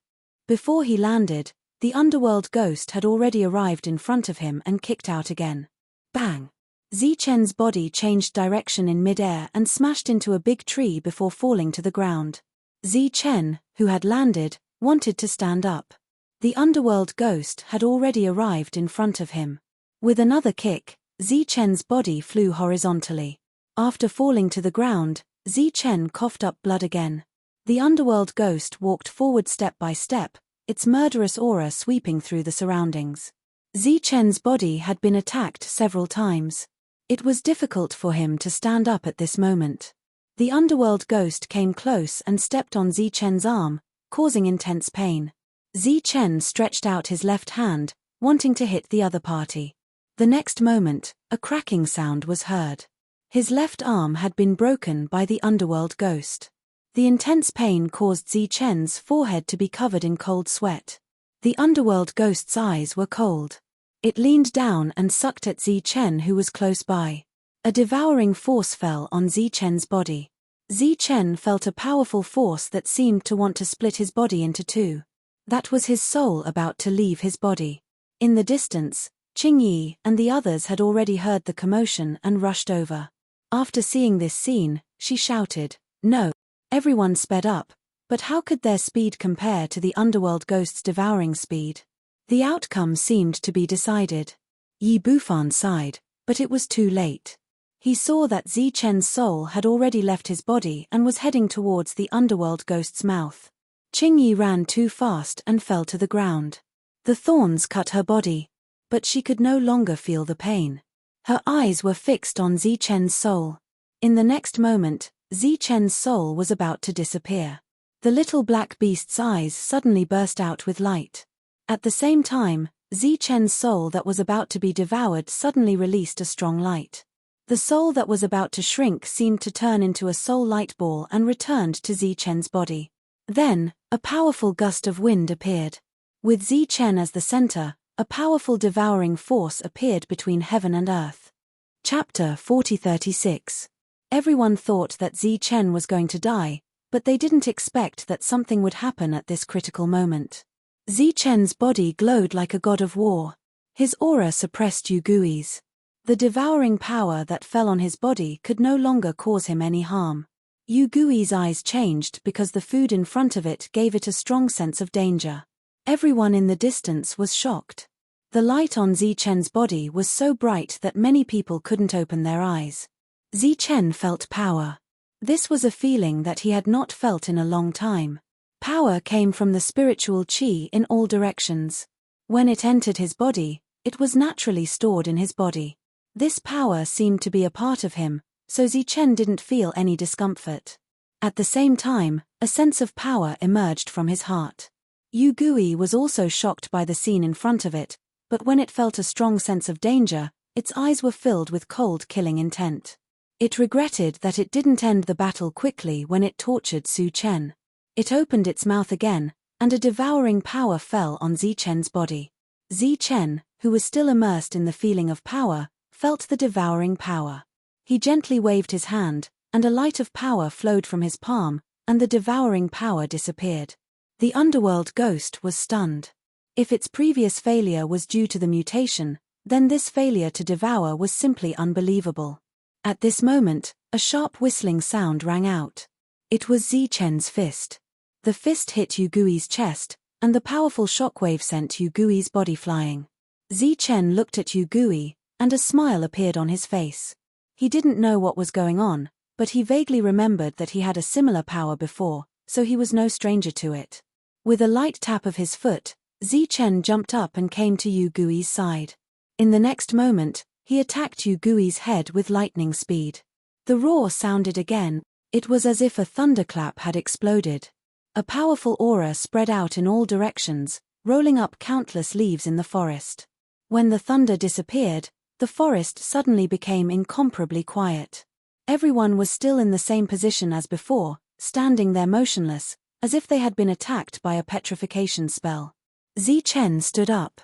Before he landed, the underworld ghost had already arrived in front of him and kicked out again. Bang! Zi Chen's body changed direction in mid-air and smashed into a big tree before falling to the ground. Zi Chen, who had landed, wanted to stand up. The underworld ghost had already arrived in front of him. With another kick, Zi Chen's body flew horizontally. After falling to the ground, Zi Chen coughed up blood again. The underworld ghost walked forward step by step, its murderous aura sweeping through the surroundings. Zi Chen's body had been attacked several times. It was difficult for him to stand up at this moment. The underworld ghost came close and stepped on Zi Chen's arm, causing intense pain. Zi Chen stretched out his left hand, wanting to hit the other party. The next moment, a cracking sound was heard. His left arm had been broken by the underworld ghost. The intense pain caused Zi Chen's forehead to be covered in cold sweat. The underworld ghost's eyes were cold. It leaned down and sucked at Zi Chen, who was close by. A devouring force fell on Zichen's body. Zichen felt a powerful force that seemed to want to split his body into two. That was his soul about to leave his body. In the distance, Qingyi and the others had already heard the commotion and rushed over. After seeing this scene, she shouted, "No!" Everyone sped up, but how could their speed compare to the underworld ghost's devouring speed? The outcome seemed to be decided. Yi Bufan sighed, but it was too late. He saw that Zichen's soul had already left his body and was heading towards the underworld ghost's mouth. Qingyi ran too fast and fell to the ground. The thorns cut her body, but she could no longer feel the pain. Her eyes were fixed on Zichen's soul. In the next moment, Zichen's soul was about to disappear. The little black beast's eyes suddenly burst out with light. At the same time, Zichen's soul that was about to be devoured suddenly released a strong light. The soul that was about to shrink seemed to turn into a soul light ball and returned to Zichen's body. Then, a powerful gust of wind appeared. With Zichen as the center, a powerful devouring force appeared between heaven and earth. Chapter 40:36. Everyone thought that Zichen was going to die, but they didn't expect that something would happen at this critical moment. Zichen's body glowed like a god of war. His aura suppressed Yugui's. The devouring power that fell on his body could no longer cause him any harm. Yugui's eyes changed because the food in front of it gave it a strong sense of danger. Everyone in the distance was shocked. The light on Zichen's body was so bright that many people couldn't open their eyes. Zichen felt power. This was a feeling that he had not felt in a long time. Power came from the spiritual qi in all directions. When it entered his body, it was naturally stored in his body. This power seemed to be a part of him, so Zichen didn't feel any discomfort. At the same time, a sense of power emerged from his heart. Yugui was also shocked by the scene in front of it, but when it felt a strong sense of danger, its eyes were filled with cold killing intent. It regretted that it didn't end the battle quickly when it tortured Su Chen. It opened its mouth again, and a devouring power fell on Zichen's body. Zichen, who was still immersed in the feeling of power, felt the devouring power. He gently waved his hand, and a light of power flowed from his palm, and the devouring power disappeared. The underworld ghost was stunned. If its previous failure was due to the mutation, then this failure to devour was simply unbelievable. At this moment, a sharp whistling sound rang out. It was Zichen's fist. The fist hit Yugui's chest, and the powerful shockwave sent Yugui's body flying. Zichen looked at Yugui, and a smile appeared on his face. He didn't know what was going on, but he vaguely remembered that he had a similar power before, so he was no stranger to it. With a light tap of his foot, Zichen jumped up and came to Yugui's side. In the next moment, he attacked Yugui's head with lightning speed. The roar sounded again. It was as if a thunderclap had exploded. A powerful aura spread out in all directions, rolling up countless leaves in the forest. When the thunder disappeared, the forest suddenly became incomparably quiet. Everyone was still in the same position as before, standing there motionless, as if they had been attacked by a petrification spell. Zichen stood up.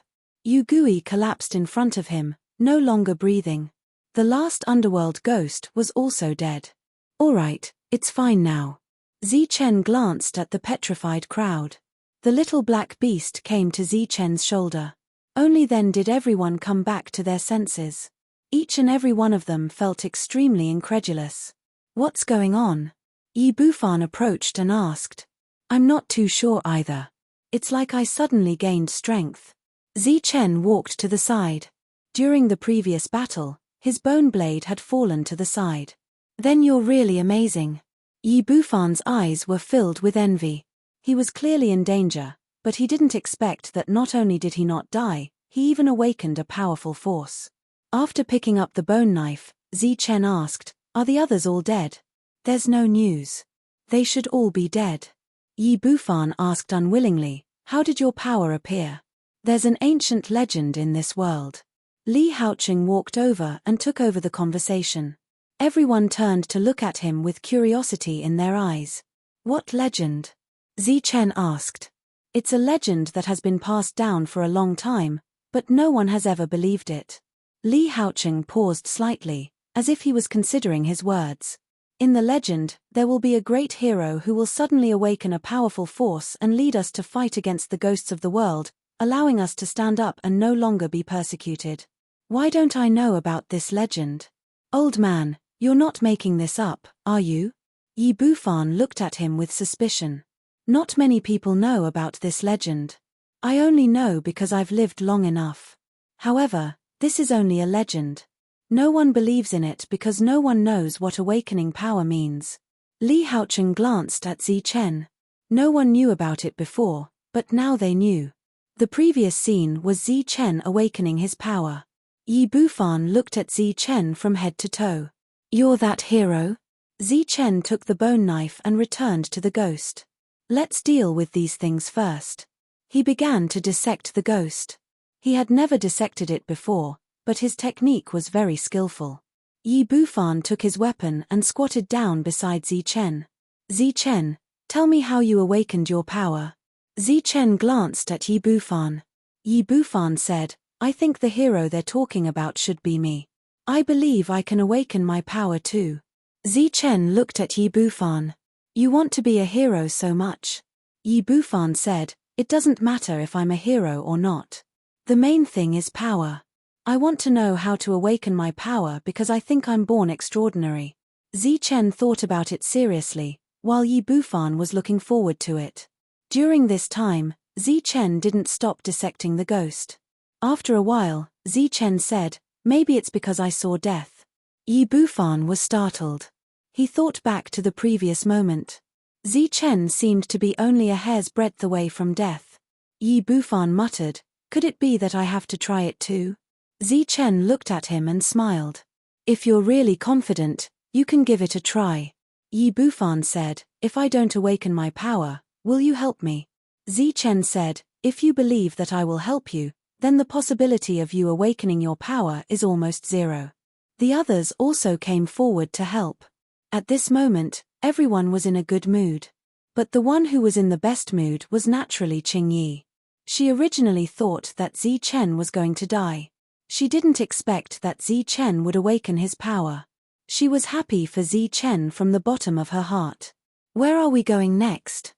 Yugui collapsed in front of him, no longer breathing. The last underworld ghost was also dead. "All right, it's fine now." Zichen glanced at the petrified crowd. The little black beast came to Zichen's shoulder. Only then did everyone come back to their senses. Each and every one of them felt extremely incredulous. "What's going on?" Yi Bufan approached and asked. "I'm not too sure either. It's like I suddenly gained strength." Zichen walked to the side. During the previous battle, his bone blade had fallen to the side. "Then you're really amazing." Yi Bufan's eyes were filled with envy. He was clearly in danger, but he didn't expect that not only did he not die, he even awakened a powerful force. After picking up the bone knife, Zichen asked, "Are the others all dead?" "There's no news. They should all be dead." Yi Bufan asked unwillingly, "How did your power appear?" "There's an ancient legend in this world." Li Haoqing walked over and took over the conversation. Everyone turned to look at him with curiosity in their eyes. "What legend?" Zichen asked. "It's a legend that has been passed down for a long time, but no one has ever believed it." Li Haoqing paused slightly, as if he was considering his words. In the legend, there will be a great hero who will suddenly awaken a powerful force and lead us to fight against the ghosts of the world, allowing us to stand up and no longer be persecuted. Why don't I know about this legend? Old man, you're not making this up, are you? Yi Bufan looked at him with suspicion. Not many people know about this legend. I only know because I've lived long enough. However, this is only a legend. No one believes in it because no one knows what awakening power means. Li Haocheng glanced at Zi Chen. No one knew about it before, but now they knew. The previous scene was Zi Chen awakening his power. Yi Bufan looked at Zi Chen from head to toe. You're that hero? Zi Chen took the bone knife and returned to the ghost. Let's deal with these things first. He began to dissect the ghost. He had never dissected it before, but his technique was very skillful. Yi Bufan took his weapon and squatted down beside Zi Chen. Zi Chen, tell me how you awakened your power. Zi Chen glanced at Yi Bufan. Yi Bufan said, I think the hero they're talking about should be me. I believe I can awaken my power too. Zi Chen looked at Yi Bufan. You want to be a hero so much? Yi Bufan said, it doesn't matter if I'm a hero or not. The main thing is power. I want to know how to awaken my power because I think I'm born extraordinary. Zi Chen thought about it seriously, while Yi Bufan was looking forward to it. During this time, Zi Chen didn't stop dissecting the ghost. After a while, Zi Chen said, maybe it's because I saw death. Yi Bufan was startled. He thought back to the previous moment. Zi Chen seemed to be only a hair's breadth away from death. Yi Bufan muttered, could it be that I have to try it too? Zi Chen looked at him and smiled. If you're really confident, you can give it a try. Yi Bufan said, if I don't awaken my power, will you help me? Zi Chen said, if you believe that I will help you, then the possibility of you awakening your power is almost zero. The others also came forward to help. At this moment, everyone was in a good mood. But the one who was in the best mood was naturally Qing Yi. She originally thought that Zi Chen was going to die. She didn't expect that Zi Chen would awaken his power. She was happy for Zi Chen from the bottom of her heart. Where are we going next?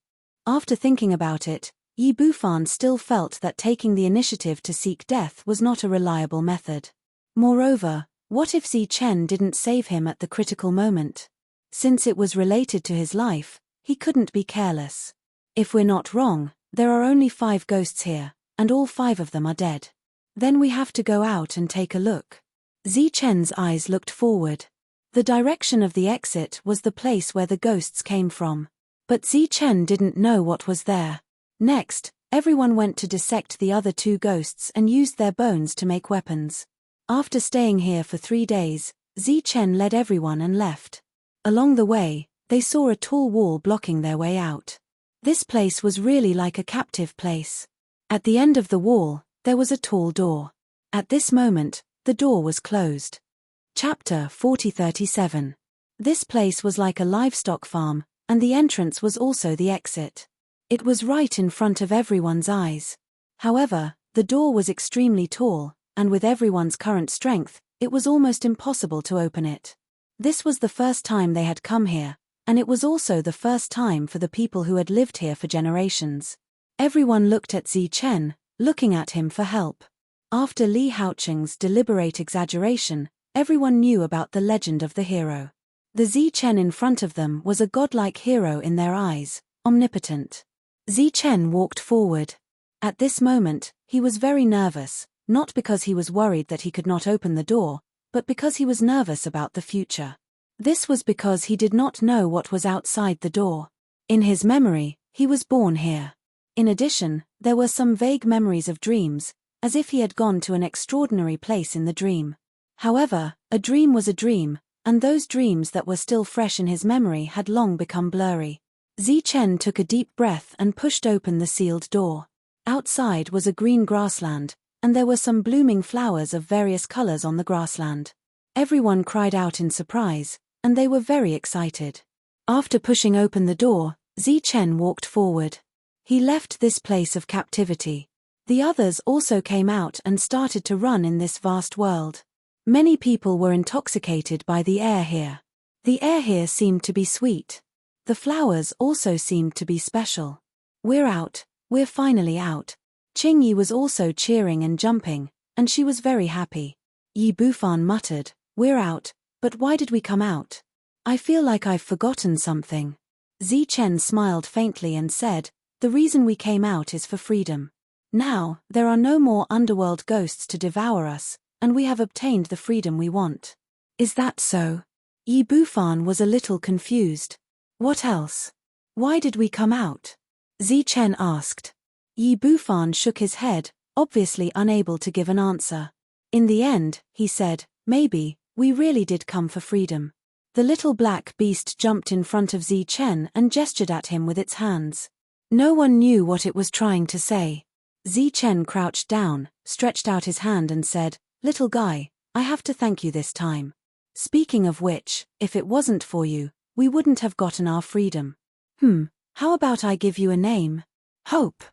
After thinking about it, Yi Bufan still felt that taking the initiative to seek death was not a reliable method. Moreover, what if Zi Chen didn't save him at the critical moment? Since it was related to his life, he couldn't be careless. If we're not wrong, there are only 5 ghosts here, and all 5 of them are dead. Then we have to go out and take a look. Zi Chen's eyes looked forward. The direction of the exit was the place where the ghosts came from. But Zi Chen didn't know what was there. Next, everyone went to dissect the other 2 ghosts and used their bones to make weapons. After staying here for 3 days, Zi Chen led everyone and left. Along the way, they saw a tall wall blocking their way out. This place was really like a captive place. At the end of the wall, there was a tall door. At this moment, the door was closed. Chapter 4037. This place was like a livestock farm, and the entrance was also the exit. It was right in front of everyone's eyes. However, the door was extremely tall, and with everyone's current strength, it was almost impossible to open it. This was the first time they had come here, and it was also the first time for the people who had lived here for generations. Everyone looked at Zi Chen, looking at him for help. After Li Haocheng's deliberate exaggeration, everyone knew about the legend of the hero. The Zi Chen in front of them was a godlike hero in their eyes, omnipotent. Zi Chen walked forward. At this moment, he was very nervous, not because he was worried that he could not open the door, but because he was nervous about the future. This was because he did not know what was outside the door. In his memory, he was born here. In addition, there were some vague memories of dreams, as if he had gone to an extraordinary place in the dream. However, a dream was a dream, and those dreams that were still fresh in his memory had long become blurry. Zi Chen took a deep breath and pushed open the sealed door. Outside was a green grassland, and there were some blooming flowers of various colors on the grassland. Everyone cried out in surprise, and they were very excited. After pushing open the door, Zi Chen walked forward. He left this place of captivity. The others also came out and started to run in this vast world. Many people were intoxicated by the air here. The air here seemed to be sweet. The flowers also seemed to be special. We're out, we're finally out. Qing Yi was also cheering and jumping, and she was very happy. Yi Bufan muttered, "We're out, but why did we come out? I feel like I've forgotten something." Zi Chen smiled faintly and said, "The reason we came out is for freedom. Now, there are no more underworld ghosts to devour us, and we have obtained the freedom we want." "Is that so?" Yi Bufan was a little confused. "What else? Why did we come out?" Zi Chen asked. Yi Bufan shook his head, obviously unable to give an answer. In the end, he said, "Maybe, we really did come for freedom." The little black beast jumped in front of Zi Chen and gestured at him with its hands. No one knew what it was trying to say. Zi Chen crouched down, stretched out his hand and said, "Little guy, I have to thank you this time. Speaking of which, if it wasn't for you, we wouldn't have gotten our freedom. How about I give you a name?" "Hope."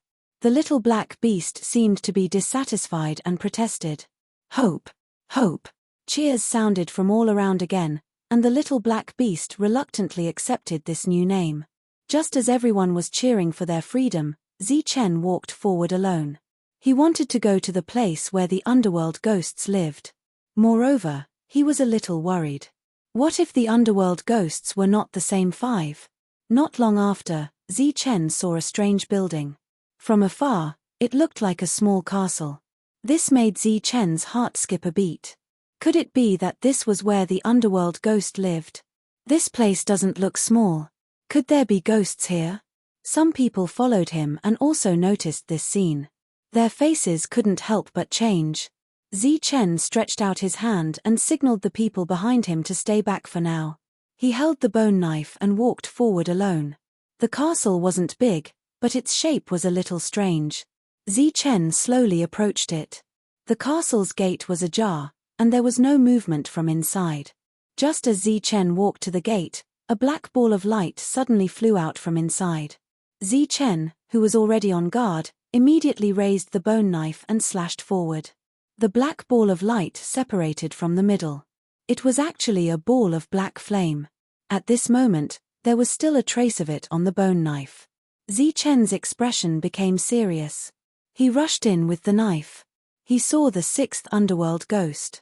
The little black beast seemed to be dissatisfied and protested. "Hope, Hope." Cheers sounded from all around again, and the little black beast reluctantly accepted this new name. Just as everyone was cheering for their freedom, Zi Chen walked forward alone. He wanted to go to the place where the underworld ghosts lived. Moreover, he was a little worried. What if the underworld ghosts were not the same five? Not long after, Zi Chen saw a strange building. From afar, it looked like a small castle. This made Zi Chen's heart skip a beat. Could it be that this was where the underworld ghost lived? This place doesn't look small. Could there be ghosts here? Some people followed him and also noticed this scene. Their faces couldn't help but change. Zi Chen stretched out his hand and signaled the people behind him to stay back for now. He held the bone knife and walked forward alone. The castle wasn't big, but its shape was a little strange. Zi Chen slowly approached it. The castle's gate was ajar, and there was no movement from inside. Just as Zi Chen walked to the gate, a black ball of light suddenly flew out from inside. Zi Chen, who was already on guard, immediately raised the bone knife and slashed forward. The black ball of light separated from the middle. It was actually a ball of black flame. At this moment, there was still a trace of it on the bone knife. Zi Chen's expression became serious. He rushed in with the knife. He saw the sixth underworld ghost.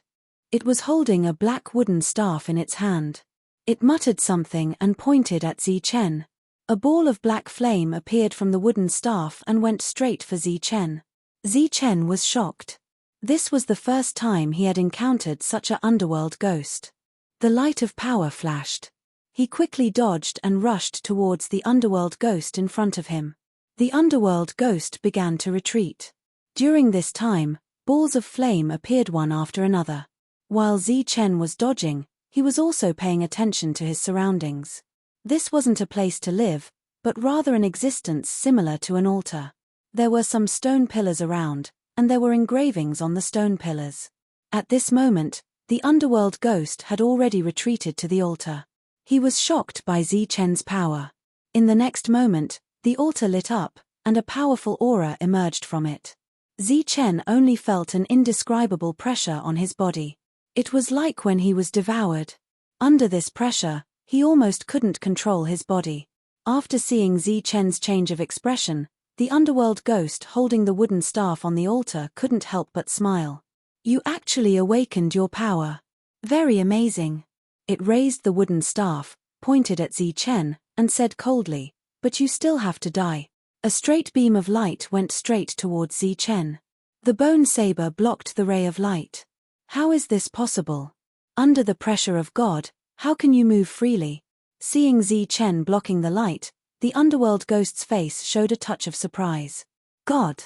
It was holding a black wooden staff in its hand. It muttered something and pointed at Zi Chen. A ball of black flame appeared from the wooden staff and went straight for Zi Chen. Zi Chen was shocked. This was the first time he had encountered such an underworld ghost. The light of power flashed. He quickly dodged and rushed towards the underworld ghost in front of him. The underworld ghost began to retreat. During this time, balls of flame appeared one after another. While Zi Chen was dodging, he was also paying attention to his surroundings. This wasn't a place to live, but rather an existence similar to an altar. There were some stone pillars around, and there were engravings on the stone pillars. At this moment, the underworld ghost had already retreated to the altar. He was shocked by Zi Chen's power. In the next moment, the altar lit up, and a powerful aura emerged from it. Zi Chen only felt an indescribable pressure on his body. It was like when he was devoured. Under this pressure, he almost couldn't control his body. After seeing Zi Chen's change of expression, the underworld ghost holding the wooden staff on the altar couldn't help but smile. "You actually awakened your power. Very amazing." It raised the wooden staff, pointed at Zi Chen, and said coldly, "But you still have to die." A straight beam of light went straight towards Zi Chen. The bone saber blocked the ray of light. How is this possible? Under the pressure of God, how can you move freely? Seeing Zi Chen blocking the light, the underworld ghost's face showed a touch of surprise. God!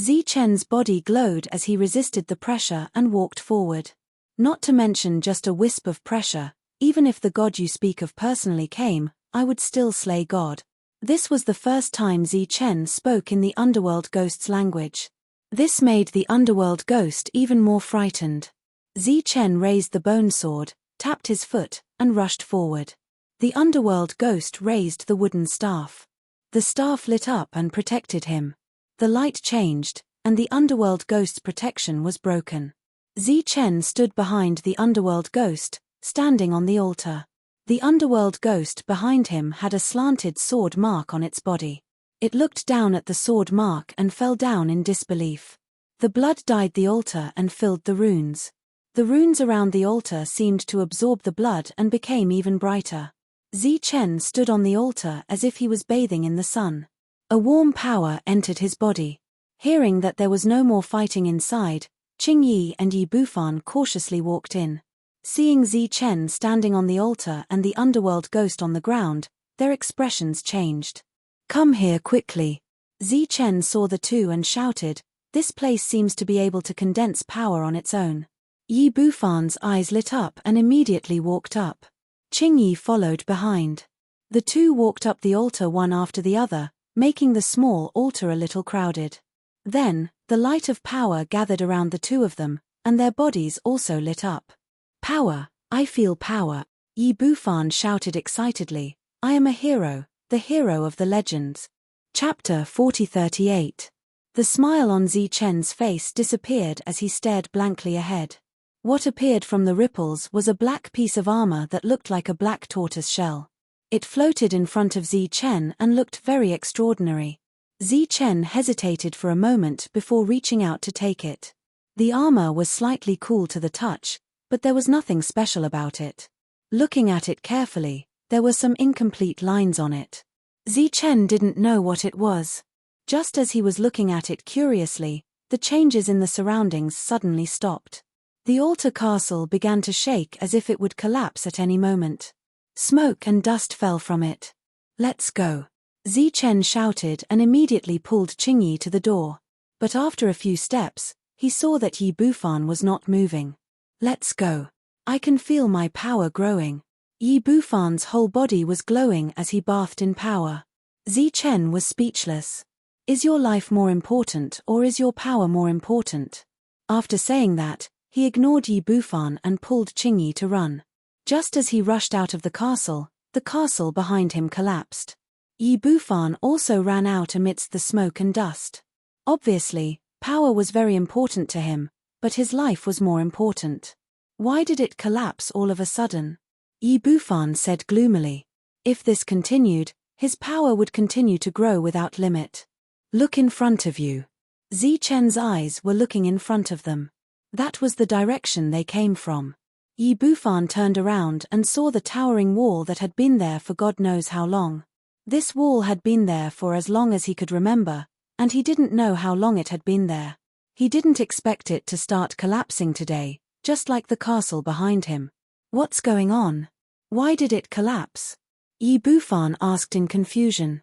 Zi Chen's body glowed as he resisted the pressure and walked forward. Not to mention just a wisp of pressure, even if the God you speak of personally came, I would still slay God. This was the first time Zi Chen spoke in the underworld ghost's language. This made the underworld ghost even more frightened. Zi Chen raised the bone sword, tapped his foot, and rushed forward. The underworld ghost raised the wooden staff. The staff lit up and protected him. The light changed, and the underworld ghost's protection was broken. Chen stood behind the underworld ghost, standing on the altar. The underworld ghost behind him had a slanted sword mark on its body. It looked down at the sword mark and fell down in disbelief. The blood dyed the altar and filled the runes. The runes around the altar seemed to absorb the blood and became even brighter. Chen stood on the altar as if he was bathing in the sun. A warm power entered his body. Hearing that there was no more fighting inside, Qingyi and Yi Bufan cautiously walked in. Seeing Chen standing on the altar and the underworld ghost on the ground, their expressions changed. "Come here quickly." Chen saw the two and shouted, "This place seems to be able to condense power on its own." Yi Bufan's eyes lit up and immediately walked up. Qingyi followed behind. The two walked up the altar one after the other, making the small altar a little crowded. Then, the light of power gathered around the two of them, and their bodies also lit up. "Power, I feel power," Yi Bufan shouted excitedly. "I am a hero, the hero of the legends." Chapter 40:38. The smile on Chen's face disappeared as he stared blankly ahead. What appeared from the ripples was a black piece of armor that looked like a black tortoise shell. It floated in front of Chen and looked very extraordinary. Chen hesitated for a moment before reaching out to take it. The armor was slightly cool to the touch, but there was nothing special about it. Looking at it carefully, there were some incomplete lines on it. Chen didn't know what it was. Just as he was looking at it curiously, the changes in the surroundings suddenly stopped. The altar castle began to shake as if it would collapse at any moment. Smoke and dust fell from it. "Let's go," Chen shouted and immediately pulled Qingyi to the door. But after a few steps, he saw that Yi Bufan was not moving. "Let's go. I can feel my power growing." Yi Bufan's whole body was glowing as he bathed in power. Chen was speechless. "Is your life more important or is your power more important?" After saying that, he ignored Yi Bufan and pulled Qingyi to run. Just as he rushed out of the castle behind him collapsed. Yi Bufan also ran out amidst the smoke and dust. Obviously, power was very important to him, but his life was more important. "Why did it collapse all of a sudden?" Yi Bufan said gloomily. If this continued, his power would continue to grow without limit. "Look in front of you." Chen's eyes were looking in front of them. That was the direction they came from. Yi Bufan turned around and saw the towering wall that had been there for God knows how long. This wall had been there for as long as he could remember, and he didn't know how long it had been there. He didn't expect it to start collapsing today, just like the castle behind him. "What's going on? Why did it collapse?" Yi Bufan asked in confusion.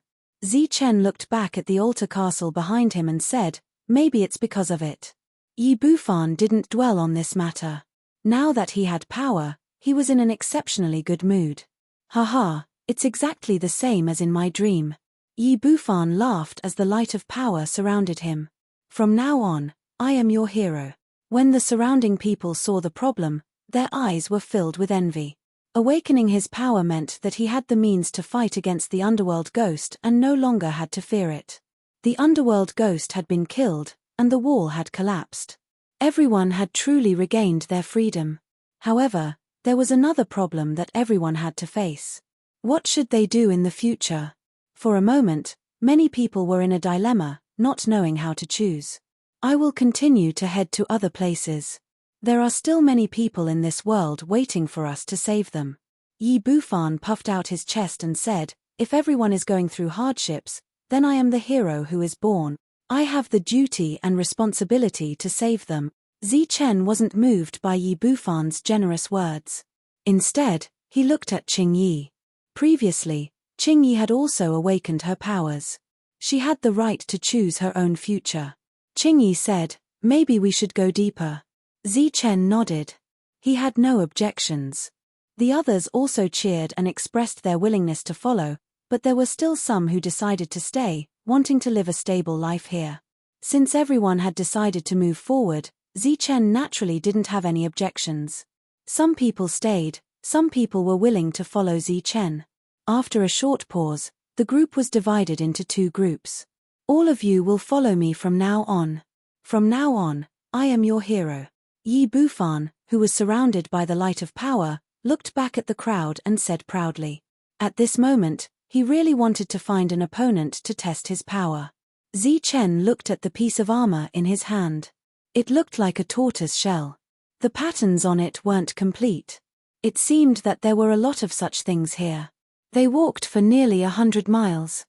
Chen looked back at the altar castle behind him and said, "Maybe it's because of it." Yi Bufan didn't dwell on this matter. Now that he had power, he was in an exceptionally good mood. "Haha, it's exactly the same as in my dream." Yi Bufan laughed as the light of power surrounded him. "From now on, I am your hero." When the surrounding people saw the problem, their eyes were filled with envy. Awakening his power meant that he had the means to fight against the underworld ghost and no longer had to fear it. The underworld ghost had been killed, and the wall had collapsed. Everyone had truly regained their freedom. However, there was another problem that everyone had to face. What should they do in the future? For a moment, many people were in a dilemma, not knowing how to choose. "I will continue to head to other places. There are still many people in this world waiting for us to save them." Yi Bufan puffed out his chest and said, "If everyone is going through hardships, then I am the hero who is born. I have the duty and responsibility to save them." Chen wasn't moved by Yi Bufan's generous words. Instead, he looked at Qingyi. Previously, Qingyi had also awakened her powers. She had the right to choose her own future. Qingyi said, "Maybe we should go deeper." Chen nodded. He had no objections. The others also cheered and expressed their willingness to follow, but there were still some who decided to stay, wanting to live a stable life here. Since everyone had decided to move forward, Chen naturally didn't have any objections. Some people stayed, some people were willing to follow Chen. After a short pause, the group was divided into two groups. "All of you will follow me from now on. From now on, I am your hero." Yi Bufan, who was surrounded by the light of power, looked back at the crowd and said proudly. At this moment, he really wanted to find an opponent to test his power. Zichen looked at the piece of armor in his hand. It looked like a tortoise shell. The patterns on it weren't complete. It seemed that there were a lot of such things here. They walked for nearly 100 miles.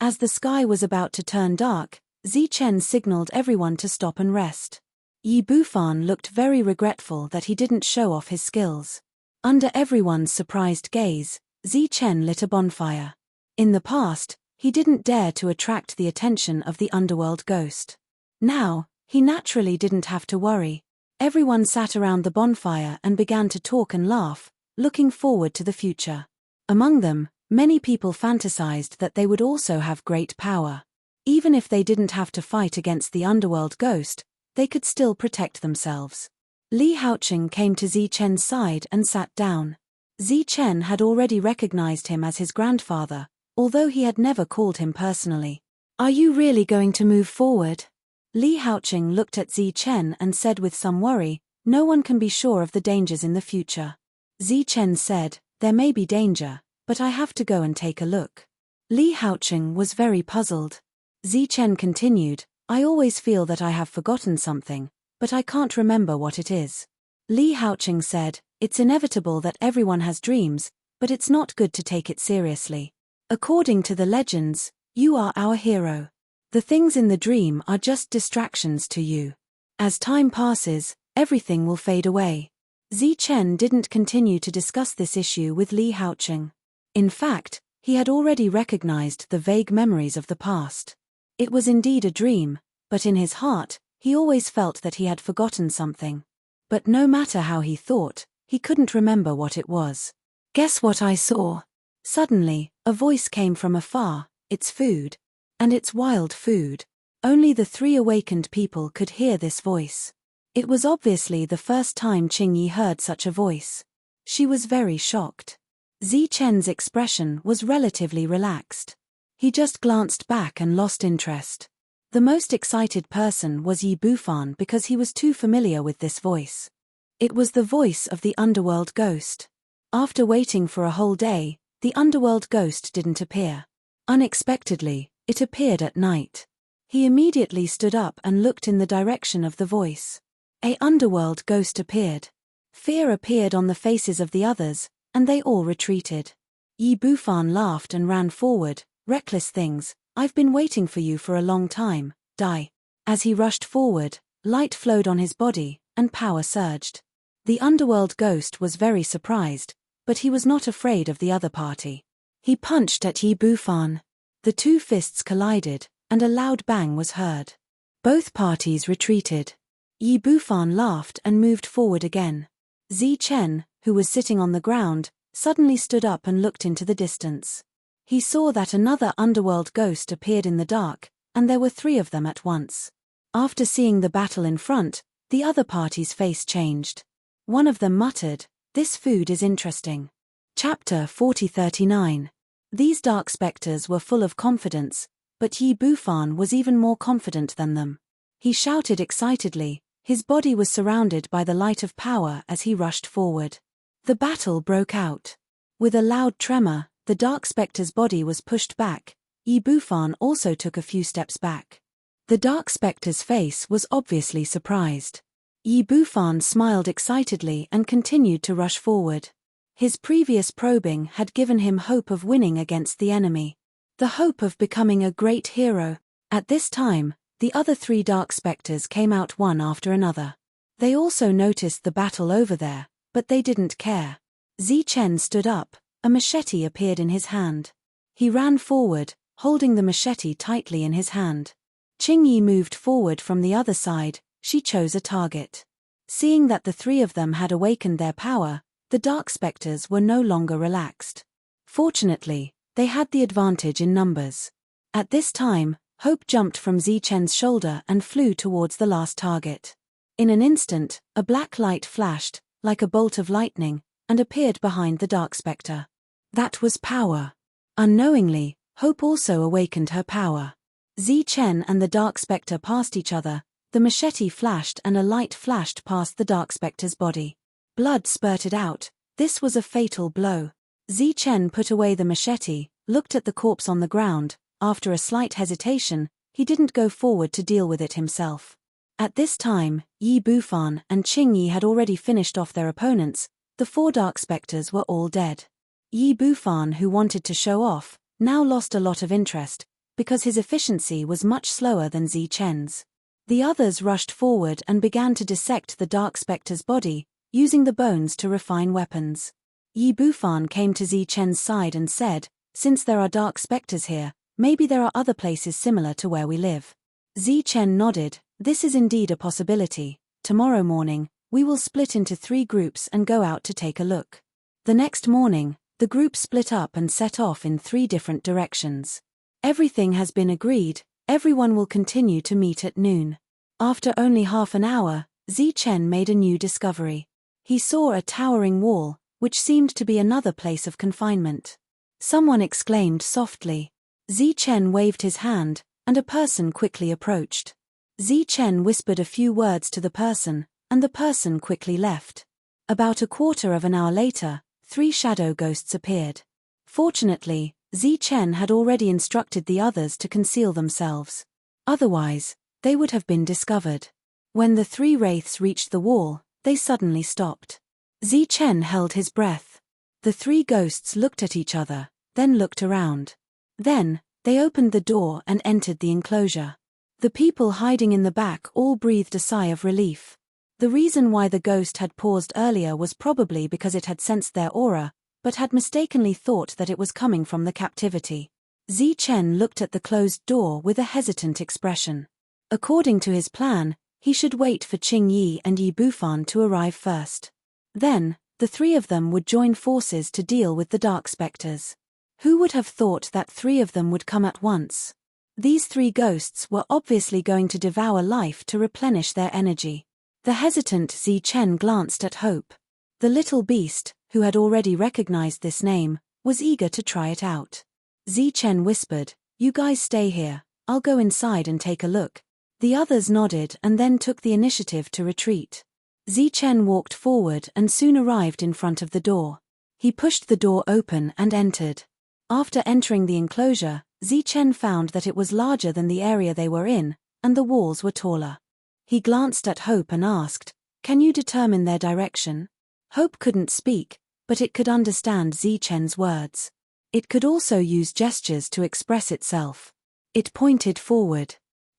As the sky was about to turn dark, Zichen signaled everyone to stop and rest. Yi Bufan looked very regretful that he didn't show off his skills. Under everyone's surprised gaze, Zichen lit a bonfire. In the past, he didn't dare to attract the attention of the underworld ghost. Now, he naturally didn't have to worry. Everyone sat around the bonfire and began to talk and laugh, looking forward to the future. Among them, many people fantasized that they would also have great power. Even if they didn't have to fight against the underworld ghost, they could still protect themselves. Li Haoqing came to Zichen's side and sat down. Zichen had already recognized him as his grandfather, although he had never called him personally. "Are you really going to move forward?" Li Haoqing looked at Zichen and said with some worry, "No one can be sure of the dangers in the future." Zichen said, "There may be danger, but I have to go and take a look." Li Haoqing was very puzzled. Zichen continued, "I always feel that I have forgotten something, but I can't remember what it is." Li Haoqing said, "It's inevitable that everyone has dreams, but it's not good to take it seriously. According to the legends, you are our hero. The things in the dream are just distractions to you. As time passes, everything will fade away." Zichen didn't continue to discuss this issue with Li Haoqing. In fact, he had already recognized the vague memories of the past. It was indeed a dream, but in his heart, he always felt that he had forgotten something. But no matter how he thought, he couldn't remember what it was. "Guess what I saw?" Suddenly, a voice came from afar. "It's food. And it's wild food." Only the three awakened people could hear this voice. It was obviously the first time Qingyi heard such a voice. She was very shocked. Zichen's expression was relatively relaxed. He just glanced back and lost interest. The most excited person was Yi Bufan because he was too familiar with this voice. It was the voice of the underworld ghost. After waiting for a whole day, the underworld ghost didn't appear. Unexpectedly, it appeared at night. He immediately stood up and looked in the direction of the voice. A underworld ghost appeared. Fear appeared on the faces of the others, and they all retreated. Yi Bufan laughed and ran forward. "Reckless things, I've been waiting for you for a long time, die." As he rushed forward, light flowed on his body, and power surged. The underworld ghost was very surprised, but he was not afraid of the other party. He punched at Yi Bufan. The two fists collided, and a loud bang was heard. Both parties retreated. Yi Bufan laughed and moved forward again. Zichen, who was sitting on the ground, suddenly stood up and looked into the distance. He saw that another underworld ghost appeared in the dark, and there were three of them at once. After seeing the battle in front, the other party's face changed. One of them muttered, "This food is interesting." Chapter 4039. These dark specters were full of confidence, but Yi Bufan was even more confident than them. He shouted excitedly. His body was surrounded by the light of power as he rushed forward. The battle broke out. With a loud tremor, the dark specter's body was pushed back. Yi Bufan also took a few steps back. The dark specter's face was obviously surprised. Yi Bufan smiled excitedly and continued to rush forward. His previous probing had given him hope of winning against the enemy. The hope of becoming a great hero. At this time, the other three dark specters came out one after another. They also noticed the battle over there, but they didn't care. Zichen stood up. A machete appeared in his hand. He ran forward, holding the machete tightly in his hand. Qingyi moved forward from the other side. She chose a target. Seeing that the three of them had awakened their power, the dark specters were no longer relaxed. Fortunately, they had the advantage in numbers. At this time, Hope jumped from Zichen's shoulder and flew towards the last target. In an instant, a black light flashed, like a bolt of lightning, and appeared behind the dark specter. That was power. Unknowingly, Hope also awakened her power. Zichen and the dark specter passed each other. The machete flashed and a light flashed past the Dark Spectre's body. Blood spurted out. This was a fatal blow. Zichen put away the machete, looked at the corpse on the ground. After a slight hesitation, he didn't go forward to deal with it himself. At this time, Yi Bufan and Qing Yi had already finished off their opponents. The 4 Dark Spectres were all dead. Yi Bufan, who wanted to show off, now lost a lot of interest, because his efficiency was much slower than Zichen's. The others rushed forward and began to dissect the Dark Spectre's body, using the bones to refine weapons. Yi Bufan came to Zichen's side and said, "Since there are Dark Spectres here, maybe there are other places similar to where we live." Zichen nodded. "This is indeed a possibility. Tomorrow morning, we will split into 3 groups and go out to take a look." The next morning, the group split up and set off in 3 different directions. "Everything has been agreed. Everyone will continue to meet at noon." After only half an hour, Zichen made a new discovery. He saw a towering wall, which seemed to be another place of confinement. Someone exclaimed softly. Zichen waved his hand, and a person quickly approached. Zichen whispered a few words to the person, and the person quickly left. About a quarter of an hour later, 3 shadow ghosts appeared. Fortunately, Zichen had already instructed the others to conceal themselves. Otherwise, they would have been discovered. When the 3 wraiths reached the wall, they suddenly stopped. Zichen held his breath. The 3 ghosts looked at each other, then looked around. Then, they opened the door and entered the enclosure. The people hiding in the back all breathed a sigh of relief. The reason why the ghost had paused earlier was probably because it had sensed their aura, but had mistakenly thought that it was coming from the captivity. Zichen looked at the closed door with a hesitant expression. According to his plan, he should wait for Qing Yi and Yi Bufan to arrive first. Then, the 3 of them would join forces to deal with the Dark Spectres. Who would have thought that 3 of them would come at once? These 3 ghosts were obviously going to devour life to replenish their energy. The hesitant Zichen glanced at Hope. The little beast, who had already recognized this name, was eager to try it out. Zichen whispered, "You guys stay here, I'll go inside and take a look." The others nodded and then took the initiative to retreat. Zichen walked forward and soon arrived in front of the door. He pushed the door open and entered. After entering the enclosure, Zichen found that it was larger than the area they were in, and the walls were taller. He glanced at Hope and asked, "Can you determine their direction?" Hope couldn't speak, but it could understand Zichen's words. It could also use gestures to express itself. It pointed forward.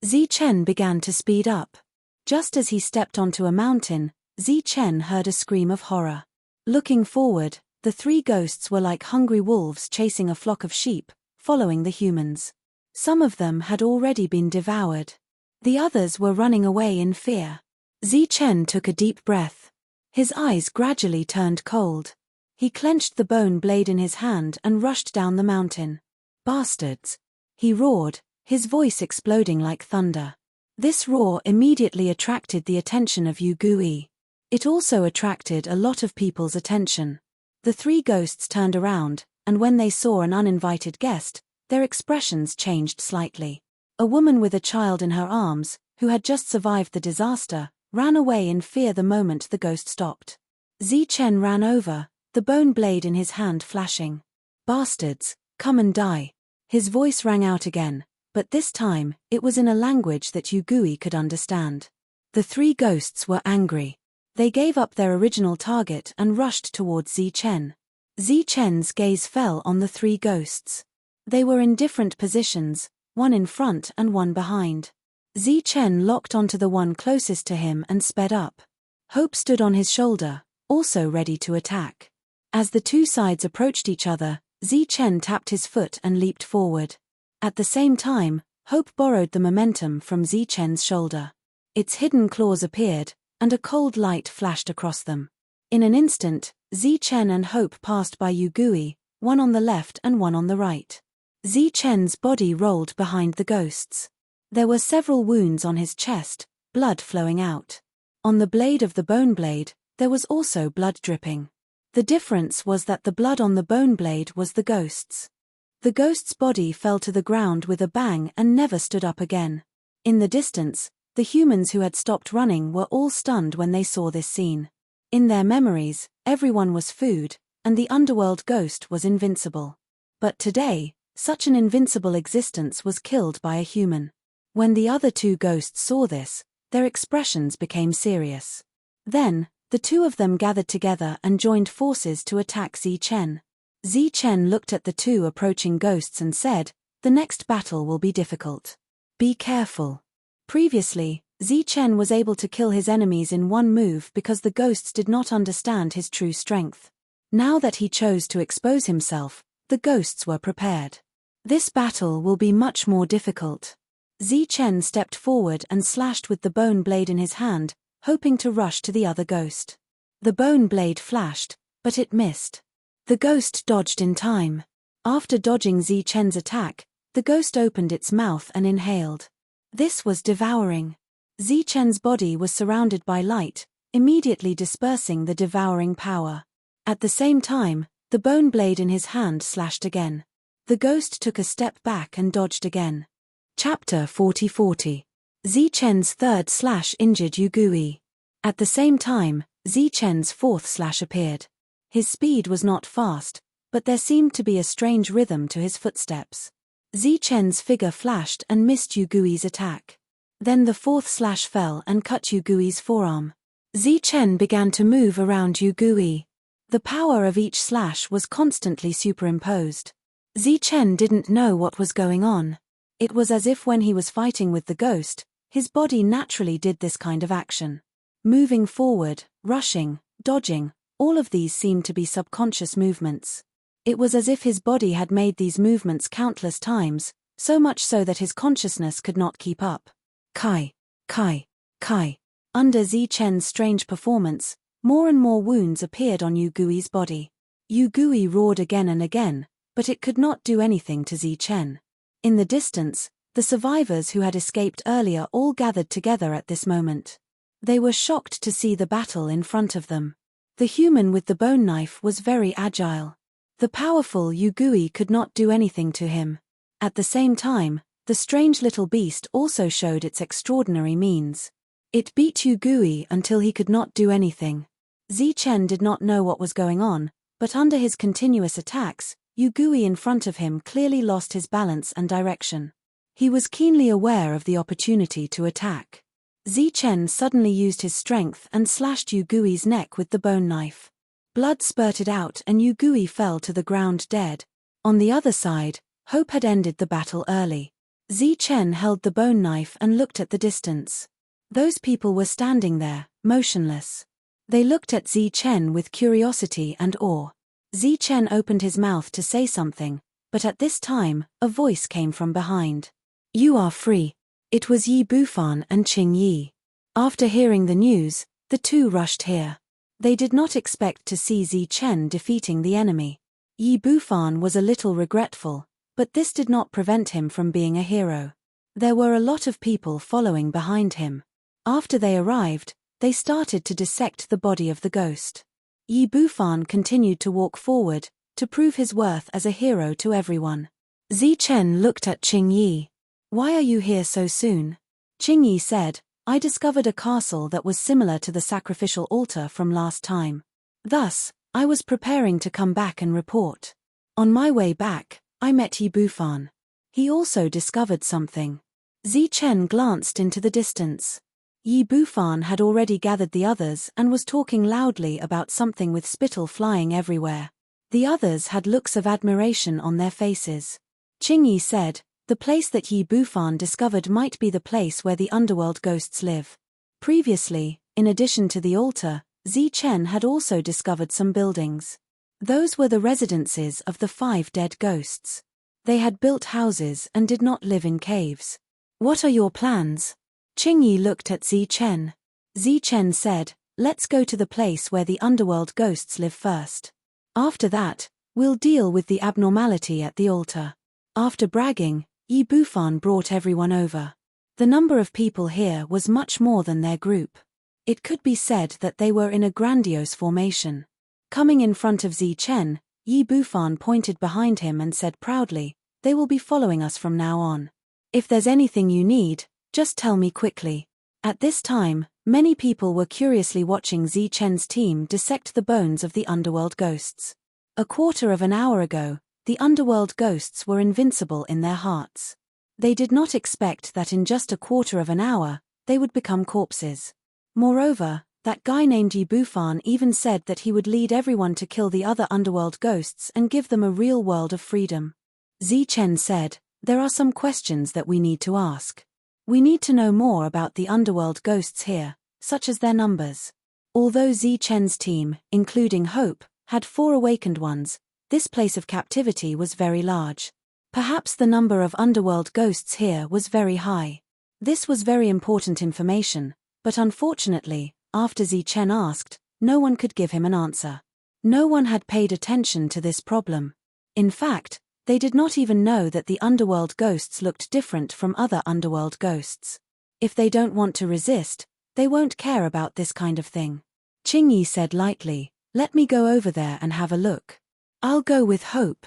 Zichen began to speed up. Just as he stepped onto a mountain, Zichen heard a scream of horror. Looking forward, the 3 ghosts were like hungry wolves chasing a flock of sheep, following the humans. Some of them had already been devoured. The others were running away in fear. Zichen took a deep breath. His eyes gradually turned cold. He clenched the bone blade in his hand and rushed down the mountain. "Bastards!" he roared, his voice exploding like thunder. This roar immediately attracted the attention of Yu Gui. It also attracted a lot of people's attention. The 3 ghosts turned around, and when they saw an uninvited guest, their expressions changed slightly. A woman with a child in her arms, who had just survived the disaster, ran away in fear the moment the ghost stopped. Zichen ran over, the bone blade in his hand flashing. "Bastards, come and die." His voice rang out again, but this time, it was in a language that Yu Gui could understand. The 3 ghosts were angry. They gave up their original target and rushed towards Zichen. Zichen's gaze fell on the 3 ghosts. They were in different positions, one in front and one behind. Zichen locked onto the one closest to him and sped up. Hope stood on his shoulder, also ready to attack. As the 2 sides approached each other, Zichen tapped his foot and leaped forward. At the same time, Hope borrowed the momentum from Zichen's shoulder. Its hidden claws appeared, and a cold light flashed across them. In an instant, Zichen and Hope passed by Yu Gui, one on the left and one on the right. Zichen's body rolled behind the ghosts. There were several wounds on his chest, blood flowing out. On the blade of the bone blade, there was also blood dripping. The difference was that the blood on the bone blade was the ghost's. The ghost's body fell to the ground with a bang and never stood up again. In the distance, The humans who had stopped running were all stunned when they saw this scene. In their memories, everyone was food, and the underworld ghost was invincible. But today, such an invincible existence was killed by a human. When the other two ghosts saw this, their expressions became serious. Then, the two of them gathered together and joined forces to attack Zichen. Zichen looked at the two approaching ghosts and said, "The next battle will be difficult. Be careful." Previously, Zichen was able to kill his enemies in one move because the ghosts did not understand his true strength. Now that he chose to expose himself, the ghosts were prepared. This battle will be much more difficult. Zichen stepped forward and slashed with the bone blade in his hand, hoping to rush to the other ghost. The bone blade flashed, but it missed. The ghost dodged in time. After dodging Zichen's attack, the ghost opened its mouth and inhaled. This was devouring. Zichen's body was surrounded by light, immediately dispersing the devouring power. At the same time, the bone blade in his hand slashed again. The ghost took a step back and dodged again. Chapter 40. Zichen's third slash injured Yugui. At the same time, Zichen's fourth slash appeared. His speed was not fast, but there seemed to be a strange rhythm to his footsteps. Zichen's figure flashed and missed Yugui's attack. Then the fourth slash fell and cut Yugui's forearm. Zichen began to move around Yugui. The power of each slash was constantly superimposed. Zichen didn't know what was going on. It was as if when he was fighting with the ghost, his body naturally did this kind of action. Moving forward, rushing, dodging, all of these seemed to be subconscious movements. It was as if his body had made these movements countless times, so much so that his consciousness could not keep up. Kai. Under Zichen's strange performance, more and more wounds appeared on Yugui's body. Yugui roared again and again, but it could not do anything to Zichen. In the distance, the survivors who had escaped earlier all gathered together at this moment. They were shocked to see the battle in front of them. The human with the bone knife was very agile. The powerful Yugui could not do anything to him. At the same time, the strange little beast also showed its extraordinary means. It beat Yugui until he could not do anything. Zichen did not know what was going on, but under his continuous attacks, Yugui in front of him clearly lost his balance and direction. He was keenly aware of the opportunity to attack. Zichen suddenly used his strength and slashed Yugui's neck with the bone knife. Blood spurted out and Yugui fell to the ground dead. On the other side, hope had ended the battle early. Zichen held the bone knife and looked at the distance. Those people were standing there, motionless. They looked at Zichen with curiosity and awe. Zichen opened his mouth to say something, but at this time, a voice came from behind. "You are free." It was Yi Bufan and Qing Yi. After hearing the news, the two rushed here. They did not expect to see Zichen defeating the enemy. Yi Bufan was a little regretful, but this did not prevent him from being a hero. There were a lot of people following behind him. After they arrived, they started to dissect the body of the ghost. Yi Bufan continued to walk forward, to prove his worth as a hero to everyone. Zichen looked at Qing Yi. "Why are you here so soon?" Qing Yi said, "I discovered a castle that was similar to the sacrificial altar from last time. Thus, I was preparing to come back and report. On my way back, I met Yi Bufan. He also discovered something." Zichen glanced into the distance. Yi Bufan had already gathered the others and was talking loudly about something with spittle flying everywhere. The others had looks of admiration on their faces. Qing Yi said, "The place that Yi Bufan discovered might be the place where the underworld ghosts live." Previously, in addition to the altar, Zichen had also discovered some buildings. Those were the residences of the 5 dead ghosts. They had built houses and did not live in caves. "What are your plans?" Qing Yi looked at Zichen. Zichen said, "Let's go to the place where the underworld ghosts live first. After that, we'll deal with the abnormality at the altar." After bragging, Yi Bufan brought everyone over. The number of people here was much more than their group. It could be said that they were in a grandiose formation. Coming in front of Zichen, Yi Bufan pointed behind him and said proudly, "They will be following us from now on. If there's anything you need, just tell me quickly." At this time, many people were curiously watching Zichen's team dissect the bones of the underworld ghosts. A quarter of an hour ago, the underworld ghosts were invincible in their hearts. They did not expect that in just a quarter of an hour, they would become corpses. Moreover, that guy named Yi Bufan even said that he would lead everyone to kill the other underworld ghosts and give them a real world of freedom. Zichen said, "There are some questions that we need to ask. We need to know more about the underworld ghosts here, such as their numbers." Although Zichen's team, including Hope, had 4 awakened ones, this place of captivity was very large. Perhaps the number of underworld ghosts here was very high. This was very important information, but unfortunately, after Zichen asked, no one could give him an answer. No one had paid attention to this problem. In fact, they did not even know that the underworld ghosts looked different from other underworld ghosts. If they don't want to resist, they won't care about this kind of thing. Qingyi said lightly, "Let me go over there and have a look." "I'll go with Hope."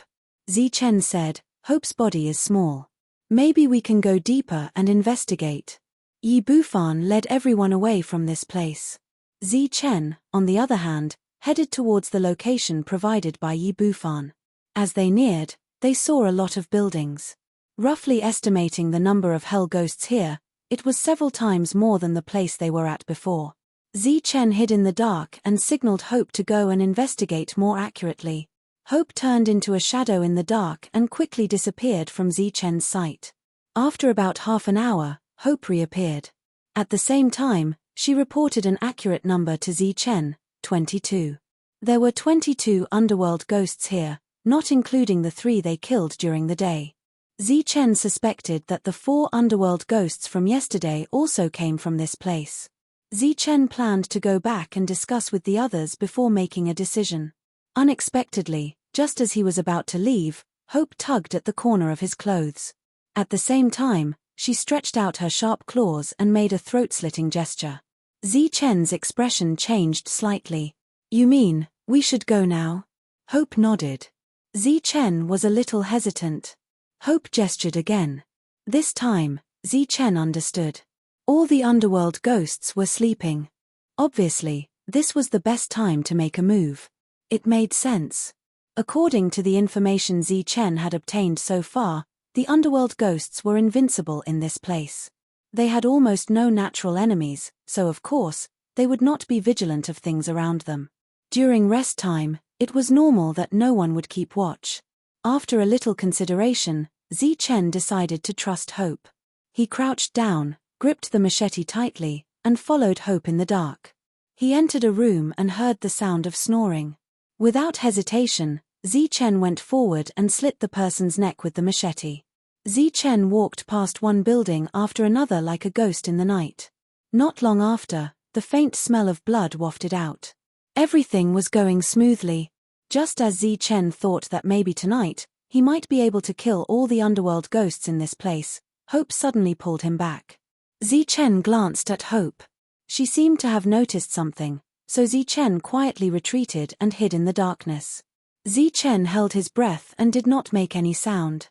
Zichen said, "Hope's body is small. Maybe we can go deeper and investigate." Yi Bufan led everyone away from this place. Zichen, on the other hand, headed towards the location provided by Yi Bufan. As they neared, they saw a lot of buildings. Roughly estimating the number of hell ghosts here, it was several times more than the place they were at before. Zichen hid in the dark and signaled Hope to go and investigate more accurately. Hope turned into a shadow in the dark and quickly disappeared from Zichen's sight. After about half an hour, Hope reappeared. At the same time, she reported an accurate number to Zichen, 22. There were 22 underworld ghosts here, not including the 3 they killed during the day. Zichen suspected that the 4 underworld ghosts from yesterday also came from this place. Zichen planned to go back and discuss with the others before making a decision. Unexpectedly, just as he was about to leave, Hope tugged at the corner of his clothes. At the same time, she stretched out her sharp claws and made a throat-slitting gesture. Zichen's expression changed slightly. "You mean, we should go now?" Hope nodded. Zichen was a little hesitant. Hope gestured again. This time, Zichen understood. All the underworld ghosts were sleeping. Obviously, this was the best time to make a move. It made sense. According to the information Zichen had obtained so far, the underworld ghosts were invincible in this place. They had almost no natural enemies, so of course, they would not be vigilant of things around them. During rest time, it was normal that no one would keep watch. After a little consideration, Zichen decided to trust Hope. He crouched down, gripped the machete tightly, and followed Hope in the dark. He entered a room and heard the sound of snoring. Without hesitation, Zichen went forward and slit the person's neck with the machete. Zichen walked past one building after another like a ghost in the night. Not long after, the faint smell of blood wafted out. Everything was going smoothly. Just as Zichen thought that maybe tonight, he might be able to kill all the underworld ghosts in this place, Hope suddenly pulled him back. Zichen glanced at Hope. She seemed to have noticed something, so Zichen quietly retreated and hid in the darkness. Zichen held his breath and did not make any sound.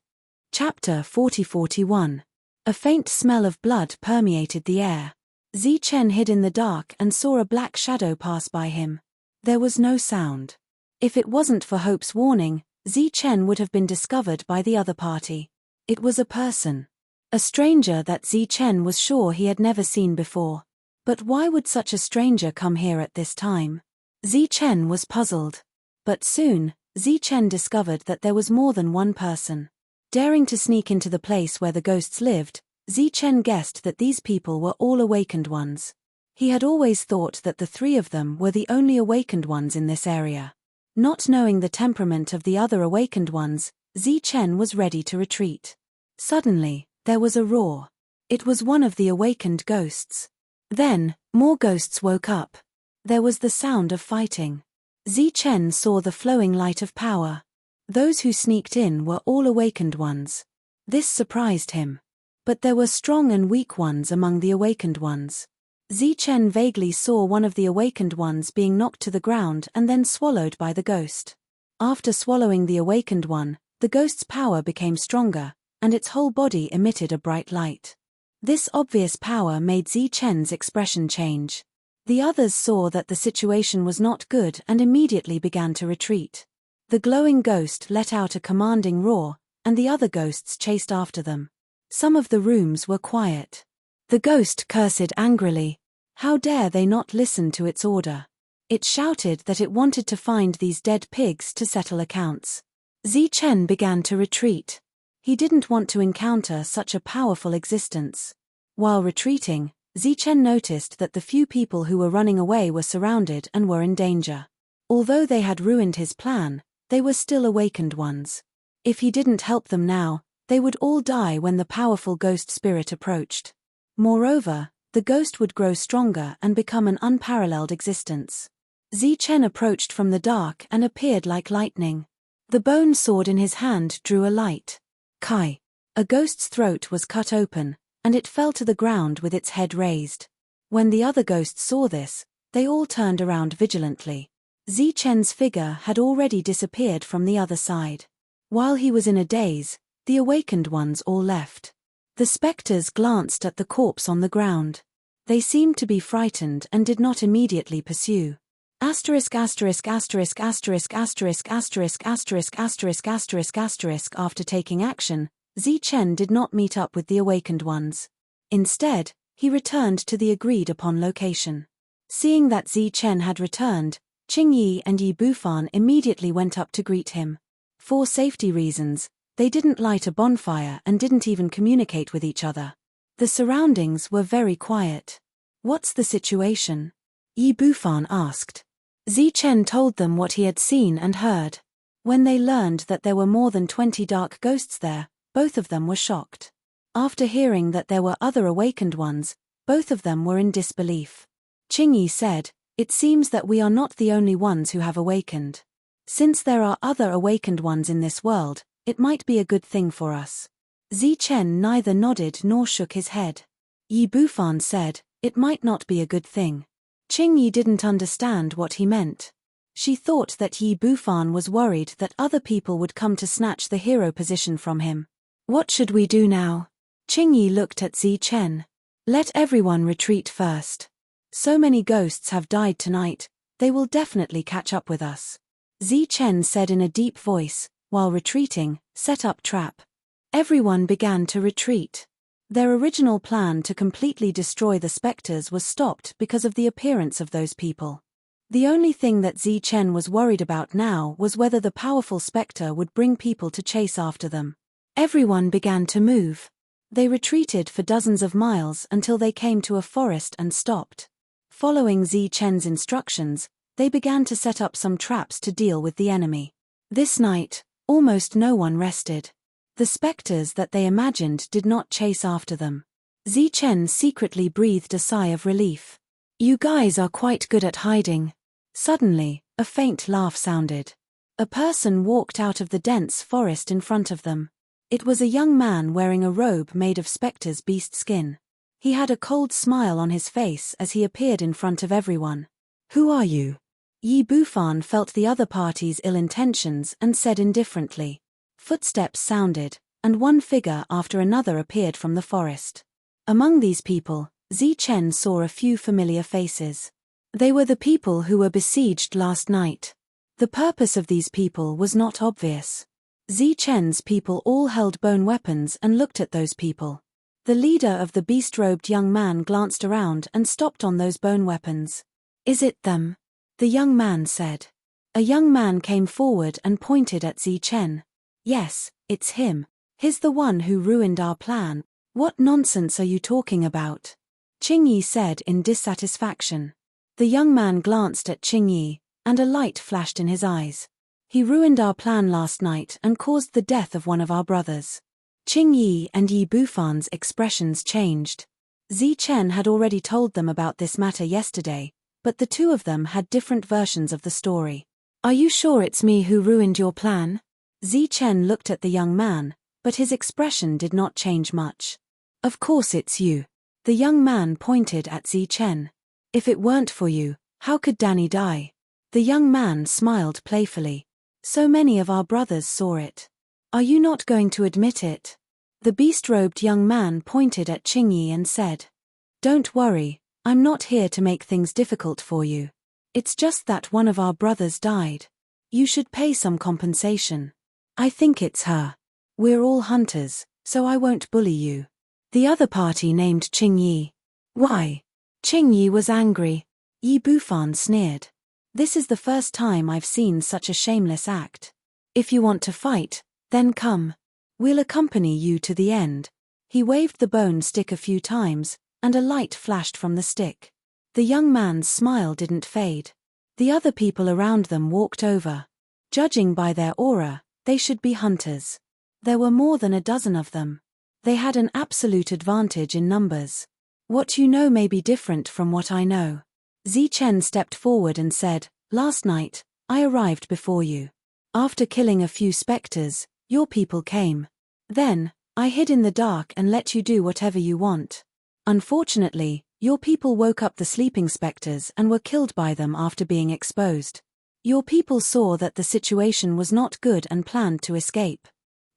Chapter 40-41. A faint smell of blood permeated the air. Zichen hid in the dark and saw a black shadow pass by him. There was no sound. If it wasn't for Hope's warning, Zichen would have been discovered by the other party. It was a person. A stranger that Zichen was sure he had never seen before. But why would such a stranger come here at this time? Zichen was puzzled. But soon, Zichen discovered that there was more than one person. Daring to sneak into the place where the ghosts lived, Zichen guessed that these people were all awakened ones. He had always thought that the 3 of them were the only awakened ones in this area. Not knowing the temperament of the other awakened ones, Zichen was ready to retreat. Suddenly, there was a roar. It was one of the awakened ghosts. Then, more ghosts woke up. There was the sound of fighting. Zichen saw the flowing light of power. Those who sneaked in were all awakened ones. This surprised him. But there were strong and weak ones among the awakened ones. Zichen vaguely saw one of the awakened ones being knocked to the ground and then swallowed by the ghost. After swallowing the awakened one, the ghost's power became stronger, and its whole body emitted a bright light. This obvious power made Zichen's expression change. The others saw that the situation was not good and immediately began to retreat. The glowing ghost let out a commanding roar, and the other ghosts chased after them. Some of the rooms were quiet. The ghost cursed angrily. How dare they not listen to its order? It shouted that it wanted to find these dead pigs to settle accounts. Zichen began to retreat. He didn't want to encounter such a powerful existence. While retreating, Zichen noticed that the few people who were running away were surrounded and were in danger. Although they had ruined his plan, they were still awakened ones. If he didn't help them now, they would all die when the powerful ghost spirit approached. Moreover, the ghost would grow stronger and become an unparalleled existence. Zichen approached from the dark and appeared like lightning. The bone sword in his hand drew a light. Kai. A ghost's throat was cut open, and it fell to the ground with its head raised. When the other ghosts saw this, they all turned around vigilantly. Zichen's figure had already disappeared from the other side. While he was in a daze, the awakened ones all left. The specters glanced at the corpse on the ground. They seemed to be frightened and did not immediately pursue. After taking action, Zichen did not meet up with the awakened ones. Instead, he returned to the agreed-upon location. Seeing that Zichen had returned, Qingyi and Yi Bufan immediately went up to greet him. For safety reasons, they didn't light a bonfire and didn't even communicate with each other. The surroundings were very quiet. "What's the situation?" Yi Bufan asked. Zichen told them what he had seen and heard. When they learned that there were more than 20 dark ghosts there, both of them were shocked. After hearing that there were other awakened ones, both of them were in disbelief. Qingyi said, "It seems that we are not the only ones who have awakened. Since there are other awakened ones in this world, it might be a good thing for us." Zichen neither nodded nor shook his head. Yi Bufan said, "It might not be a good thing." Qingyi didn't understand what he meant. She thought that Yi Bufan was worried that other people would come to snatch the hero position from him. "What should we do now?" Qingyi looked at Zichen. "Let everyone retreat first. So many ghosts have died tonight, they will definitely catch up with us." Zichen said in a deep voice, while retreating, "Set up trap." Everyone began to retreat. Their original plan to completely destroy the specters was stopped because of the appearance of those people. The only thing that Zichen was worried about now was whether the powerful specter would bring people to chase after them. Everyone began to move. They retreated for dozens of miles until they came to a forest and stopped. Following Zichen's instructions, they began to set up some traps to deal with the enemy. This night, almost no one rested. The specters that they imagined did not chase after them. Zichen secretly breathed a sigh of relief. "You guys are quite good at hiding." Suddenly, a faint laugh sounded. A person walked out of the dense forest in front of them. It was a young man wearing a robe made of specter's beast skin. He had a cold smile on his face as he appeared in front of everyone. "Who are you?" Yi Bufan felt the other party's ill intentions and said indifferently. Footsteps sounded, and one figure after another appeared from the forest. Among these people, Zichen saw a few familiar faces. They were the people who were besieged last night. The purpose of these people was not obvious. Zichen's people all held bone weapons and looked at those people. The leader of the beast-robed young man glanced around and stopped on those bone weapons. "Is it them?" the young man said. A young man came forward and pointed at Zichen. "Yes, it's him. He's the one who ruined our plan." "What nonsense are you talking about?" Qingyi said in dissatisfaction. The young man glanced at Qingyi, and a light flashed in his eyes. "He ruined our plan last night and caused the death of one of our brothers." Qingyi and Yi Bufan's expressions changed. Zichen had already told them about this matter yesterday, but the two of them had different versions of the story. "Are you sure it's me who ruined your plan?" Zichen looked at the young man, but his expression did not change much. "Of course it's you." The young man pointed at Zichen. "If it weren't for you, how could Danny die?" The young man smiled playfully. "So many of our brothers saw it. Are you not going to admit it?" The beast-robed young man pointed at Qingyi and said, "Don't worry, I'm not here to make things difficult for you. It's just that one of our brothers died. You should pay some compensation. I think it's her. We're all hunters, so I won't bully you." The other party named Qingyi. "Why?" Qingyi was angry. Yi Bufan sneered. "This is the first time I've seen such a shameless act. If you want to fight, then come. We'll accompany you to the end." He waved the bone stick a few times, and a light flashed from the stick. The young man's smile didn't fade. The other people around them walked over. Judging by their aura, they should be hunters. There were more than a dozen of them. They had an absolute advantage in numbers. "What you know may be different from what I know." Zichen stepped forward and said, "Last night, I arrived before you. After killing a few specters, your people came. Then, I hid in the dark and let you do whatever you want. Unfortunately, your people woke up the sleeping specters and were killed by them after being exposed. Your people saw that the situation was not good and planned to escape."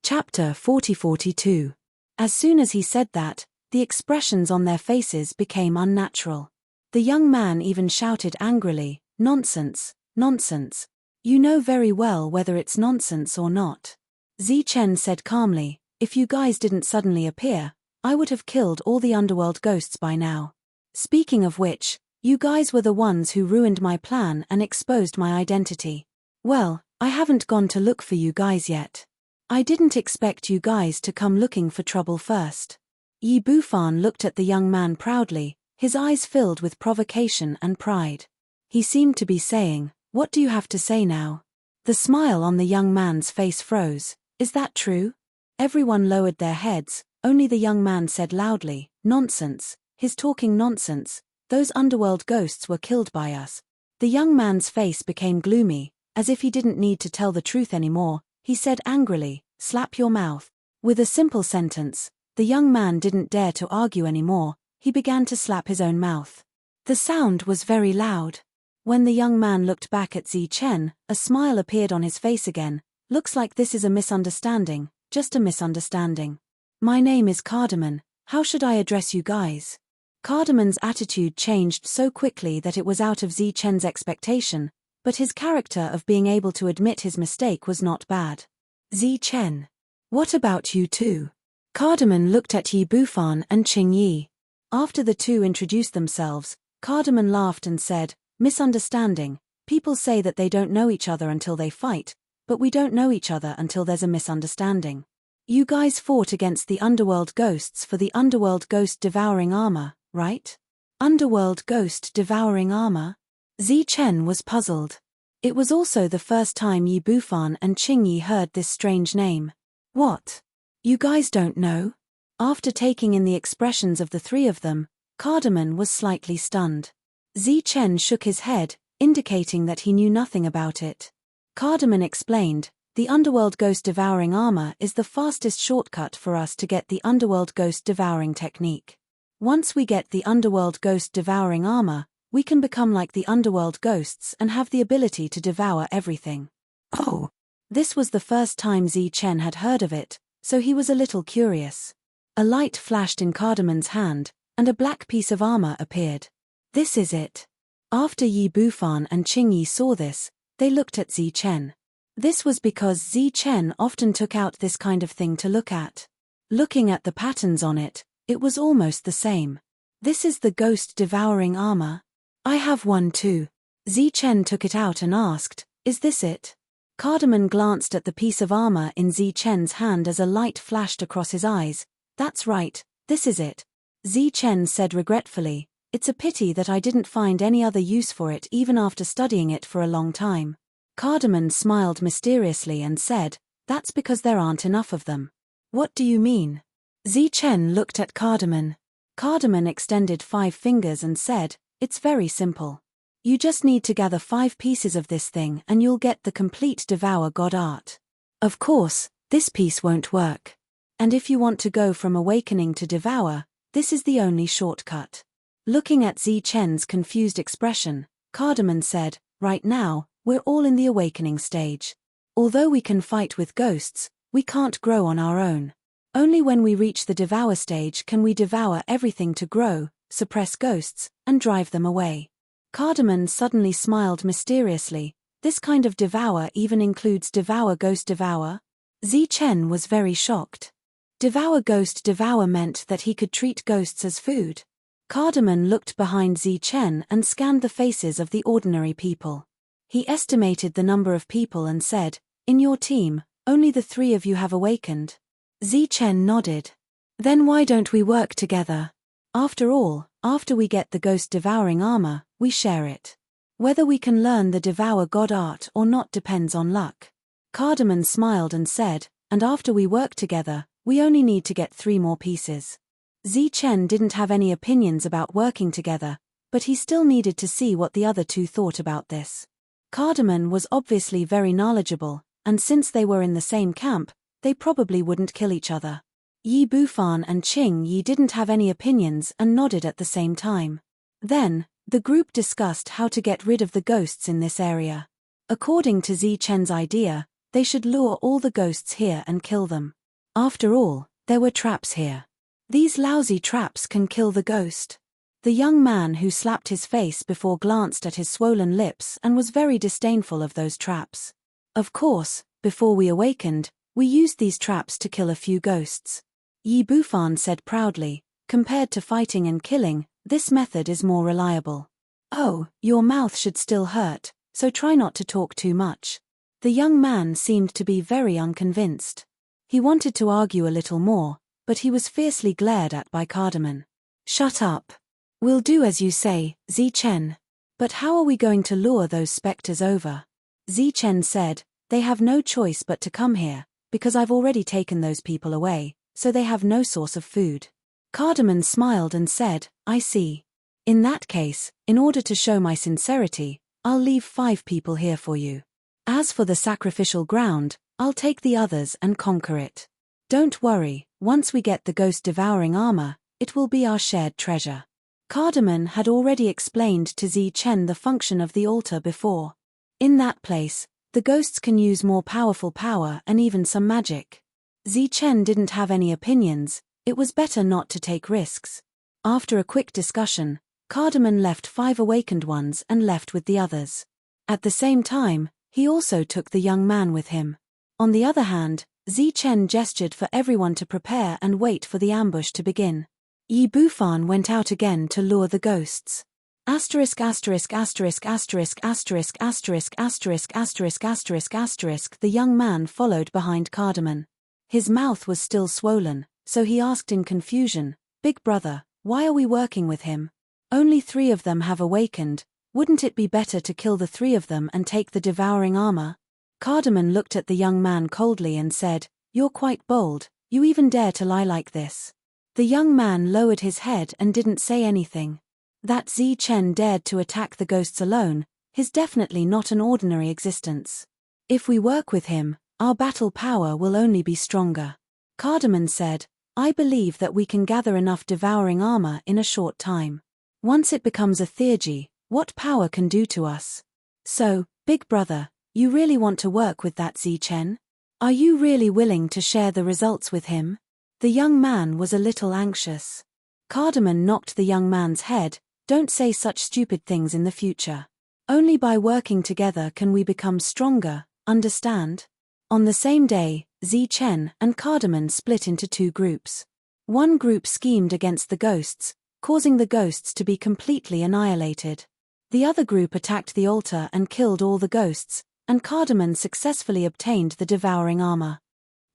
Chapter 40-42. As soon as he said that, the expressions on their faces became unnatural. The young man even shouted angrily, "Nonsense, nonsense. You know very well whether it's nonsense or not." Zichen said calmly, "If you guys didn't suddenly appear, I would have killed all the underworld ghosts by now. Speaking of which, you guys were the ones who ruined my plan and exposed my identity. Well, I haven't gone to look for you guys yet. I didn't expect you guys to come looking for trouble first." Yi Bufan looked at the young man proudly, his eyes filled with provocation and pride. He seemed to be saying, "What do you have to say now?" The smile on the young man's face froze. "Is that true?" Everyone lowered their heads, only the young man said loudly, "Nonsense, he's talking nonsense. Those underworld ghosts were killed by us." The young man's face became gloomy, as if he didn't need to tell the truth anymore. He said angrily, "Slap your mouth." With a simple sentence, the young man didn't dare to argue anymore. He began to slap his own mouth. The sound was very loud. When the young man looked back at Zichen, a smile appeared on his face again. "Looks like this is a misunderstanding, just a misunderstanding. My name is Cardamon. How should I address you guys?" Cardamon's attitude changed so quickly that it was out of Zichen's expectation, but his character of being able to admit his mistake was not bad. "Zichen. What about you two?" Cardamon looked at Yi Bufan and Qingyi. After the two introduced themselves, Cardamon laughed and said, "Misunderstanding. People say that they don't know each other until they fight, but we don't know each other until there's a misunderstanding. You guys fought against the underworld ghosts for the underworld ghost devouring armor, right?" "Underworld ghost devouring armor?" Zichen was puzzled. It was also the first time Yi Bufan and Qingyi heard this strange name. "What? You guys don't know?" After taking in the expressions of the three of them, Cardamon was slightly stunned. Zichen shook his head, indicating that he knew nothing about it. Cardamon explained, "The underworld ghost devouring armor is the fastest shortcut for us to get the underworld ghost devouring technique. Once we get the underworld ghost devouring armor, we can become like the underworld ghosts and have the ability to devour everything." Oh! This was the first time Zichen had heard of it, so he was a little curious. A light flashed in Cardamon's hand, and a black piece of armor appeared. "This is it." After Yi Bufan and Qingyi saw this, they looked at Zichen. This was because Zichen often took out this kind of thing to look at. Looking at the patterns on it, it was almost the same. "This is the ghost devouring armor. I have one too." Zichen took it out and asked, "Is this it?" Cardamon glanced at the piece of armor in Zichen's hand as a light flashed across his eyes. "That's right, this is it." Zichen said regretfully, "It's a pity that I didn't find any other use for it even after studying it for a long time." Cardamon smiled mysteriously and said, "That's because there aren't enough of them." "What do you mean?" Zichen looked at Cardamon. Cardamon extended 5 fingers and said, "It's very simple. You just need to gather 5 pieces of this thing and you'll get the complete Devour God art. Of course, this piece won't work. And if you want to go from awakening to devour, this is the only shortcut." Looking at Zichen's confused expression, Cardamon said, "Right now, we're all in the awakening stage. Although we can fight with ghosts, we can't grow on our own. Only when we reach the devour stage can we devour everything to grow, suppress ghosts, and drive them away. Cardamom suddenly smiled mysteriously. This kind of devour even includes devour ghost devour? Zichen was very shocked. Devour ghost devour meant that he could treat ghosts as food. Cardamom looked behind Zichen and scanned the faces of the ordinary people. He estimated the number of people and said, "In your team, only the 3 of you have awakened." Zichen nodded. "Then why don't we work together? After all, after we get the ghost-devouring armor, we share it. Whether we can learn the Devour God art or not depends on luck." Cardamom smiled and said, "And after we work together, we only need to get 3 more pieces." Zichen didn't have any opinions about working together, but he still needed to see what the other 2 thought about this. Cardamom was obviously very knowledgeable, and since they were in the same camp, they probably wouldn't kill each other. Yi Bufan and Qing Yi didn't have any opinions and nodded at the same time. Then, the group discussed how to get rid of the ghosts in this area. According to Zichen's idea, they should lure all the ghosts here and kill them. After all, there were traps here. These lousy traps can kill the ghost. The young man who slapped his face before glanced at his swollen lips and was very disdainful of those traps. Of course, before we awakened, we used these traps to kill a few ghosts. Yi Bufan said proudly, "Compared to fighting and killing, this method is more reliable." "Oh, your mouth should still hurt, so try not to talk too much." The young man seemed to be very unconvinced. He wanted to argue a little more, but he was fiercely glared at by Cardamom. "Shut up. We'll do as you say, Zichen. But how are we going to lure those specters over?" Zichen said, "They have no choice but to come here, because I've already taken those people away, so they have no source of food." Cardamom smiled and said, "I see. In that case, in order to show my sincerity, I'll leave 5 people here for you. As for the sacrificial ground, I'll take the others and conquer it. Don't worry, once we get the ghost-devouring armor, it will be our shared treasure." Cardamom had already explained to Zichen the function of the altar before. In that place, the ghosts can use more powerful power and even some magic. Zichen didn't have any opinions. It was better not to take risks. After a quick discussion, Cardamom left 5 awakened ones and left with the others. At the same time, he also took the young man with him. On the other hand, Zichen gestured for everyone to prepare and wait for the ambush to begin. Yi Bufan went out again to lure the ghosts. Asterisk asterisk asterisk asterisk asterisk asterisk asterisk asterisk asterisk asterisk. The young man followed behind Cardamom. His mouth was still swollen, so he asked in confusion, "Big brother, why are we working with him? Only 3 of them have awakened. Wouldn't it be better to kill the 3 of them and take the devouring armor?" Cardamom looked at the young man coldly and said, "You're quite bold. You even dare to lie like this." The young man lowered his head and didn't say anything. That Zichen dared to attack the ghosts alone is definitely not an ordinary existence. If we work with him, our battle power will only be stronger. Cardamom said, "I believe that we can gather enough devouring armor in a short time. Once it becomes a theurgy, what power can do to us? So, big brother, you really want to work with that Zichen? Are you really willing to share the results with him?" The young man was a little anxious. Cardamom knocked the young man's head, "Don't say such stupid things in the future. Only by working together can we become stronger, understand?" On the same day, Zichen and Cardamom split into 2 groups. One group schemed against the ghosts, causing the ghosts to be completely annihilated. The other group attacked the altar and killed all the ghosts, and Cardamom successfully obtained the devouring armor.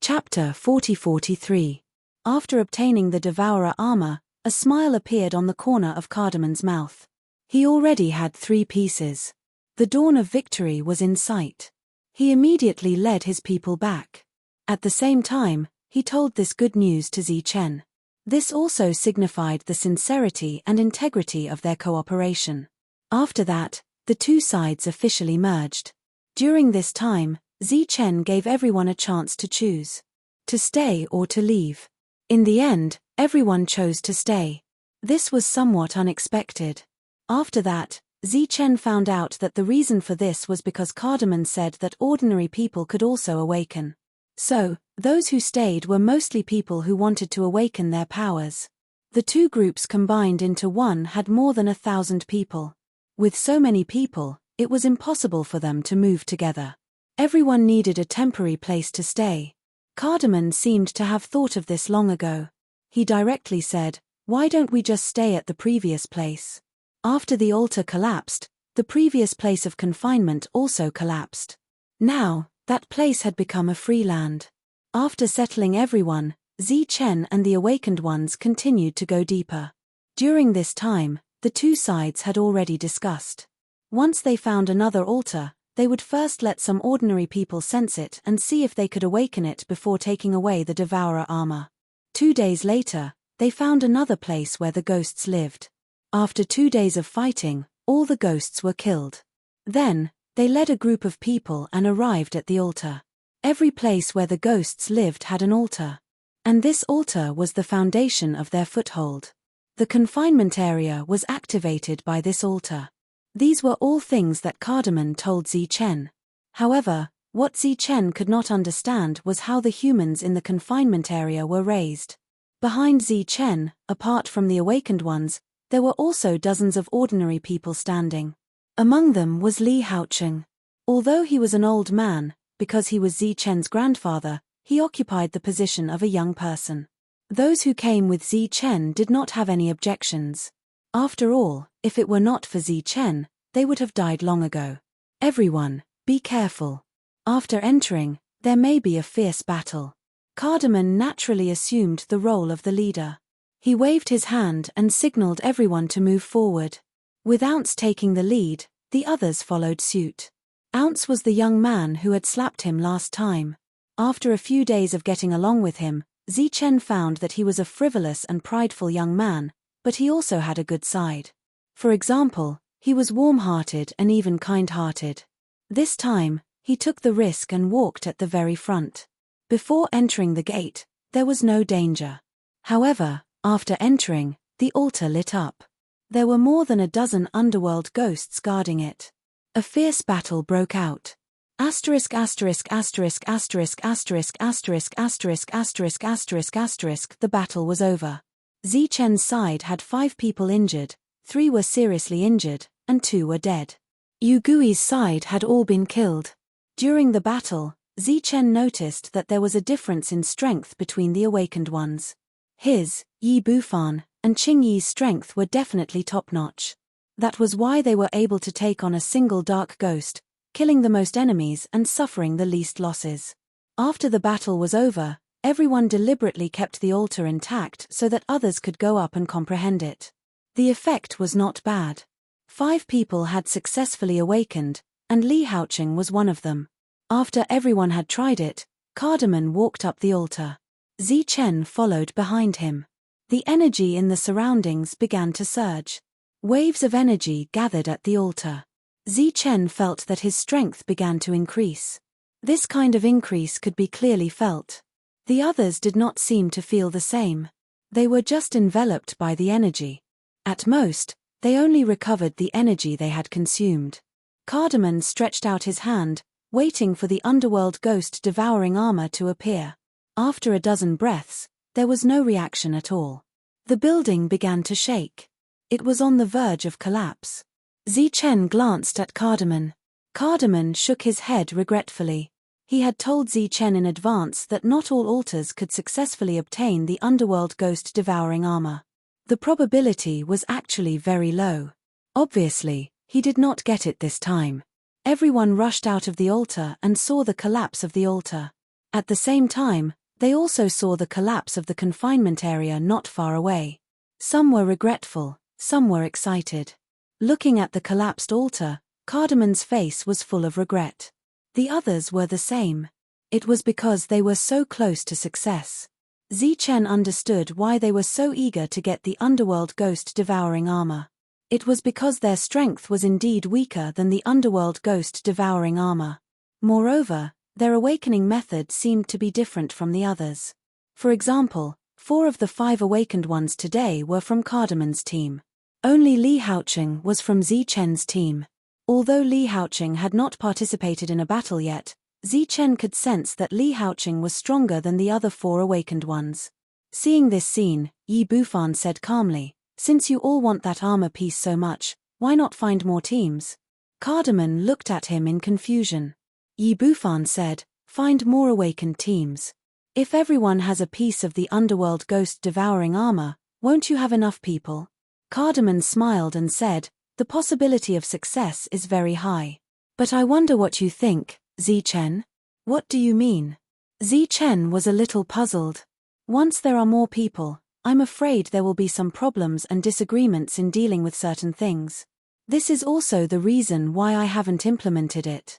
Chapter 40-43. After obtaining the devourer armor, a smile appeared on the corner of Cardamom's mouth. He already had 3 pieces. The dawn of victory was in sight. He immediately led his people back. At the same time, he told this good news to Zichen. This also signified the sincerity and integrity of their cooperation. After that, the 2 sides officially merged. During this time, Zichen gave everyone a chance to choose. To stay or to leave. In the end, everyone chose to stay. This was somewhat unexpected. After that, Zichen found out that the reason for this was because Cardamom said that ordinary people could also awaken. So, those who stayed were mostly people who wanted to awaken their powers. The two groups combined into one had more than 1,000 people. With so many people, it was impossible for them to move together. Everyone needed a temporary place to stay. Cardamom seemed to have thought of this long ago. He directly said, "Why don't we just stay at the previous place?" After the altar collapsed, the previous place of confinement also collapsed. Now, that place had become a free land. After settling everyone, Zichen and the awakened ones continued to go deeper. During this time, the two sides had already discussed. Once they found another altar, they would first let some ordinary people sense it and see if they could awaken it before taking away the devourer armor. 2 days later, they found another place where the ghosts lived. After 2 days of fighting, all the ghosts were killed. Then, they led a group of people and arrived at the altar. Every place where the ghosts lived had an altar. And this altar was the foundation of their foothold. The confinement area was activated by this altar. These were all things that Cardamom told Zichen. However, what Zichen could not understand was how the humans in the confinement area were raised. Behind Zichen, apart from the awakened ones, there were also dozens of ordinary people standing. Among them was Li Haocheng. Although he was an old man, because he was Zichen's grandfather, he occupied the position of a young person. Those who came with Zichen did not have any objections. After all, if it were not for Zichen, they would have died long ago. "Everyone, be careful. After entering, there may be a fierce battle." Cardamom naturally assumed the role of the leader. He waved his hand and signaled everyone to move forward. With Ounce taking the lead, the others followed suit. Ounce was the young man who had slapped him last time. After a few days of getting along with him, Zichen found that he was a frivolous and prideful young man, but he also had a good side. For example, he was warm-hearted and even kind-hearted. This time, he took the risk and walked at the very front. Before entering the gate, there was no danger. However, after entering, the altar lit up. There were more than a dozen underworld ghosts guarding it. A fierce battle broke out. Asterisk asterisk asterisk asterisk asterisk asterisk asterisk asterisk asterisk asterisk. The battle was over. Zichen's side had 5 people injured, 3 were seriously injured, and 2 were dead. Yu Gui's side had all been killed. During the battle, Zichen noticed that there was a difference in strength between the awakened ones. His, Yi Bufan, and Qing Yi's strength were definitely top-notch. That was why they were able to take on a single dark ghost, killing the most enemies and suffering the least losses. After the battle was over, everyone deliberately kept the altar intact so that others could go up and comprehend it. The effect was not bad. 5 people had successfully awakened, and Li Haocheng was one of them. After everyone had tried it, Cardamom walked up the altar. Zichen followed behind him. The energy in the surroundings began to surge. Waves of energy gathered at the altar. Zichen felt that his strength began to increase. This kind of increase could be clearly felt. The others did not seem to feel the same. They were just enveloped by the energy. At most, they only recovered the energy they had consumed. Cardamom stretched out his hand, waiting for the underworld ghost devouring armor to appear. After a dozen breaths, there was no reaction at all. The building began to shake. It was on the verge of collapse. Zichen glanced at Cardamom. Cardamom shook his head regretfully. He had told Zichen in advance that not all altars could successfully obtain the underworld ghost devouring armor. The probability was actually very low. Obviously, he did not get it this time. Everyone rushed out of the altar and saw the collapse of the altar. At the same time, they also saw the collapse of the confinement area not far away. Some were regretful, some were excited. Looking at the collapsed altar, Cardamom's face was full of regret. The others were the same. It was because they were so close to success. Zichen understood why they were so eager to get the underworld ghost devouring armor. It was because their strength was indeed weaker than the underworld ghost devouring armor. Moreover, their awakening method seemed to be different from the others. For example, 4 of the 5 awakened ones today were from Cardamom's team. Only Li Haocheng was from Zichen's team. Although Li Haocheng had not participated in a battle yet, Zichen could sense that Li Haoqing was stronger than the other 4 awakened ones. Seeing this scene, Yi Bufan said calmly, "Since you all want that armor piece so much, why not find more teams?" Cardamom looked at him in confusion. Yi Bufan said, "Find more awakened teams. If everyone has a piece of the underworld ghost devouring armor, won't you have enough people?" Cardamom smiled and said, "The possibility of success is very high. But I wonder what you think, Zichen? What do you mean?" Zichen was a little puzzled. "Once there are more people, I'm afraid there will be some problems and disagreements in dealing with certain things. This is also the reason why I haven't implemented it.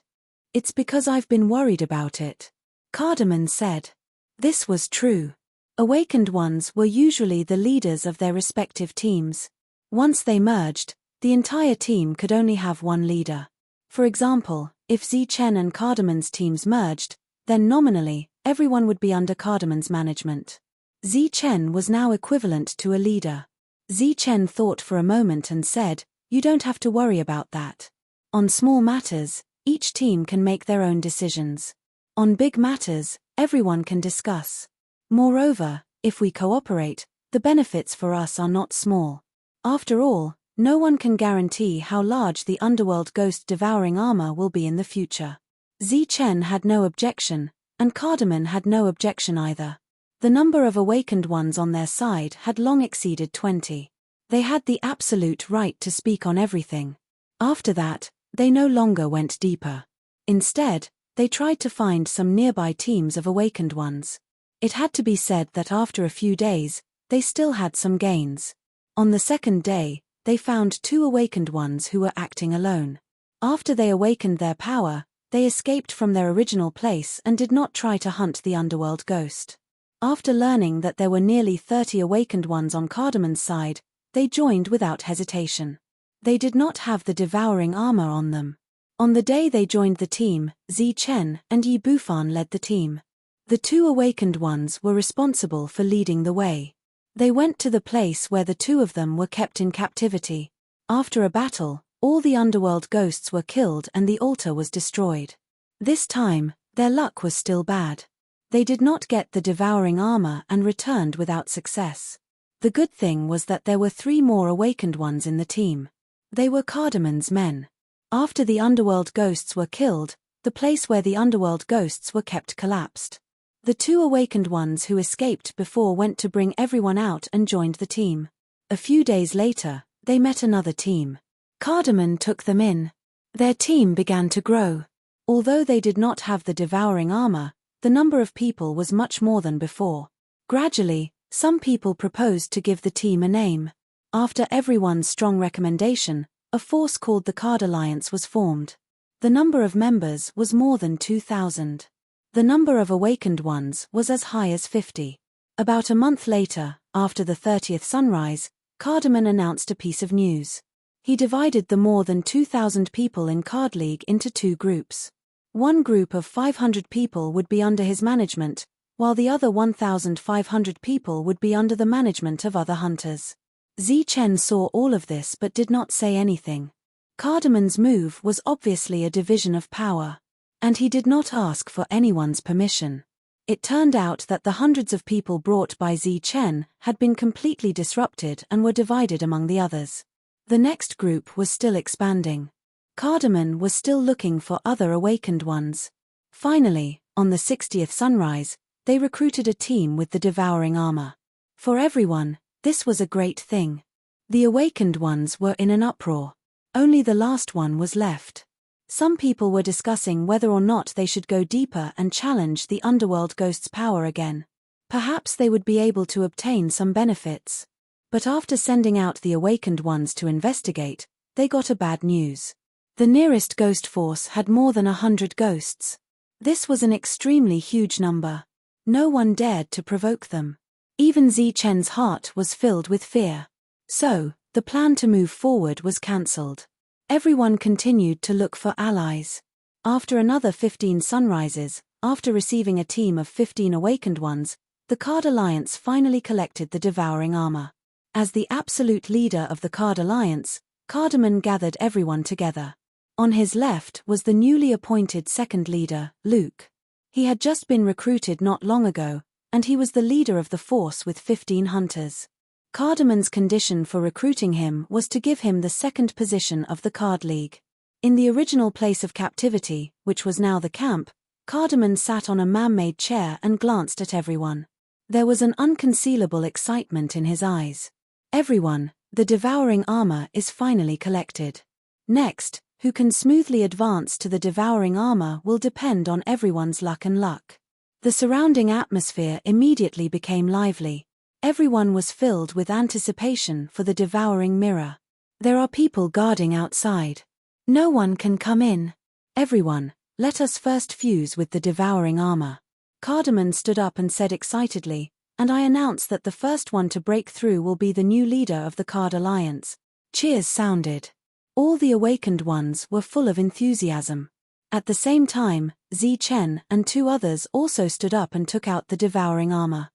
It's because I've been worried about it," Cardamom said. This was true. Awakened ones were usually the leaders of their respective teams. Once they merged, the entire team could only have one leader. For example, if Zichen and Cardamom's teams merged, then nominally, everyone would be under Cardamom's management. Zichen was now equivalent to a leader. Zichen thought for a moment and said, "You don't have to worry about that. On small matters, each team can make their own decisions. On big matters, everyone can discuss. Moreover, if we cooperate, the benefits for us are not small. After all, no one can guarantee how large the underworld ghost devouring armor will be in the future." Zichen had no objection, and Cardamom had no objection either. The number of awakened ones on their side had long exceeded 20. They had the absolute right to speak on everything. After that, they no longer went deeper. Instead, they tried to find some nearby teams of awakened ones. It had to be said that after a few days, they still had some gains. On the second day, they found 2 awakened ones who were acting alone. After they awakened their power, they escaped from their original place and did not try to hunt the underworld ghost. After learning that there were nearly 30 awakened ones on Cardamom's side, they joined without hesitation. They did not have the devouring armor on them. On the day they joined the team, Zichen and Yi Bufan led the team. The 2 awakened ones were responsible for leading the way. They went to the place where the 2 of them were kept in captivity. After a battle, all the underworld ghosts were killed and the altar was destroyed. This time, their luck was still bad. They did not get the devouring armor and returned without success. The good thing was that there were 3 more awakened ones in the team. They were Cardamom's men. After the underworld ghosts were killed, the place where the underworld ghosts were kept collapsed. The 2 awakened ones who escaped before went to bring everyone out and joined the team. A few days later, they met another team. Cardamom took them in. Their team began to grow. Although they did not have the devouring armor, the number of people was much more than before. Gradually, some people proposed to give the team a name. After everyone's strong recommendation, a force called the Card Alliance was formed. The number of members was more than 2,000. The number of awakened ones was as high as 50. About a month later, after the 30th sunrise, Cardamom announced a piece of news. He divided the more than 2,000 people in Card League into 2 groups. One group of 500 people would be under his management, while the other 1,500 people would be under the management of other hunters. Zichen saw all of this but did not say anything. Cardamom's move was obviously a division of power. And he did not ask for anyone's permission. It turned out that the hundreds of people brought by Zichen had been completely disrupted and were divided among the others. The next group was still expanding. Cardamom was still looking for other awakened ones. Finally, on the 60th sunrise, they recruited a team with the devouring armor. For everyone, this was a great thing. The awakened ones were in an uproar. Only the last one was left. Some people were discussing whether or not they should go deeper and challenge the underworld ghost's power again. Perhaps they would be able to obtain some benefits. But after sending out the awakened ones to investigate, they got a bad news. The nearest ghost force had more than 100 ghosts. This was an extremely huge number. No one dared to provoke them. Even Zichen's heart was filled with fear. So, the plan to move forward was cancelled. Everyone continued to look for allies. After another 15 sunrises, after receiving a team of 15 awakened ones, the Card Alliance finally collected the devouring armor. As the absolute leader of the Card Alliance, Cardamom gathered everyone together. On his left was the newly appointed second leader, Luke. He had just been recruited not long ago, and he was the leader of the force with 15 hunters. Cardamon's condition for recruiting him was to give him the second position of the Card League. In the original place of captivity, which was now the camp, Cardamon sat on a man-made chair and glanced at everyone. There was an unconcealable excitement in his eyes. Everyone, the devouring armor is finally collected. Next, who can smoothly advance to the devouring armor will depend on everyone's luck and luck. The surrounding atmosphere immediately became lively. Everyone was filled with anticipation for the devouring mirror. There are people guarding outside. No one can come in. Everyone, let us first fuse with the devouring armor. Cardamon stood up and said excitedly, and I announce that the first one to break through will be the new leader of the Card Alliance. Cheers sounded. All the awakened ones were full of enthusiasm. At the same time, Chen and 2 others also stood up and took out the devouring armor.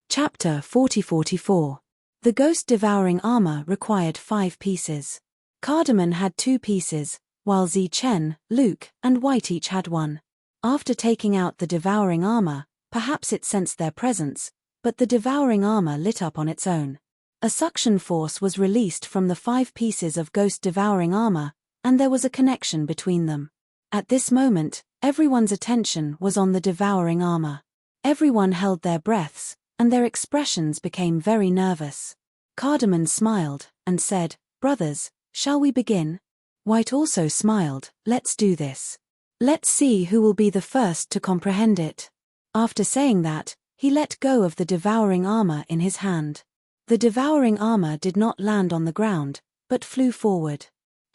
Chapter 40-44. The ghost devouring armor required 5 pieces. Cardamon had 2 pieces, while Chen, Luke, and White each had 1. After taking out the devouring armor, perhaps it sensed their presence, but the devouring armor lit up on its own. A suction force was released from the 5 pieces of ghost devouring armor, and there was a connection between them. At this moment, everyone's attention was on the devouring armor. Everyone held their breaths, and their expressions became very nervous. Cardamon smiled, and said, "Brothers, shall we begin?" White also smiled, "Let's do this. Let's see who will be the first to comprehend it." After saying that, he let go of the devouring armor in his hand. The devouring armor did not land on the ground, but flew forward.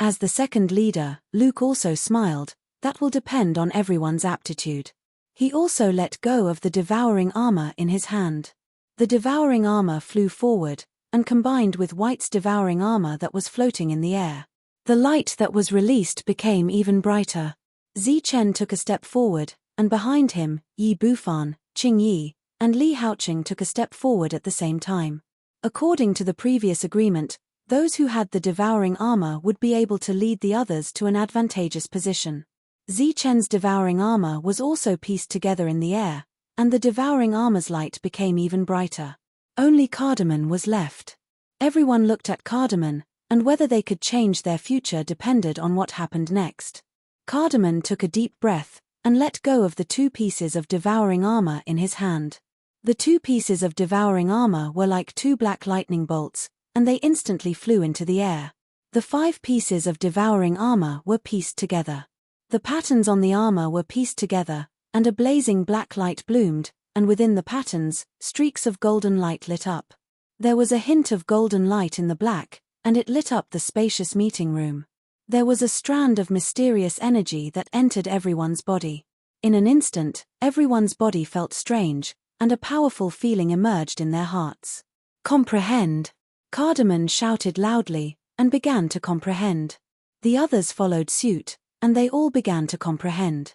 As the second leader, Luke also smiled, "That will depend on everyone's aptitude." He also let go of the devouring armor in his hand. The devouring armor flew forward, and combined with White's devouring armor that was floating in the air. The light that was released became even brighter. Chen took a step forward, and behind him, Yi Bufan, Qing Yi, and Li Haoqing took a step forward at the same time. According to the previous agreement, those who had the devouring armor would be able to lead the others to an advantageous position. Chen's devouring armor was also pieced together in the air, and the devouring armor's light became even brighter. Only Cardamon was left. Everyone looked at Cardamon, and whether they could change their future depended on what happened next. Cardamon took a deep breath, and let go of the 2 pieces of devouring armor in his hand. The 2 pieces of devouring armor were like 2 black lightning bolts, and they instantly flew into the air. The 5 pieces of devouring armor were pieced together. The patterns on the armor were pieced together, and a blazing black light bloomed, and within the patterns, streaks of golden light lit up. There was a hint of golden light in the black, and it lit up the spacious meeting room. There was a strand of mysterious energy that entered everyone's body. In an instant, everyone's body felt strange, and a powerful feeling emerged in their hearts. "Comprehend!" Cardamon shouted loudly, and began to comprehend. The others followed suit, and they all began to comprehend.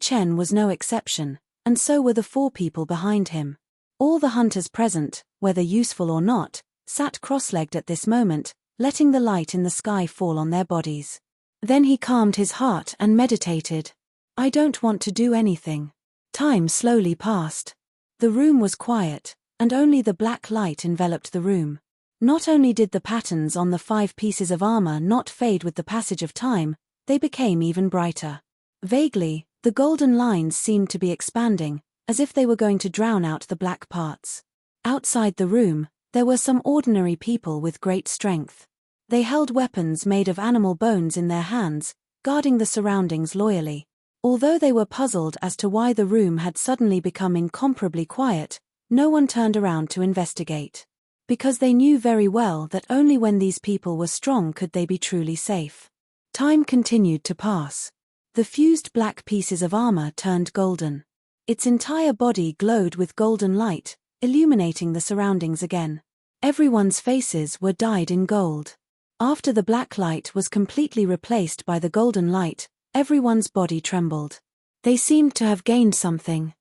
Chen was no exception, and so were the 4 people behind him. All the hunters present, whether useful or not, sat cross-legged at this moment, letting the light in the sky fall on their bodies. Then he calmed his heart and meditated. "I don't want to do anything." Time slowly passed. The room was quiet, and only the black light enveloped the room. Not only did the patterns on the 5 pieces of armor not fade with the passage of time, they became even brighter. Vaguely, the golden lines seemed to be expanding, as if they were going to drown out the black parts. Outside the room, there were some ordinary people with great strength. They held weapons made of animal bones in their hands, guarding the surroundings loyally. Although they were puzzled as to why the room had suddenly become incomparably quiet, no one turned around to investigate. Because they knew very well that only when these people were strong could they be truly safe. Time continued to pass. The fused black pieces of armor turned golden. Its entire body glowed with golden light, illuminating the surroundings again. Everyone's faces were dyed in gold. After the black light was completely replaced by the golden light, everyone's body trembled. They seemed to have gained something.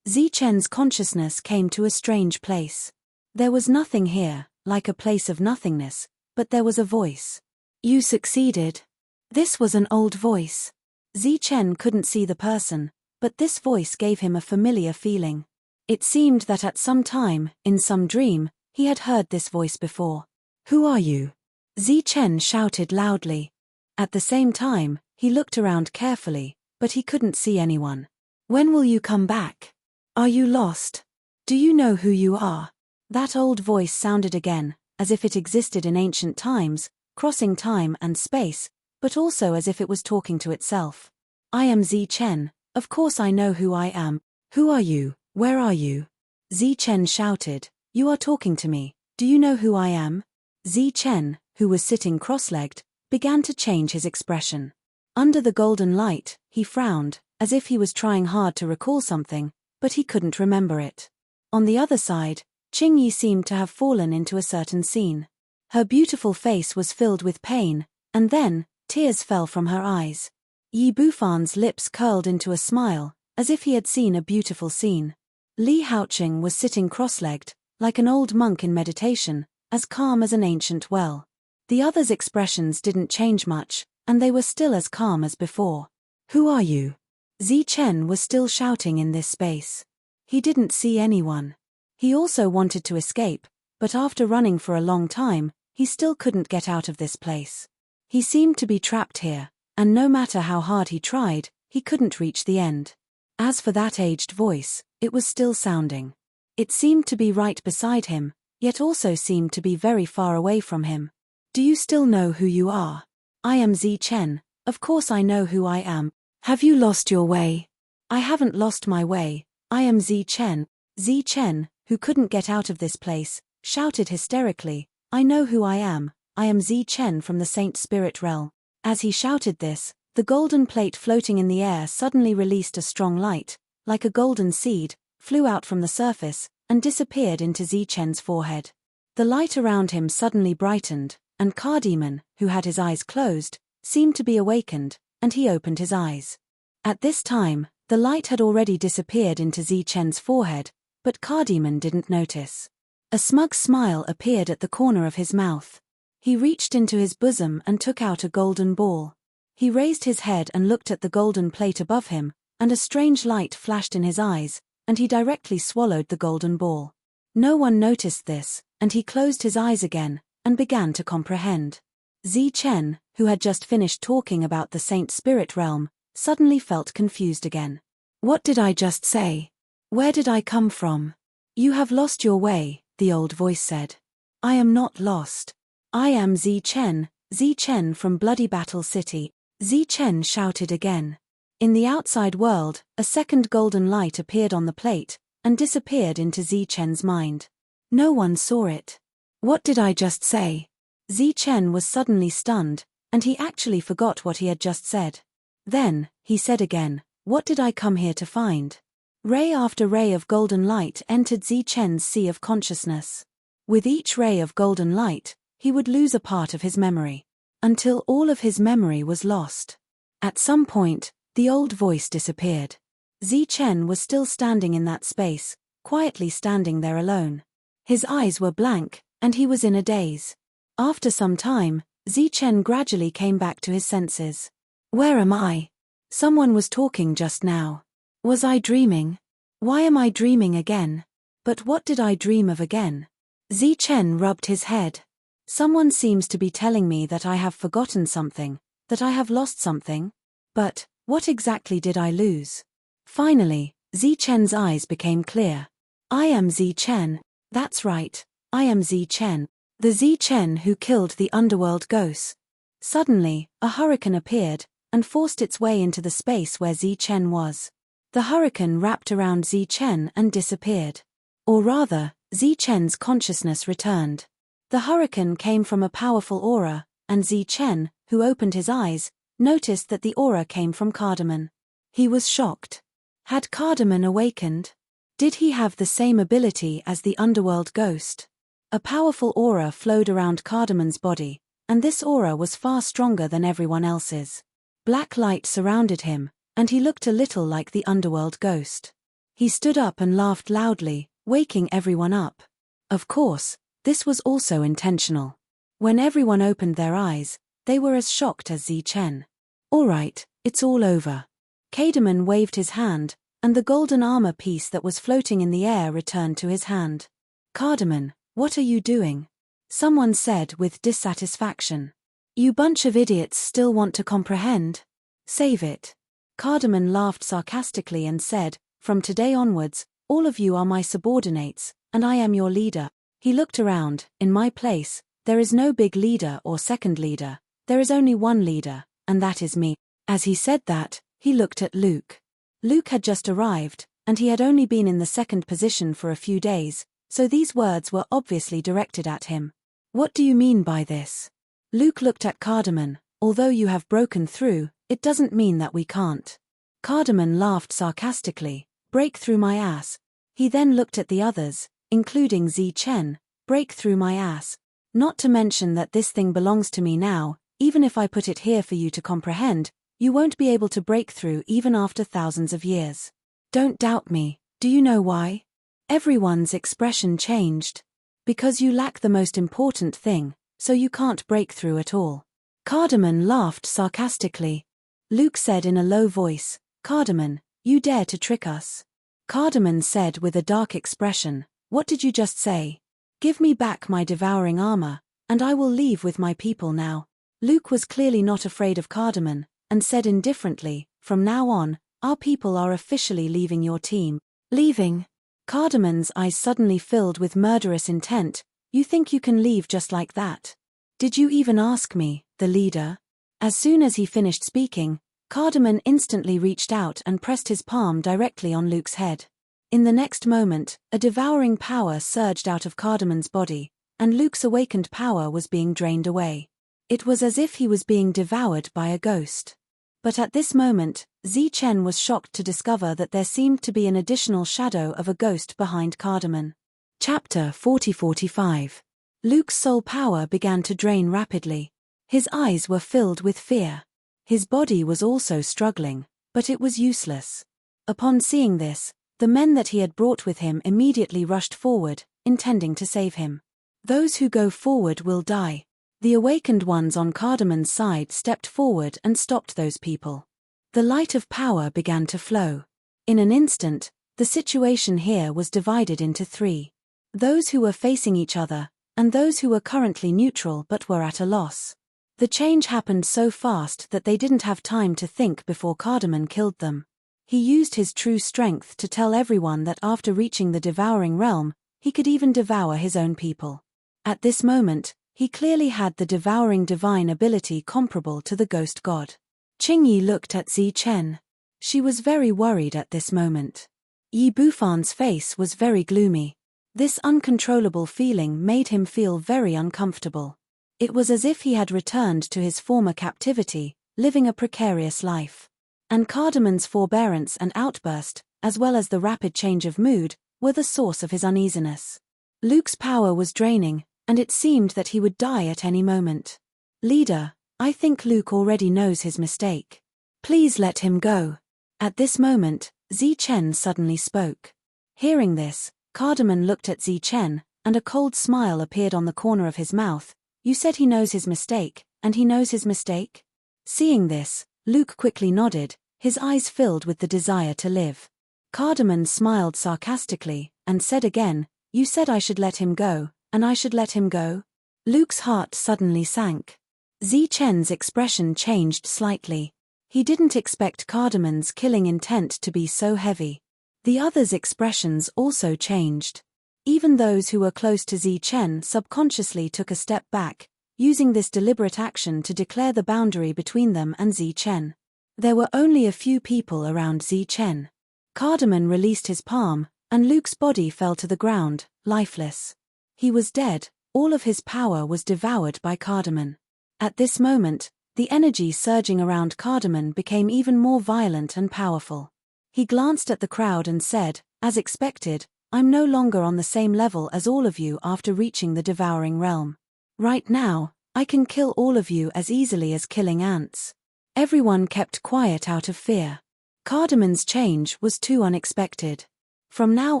Chen's consciousness came to a strange place. There was nothing here, like a place of nothingness, but there was a voice. "You succeeded." This was an old voice. Zichen couldn't see the person, but this voice gave him a familiar feeling. It seemed that at some time, in some dream, he had heard this voice before. "Who are you?" Zichen shouted loudly. At the same time, he looked around carefully, but he couldn't see anyone. "When will you come back? Are you lost? Do you know who you are?" That old voice sounded again, as if it existed in ancient times, crossing time and space, but also as if it was talking to itself. "I am Zichen, of course I know who I am. Who are you? Where are you?" Zichen shouted, "You are talking to me, do you know who I am?" Zichen, who was sitting cross-legged, began to change his expression. Under the golden light, he frowned, as if he was trying hard to recall something, but he couldn't remember it. On the other side, Qingyi seemed to have fallen into a certain scene. Her beautiful face was filled with pain, and then, tears fell from her eyes. Yi Bufan's lips curled into a smile, as if he had seen a beautiful scene. Li Haoqing was sitting cross-legged, like an old monk in meditation, as calm as an ancient well. The others' expressions didn't change much, and they were still as calm as before. "Who are you?" Zichen was still shouting in this space. He didn't see anyone. He also wanted to escape, but after running for a long time, he still couldn't get out of this place. He seemed to be trapped here, and no matter how hard he tried, he couldn't reach the end. As for that aged voice, it was still sounding. It seemed to be right beside him, yet also seemed to be very far away from him. "Do you still know who you are?" "I am Zichen, of course I know who I am. Have you lost your way?" "I haven't lost my way, I am Zichen." Zichen, who couldn't get out of this place, shouted hysterically, "I know who I am Zichen from the Saint Spirit realm." As he shouted this, the golden plate floating in the air suddenly released a strong light, like a golden seed, flew out from the surface, and disappeared into Zichen's forehead. The light around him suddenly brightened, and Cardemon, who had his eyes closed, seemed to be awakened, and he opened his eyes. At this time, the light had already disappeared into Zichen's forehead, but Cardemon didn't notice. A smug smile appeared at the corner of his mouth. He reached into his bosom and took out a golden ball. He raised his head and looked at the golden plate above him, and a strange light flashed in his eyes, and he directly swallowed the golden ball. No one noticed this, and he closed his eyes again, and began to comprehend. Zichen, who had just finished talking about the Saint Spirit realm, suddenly felt confused again. "What did I just say? Where did I come from?" "You have lost your way," the old voice said. "I am not lost. I am Zichen from Bloody Battle City." Zichen shouted again. In the outside world, a second golden light appeared on the plate, and disappeared into Zichen's mind. No one saw it. "What did I just say?" Zichen was suddenly stunned, and he actually forgot what he had just said. Then, he said again, "What did I come here to find?" Ray after ray of golden light entered Zichen's sea of consciousness. With each ray of golden light, he would lose a part of his memory, until all of his memory was lost. At some point, the old voice disappeared. Zichen was still standing in that space, quietly standing there alone. His eyes were blank, and he was in a daze. After some time, Zichen gradually came back to his senses. "Where am I? Someone was talking just now. Was I dreaming? Why am I dreaming again? But what did I dream of again?" Zichen rubbed his head. "Someone seems to be telling me that I have forgotten something, that I have lost something. But, what exactly did I lose?" Finally, Zichen's eyes became clear. "I am Zichen. That's right, I am Zichen. The Zichen who killed the underworld ghosts." Suddenly, a hurricane appeared, and forced its way into the space where Zichen was. The hurricane wrapped around Zichen and disappeared. Or rather, Zichen's consciousness returned. The hurricane came from a powerful aura, and Zichen, who opened his eyes, noticed that the aura came from Cardemon. He was shocked. Had Cardemon awakened? Did he have the same ability as the underworld ghost? A powerful aura flowed around Cardemon's body, and this aura was far stronger than everyone else's. Black light surrounded him, and he looked a little like the underworld ghost. He stood up and laughed loudly, waking everyone up. Of course, this was also intentional. When everyone opened their eyes, They were as shocked as Zi Chen. All right, it's all over. Cardamon waved his hand, and the golden armor piece that was floating in the air returned to his hand. Cardamon, what are you doing? Someone said with dissatisfaction. You bunch of idiots still want to comprehend? Save it. Cardamon laughed sarcastically and said, from today onwards, all of you are my subordinates, and I am your leader. He looked around. In my place, there is no big leader or second leader, there is only one leader, and that is me. As he said that, he looked at Luke. Luke had just arrived, and he had only been in the second position for a few days, so these words were obviously directed at him. What do you mean by this? Luke looked at Cardamon. Although you have broken through, it doesn't mean that we can't. Cardamon laughed sarcastically. Break through my ass. He then looked at the others, including Zi Chen. Break through my ass. Not to mention that this thing belongs to me now, even if I put it here for you to comprehend, you won't be able to break through even after thousands of years. Don't doubt me. Do you know why? Everyone's expression changed. Because you lack the most important thing, so you can't break through at all. Cardamon laughed sarcastically. Luke said in a low voice, Cardamon, you dare to trick us. Cardamon said with a dark expression, what did you just say? Give me back my devouring armor, and I will leave with my people now. Luke was clearly not afraid of Cardamon, and said indifferently, from now on, our people are officially leaving your team. Leaving? Cardamon's eyes suddenly filled with murderous intent. You think you can leave just like that? Did you even ask me, the leader? As soon as he finished speaking, Cardamon instantly reached out and pressed his palm directly on Luke's head. In the next moment, a devouring power surged out of Cardamon's body, and Luke's awakened power was being drained away. It was as if he was being devoured by a ghost. But at this moment, Zi Chen was shocked to discover that there seemed to be an additional shadow of a ghost behind Cardamon. Chapter 40-45. Luke's soul power began to drain rapidly. His eyes were filled with fear. His body was also struggling, but it was useless. Upon seeing this, the men that he had brought with him immediately rushed forward, intending to save him. Those who go forward will die. The awakened ones on Cardamon's side stepped forward and stopped those people. The light of power began to flow. In an instant, the situation here was divided into three. Those who were facing each other, and those who were currently neutral but were at a loss. The change happened so fast that they didn't have time to think before Cardamon killed them. He used his true strength to tell everyone that after reaching the devouring realm, he could even devour his own people. At this moment, he clearly had the devouring divine ability comparable to the ghost god. Qingyi looked at Zi Chen. She was very worried at this moment. Yi Bufan's face was very gloomy. This uncontrollable feeling made him feel very uncomfortable. It was as if he had returned to his former captivity, living a precarious life. And Cardamon's forbearance and outburst, as well as the rapid change of mood, were the source of his uneasiness. Luke's power was draining, and it seemed that he would die at any moment. Leader, I think Luke already knows his mistake. Please let him go. At this moment, Zi Chen suddenly spoke. Hearing this, Cardamon looked at Zi Chen, and a cold smile appeared on the corner of his mouth. You said he knows his mistake, and he knows his mistake? Seeing this, Luke quickly nodded, his eyes filled with the desire to live. Cardamon smiled sarcastically, and said again, you said I should let him go, and I should let him go? Luke's heart suddenly sank. Zi Chen's expression changed slightly. He didn't expect Cardamon's killing intent to be so heavy. The others' expressions also changed. Even those who were close to Zi Chen subconsciously took a step back, using this deliberate action to declare the boundary between them and Zi Chen. There were only a few people around Zi Chen. Cardamon released his palm, and Luke's body fell to the ground, lifeless. He was dead, all of his power was devoured by Cardamon. At this moment, the energy surging around Cardamon became even more violent and powerful. He glanced at the crowd and said, as expected, I'm no longer on the same level as all of you after reaching the devouring realm. Right now, I can kill all of you as easily as killing ants. Everyone kept quiet out of fear. Cardamon's change was too unexpected. From now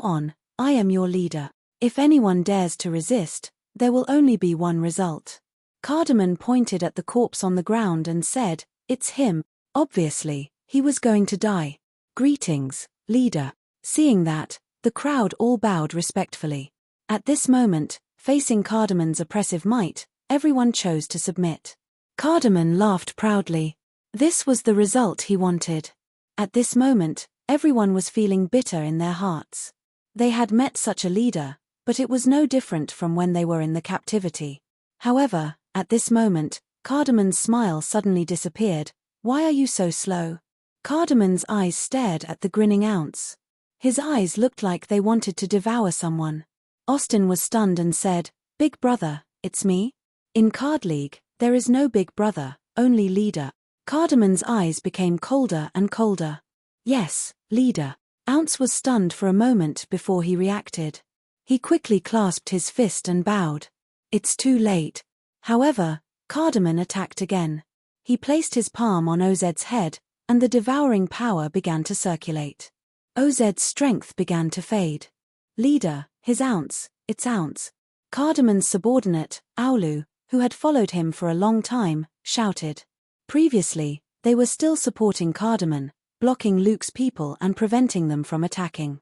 on, I am your leader. If anyone dares to resist, there will only be one result. Cardamom pointed at the corpse on the ground and said, "It's him." Obviously, he was going to die. "Greetings, leader." Seeing that, the crowd all bowed respectfully. At this moment, facing Cardamon's oppressive might, everyone chose to submit. Cardamom laughed proudly. This was the result he wanted. At this moment, everyone was feeling bitter in their hearts. They had met such a leader, but it was no different from when they were in the captivity. However, at this moment, Cardamon's smile suddenly disappeared. "Why are you so slow?" Cardamon's eyes stared at the grinning ounce. His eyes looked like they wanted to devour someone. Austin was stunned and said, "Big brother, it's me?" In Card League, there is no big brother, only leader. Cardamon's eyes became colder and colder. "Yes, leader." Ounce was stunned for a moment before he reacted. He quickly clasped his fist and bowed. "It's too late." However, Cardamom attacked again. He placed his palm on Oz's head, and the devouring power began to circulate. Oz's strength began to fade. "Leader, his Ounce, it's Ounce." Cardamon's subordinate, Aulu, who had followed him for a long time, shouted. Previously, they were still supporting Cardamom, blocking Luke's people and preventing them from attacking.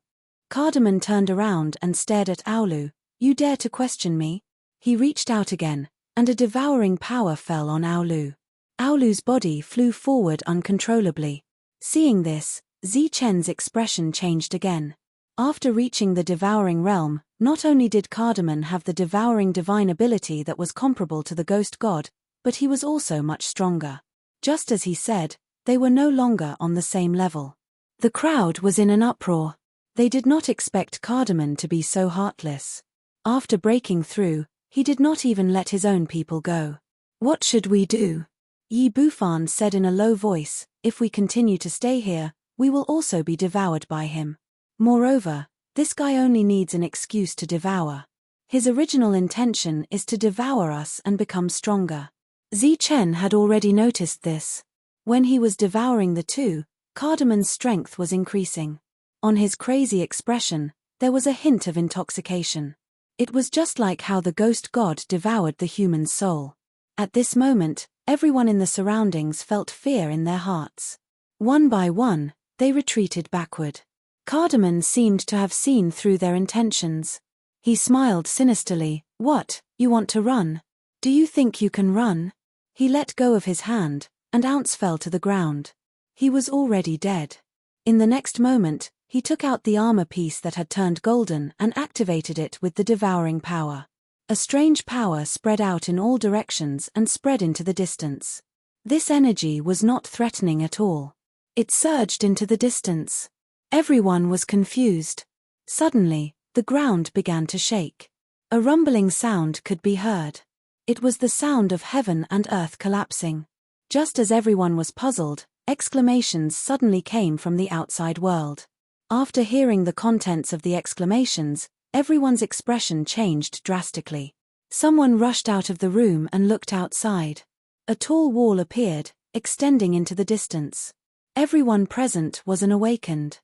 Cardamom turned around and stared at Aulu. "You dare to question me?" He reached out again, and a devouring power fell on Aulu. Aulu's body flew forward uncontrollably. Seeing this, Zichen's expression changed again. After reaching the devouring realm, not only did Cardamom have the devouring divine ability that was comparable to the ghost god, but he was also much stronger. Just as he said, they were no longer on the same level. The crowd was in an uproar. They did not expect Cardamom to be so heartless. After breaking through, he did not even let his own people go. "What should we do?" Yi Bufan said in a low voice, "If we continue to stay here, we will also be devoured by him. Moreover, this guy only needs an excuse to devour. His original intention is to devour us and become stronger." Zichen had already noticed this. When he was devouring the two, Cardamon's strength was increasing. On his crazy expression, there was a hint of intoxication. It was just like how the ghost god devoured the human's soul. At this moment, everyone in the surroundings felt fear in their hearts. One by one, they retreated backward. Cardamom seemed to have seen through their intentions. He smiled sinisterly. "What, you want to run? Do you think you can run?" He let go of his hand, and Ounce fell to the ground. He was already dead. In the next moment, he took out the armor piece that had turned golden and activated it with the devouring power. A strange power spread out in all directions and spread into the distance. This energy was not threatening at all. It surged into the distance. Everyone was confused. Suddenly, the ground began to shake. A rumbling sound could be heard. It was the sound of heaven and earth collapsing. Just as everyone was puzzled, exclamations suddenly came from the outside world. After hearing the contents of the exclamations, everyone's expression changed drastically. Someone rushed out of the room and looked outside. A tall wall appeared, extending into the distance. Everyone present was awakened.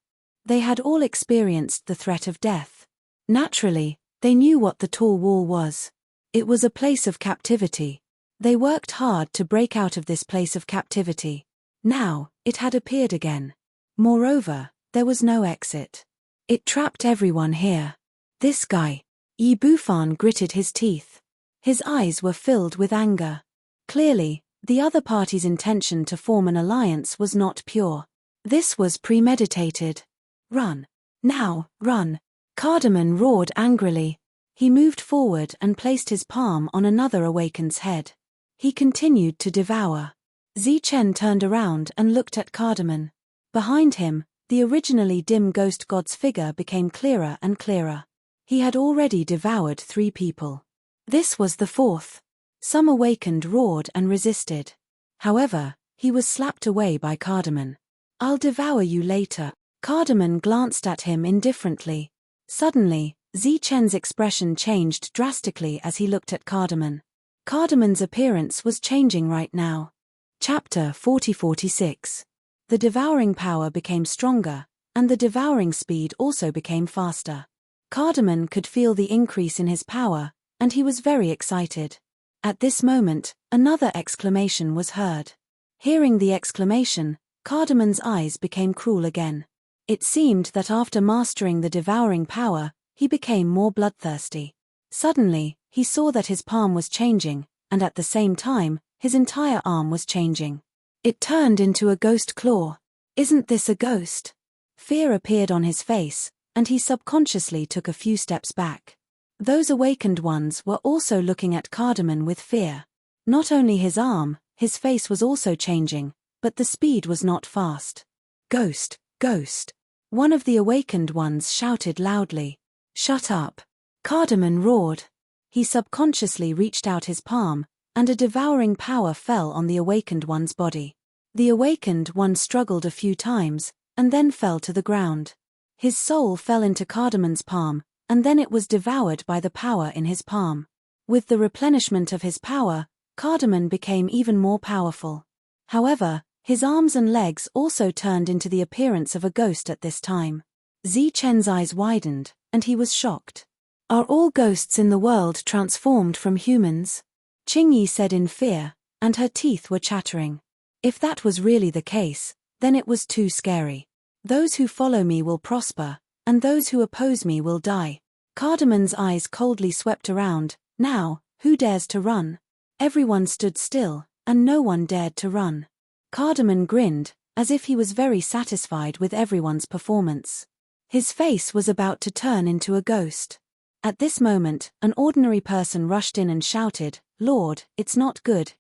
They had all experienced the threat of death. Naturally, they knew what the tall wall was. It was a place of captivity. They worked hard to break out of this place of captivity. Now, it had appeared again. Moreover, there was no exit. It trapped everyone here. This guy. Yi Bufan gritted his teeth. His eyes were filled with anger. Clearly, the other party's intention to form an alliance was not pure. This was premeditated. "Run. Now, run." Cardamom roared angrily. He moved forward and placed his palm on another awakened's head. He continued to devour. Zichen turned around and looked at Cardamom. Behind him, the originally dim ghost god's figure became clearer and clearer. He had already devoured 3 people. This was the 4th. Some awakened roared and resisted. However, he was slapped away by Cardamom. "I'll devour you later." Cardamom glanced at him indifferently. Suddenly, Zichen's expression changed drastically as he looked at Cardamom. Cardamom's appearance was changing right now. Chapter 40-46. The devouring power became stronger, and the devouring speed also became faster. Cardamom could feel the increase in his power, and he was very excited. At this moment, another exclamation was heard. Hearing the exclamation, Cardamon's eyes became cruel again. It seemed that after mastering the devouring power, he became more bloodthirsty. Suddenly, he saw that his palm was changing, and at the same time, his entire arm was changing. It turned into a ghost claw. Isn't this a ghost? Fear appeared on his face, and he subconsciously took a few steps back. Those awakened ones were also looking at Cardamon with fear. Not only his arm, his face was also changing, but the speed was not fast. Ghost, ghost. One of the awakened ones shouted loudly. Shut up. Cardamon roared. He subconsciously reached out his palm, and a devouring power fell on the awakened one's body. The awakened one struggled a few times, and then fell to the ground. His soul fell into Cardamon's palm, and then it was devoured by the power in his palm. With the replenishment of his power, Cardamon became even more powerful. However, his arms and legs also turned into the appearance of a ghost at this time. Zichen's eyes widened, and he was shocked. Are all ghosts in the world transformed from humans? Qingyi said in fear, and her teeth were chattering. If that was really the case, then it was too scary. Those who follow me will prosper, and those who oppose me will die. Cardamon's eyes coldly swept around. Now, who dares to run? Everyone stood still, and no one dared to run. Cardamon grinned, as if he was very satisfied with everyone's performance. His face was about to turn into a ghost. At this moment, an ordinary person rushed in and shouted, Lord, it's not good,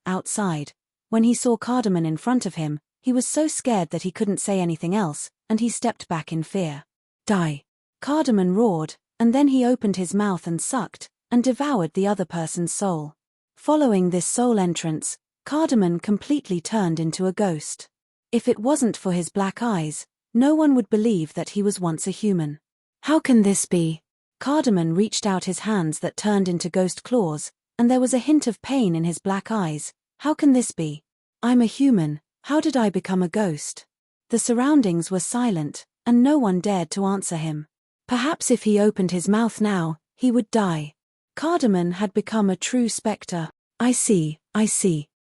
outside. When he saw Cardamon in front of him, he was so scared that he couldn't say anything else, and he stepped back in fear. Die. Cardamon roared, and then he opened his mouth and sucked, and devoured the other person's soul. Following this soul entrance, Cardamon completely turned into a ghost. If it wasn't for his black eyes, no one would believe that he was once a human. How can this be? Cardamon reached out his hands that turned into ghost claws, and there was a hint of pain in his black eyes. How can this be? I'm a human, how did I become a ghost? The surroundings were silent, and no one dared to answer him. Perhaps if he opened his mouth now, he would die. Cardamon had become a true spectre. I see.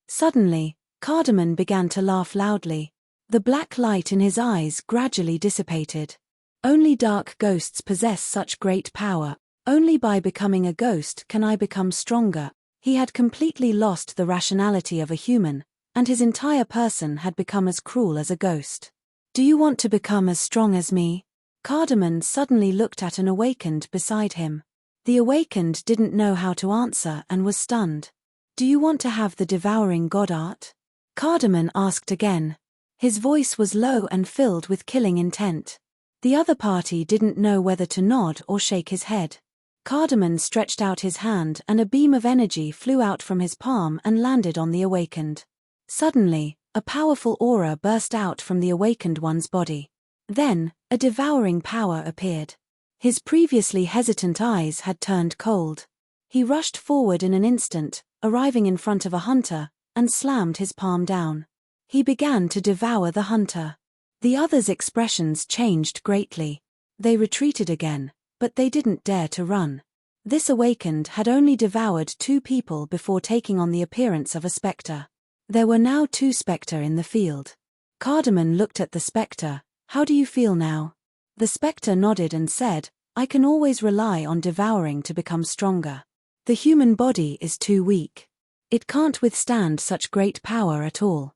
Suddenly, Cardamon began to laugh loudly. The black light in his eyes gradually dissipated. Only dark ghosts possess such great power. Only by becoming a ghost can I become stronger. He had completely lost the rationality of a human, and his entire person had become as cruel as a ghost. Do you want to become as strong as me? Cardamon suddenly looked at an awakened beside him. The awakened didn't know how to answer and was stunned. Do you want to have the devouring god art? Cardamon asked again. His voice was low and filled with killing intent. The other party didn't know whether to nod or shake his head. Cardamon stretched out his hand and a beam of energy flew out from his palm and landed on the awakened. Suddenly, a powerful aura burst out from the awakened one's body. Then, a devouring power appeared. His previously hesitant eyes had turned cold. He rushed forward in an instant, arriving in front of a hunter, and slammed his palm down. He began to devour the hunter. The others' expressions changed greatly. They retreated again, but they didn't dare to run. This awakened had only devoured 2 people before taking on the appearance of a spectre. There were now 2 spectre in the field. Cardamon looked at the spectre. How do you feel now? The spectre nodded and said, I can always rely on devouring to become stronger. The human body is too weak. It can't withstand such great power at all.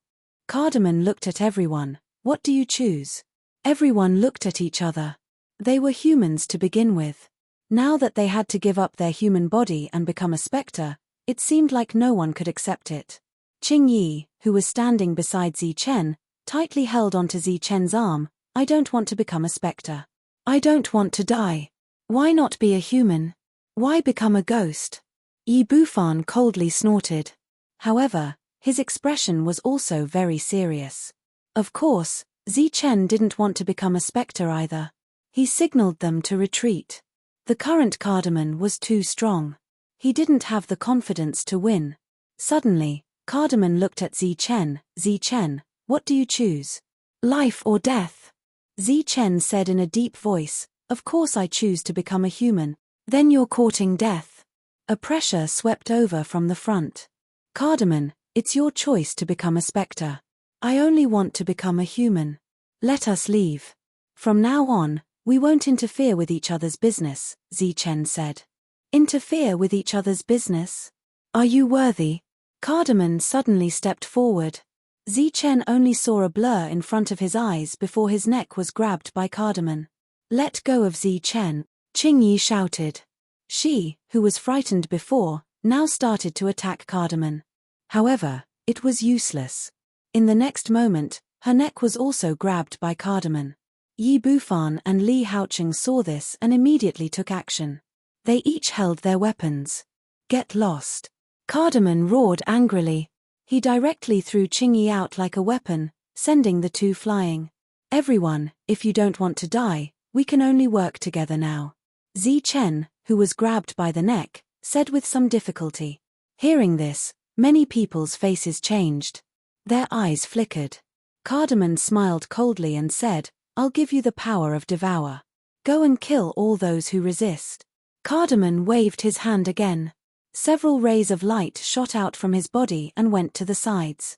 Cardamon looked at everyone. What do you choose? Everyone looked at each other. They were humans to begin with. Now that they had to give up their human body and become a spectre, it seemed like no one could accept it. Qingyi, who was standing beside Zichen, tightly held onto Zichen's arm. I don't want to become a spectre. I don't want to die. Why not be a human? Why become a ghost? Yi Bufan coldly snorted. However, his expression was also very serious. Of course, Zichen didn't want to become a spectre either. He signaled them to retreat. The current Cardamon was too strong. He didn't have the confidence to win. Suddenly, Cardamon looked at Zichen. Zichen, what do you choose? Life or death? Zichen said in a deep voice, Of course I choose to become a human. Then you're courting death. A pressure swept over from the front. Cardamom, it's your choice to become a spectre. I only want to become a human. Let us leave. From now on, we won't interfere with each other's business, Zichen said. Interfere with each other's business? Are you worthy? Cardamom suddenly stepped forward. Zichen only saw a blur in front of his eyes before his neck was grabbed by Cardamom. Let go of Zichen, Qingyi shouted. She, who was frightened before, now started to attack Cardamom. However, it was useless. In the next moment, her neck was also grabbed by Cardamom. Yi Bufan and Li Haoqing saw this and immediately took action. They each held their weapons. Get lost. Cardamom roared angrily. He directly threw Qingyi out like a weapon, sending the two flying. Everyone, if you don't want to die, we can only work together now. Zichen, who was grabbed by the neck, said with some difficulty. Hearing this, many people's faces changed. Their eyes flickered. Cardamom smiled coldly and said, I'll give you the power of devour. Go and kill all those who resist. Cardamom waved his hand again. Several rays of light shot out from his body and went to the sides.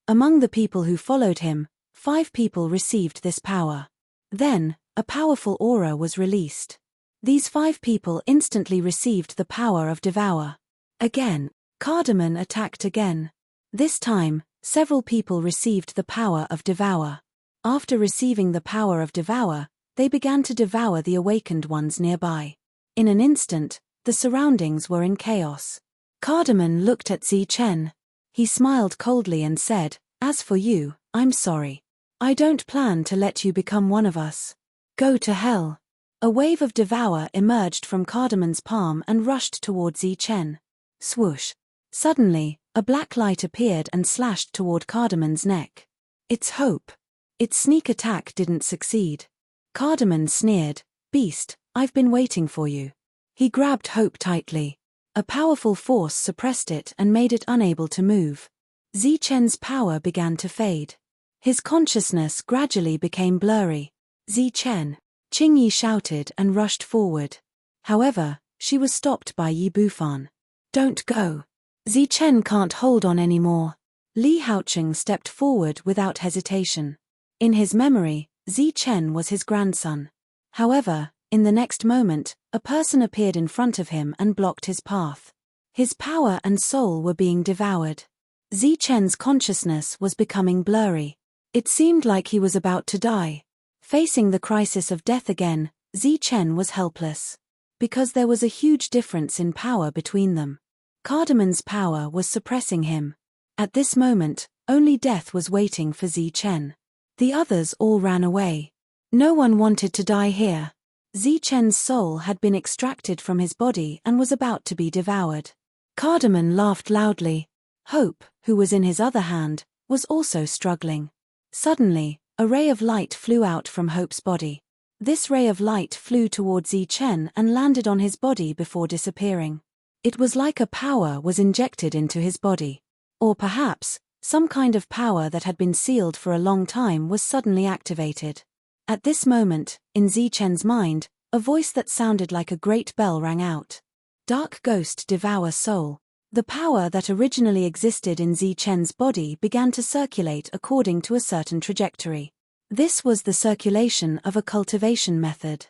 Among the people who followed him, 5 people received this power. Then, a powerful aura was released. These 5 people instantly received the power of devour. Again, Cardamom attacked again. This time, several people received the power of devour. After receiving the power of devour, they began to devour the awakened ones nearby. In an instant, the surroundings were in chaos. Cardamom looked at Zichen. He smiled coldly and said, As for you, I'm sorry. I don't plan to let you become one of us. Go to hell. A wave of devour emerged from Cardamom's palm and rushed toward Zichen. Swoosh. Suddenly, a black light appeared and slashed toward Cardamom's neck. It's hope. Its sneak attack didn't succeed. Cardamom sneered, Beast, I've been waiting for you. He grabbed Hope tightly. A powerful force suppressed it and made it unable to move. Zichen's power began to fade. His consciousness gradually became blurry. Zichen, Qingyi shouted and rushed forward. However, she was stopped by Yi Bufan. Don't go. Zichen can't hold on anymore. Li Haoqing stepped forward without hesitation. In his memory, Zichen was his grandson. However, in the next moment, a person appeared in front of him and blocked his path. His power and soul were being devoured. Zichen's consciousness was becoming blurry. It seemed like he was about to die. Facing the crisis of death again, Zichen was helpless. Because there was a huge difference in power between them. Cardamom's power was suppressing him. At this moment, only death was waiting for Zichen. The others all ran away. No one wanted to die here. Zichen's soul had been extracted from his body and was about to be devoured. Cardamom laughed loudly. Hope, who was in his other hand, was also struggling. Suddenly, a ray of light flew out from Hope's body. This ray of light flew towards Zichen and landed on his body before disappearing. It was like a power was injected into his body. Or perhaps, some kind of power that had been sealed for a long time was suddenly activated. At this moment, in Zichen's mind, a voice that sounded like a great bell rang out. Dark Ghost Devour Soul. The power that originally existed in Zichen's body began to circulate according to a certain trajectory. This was the circulation of a cultivation method.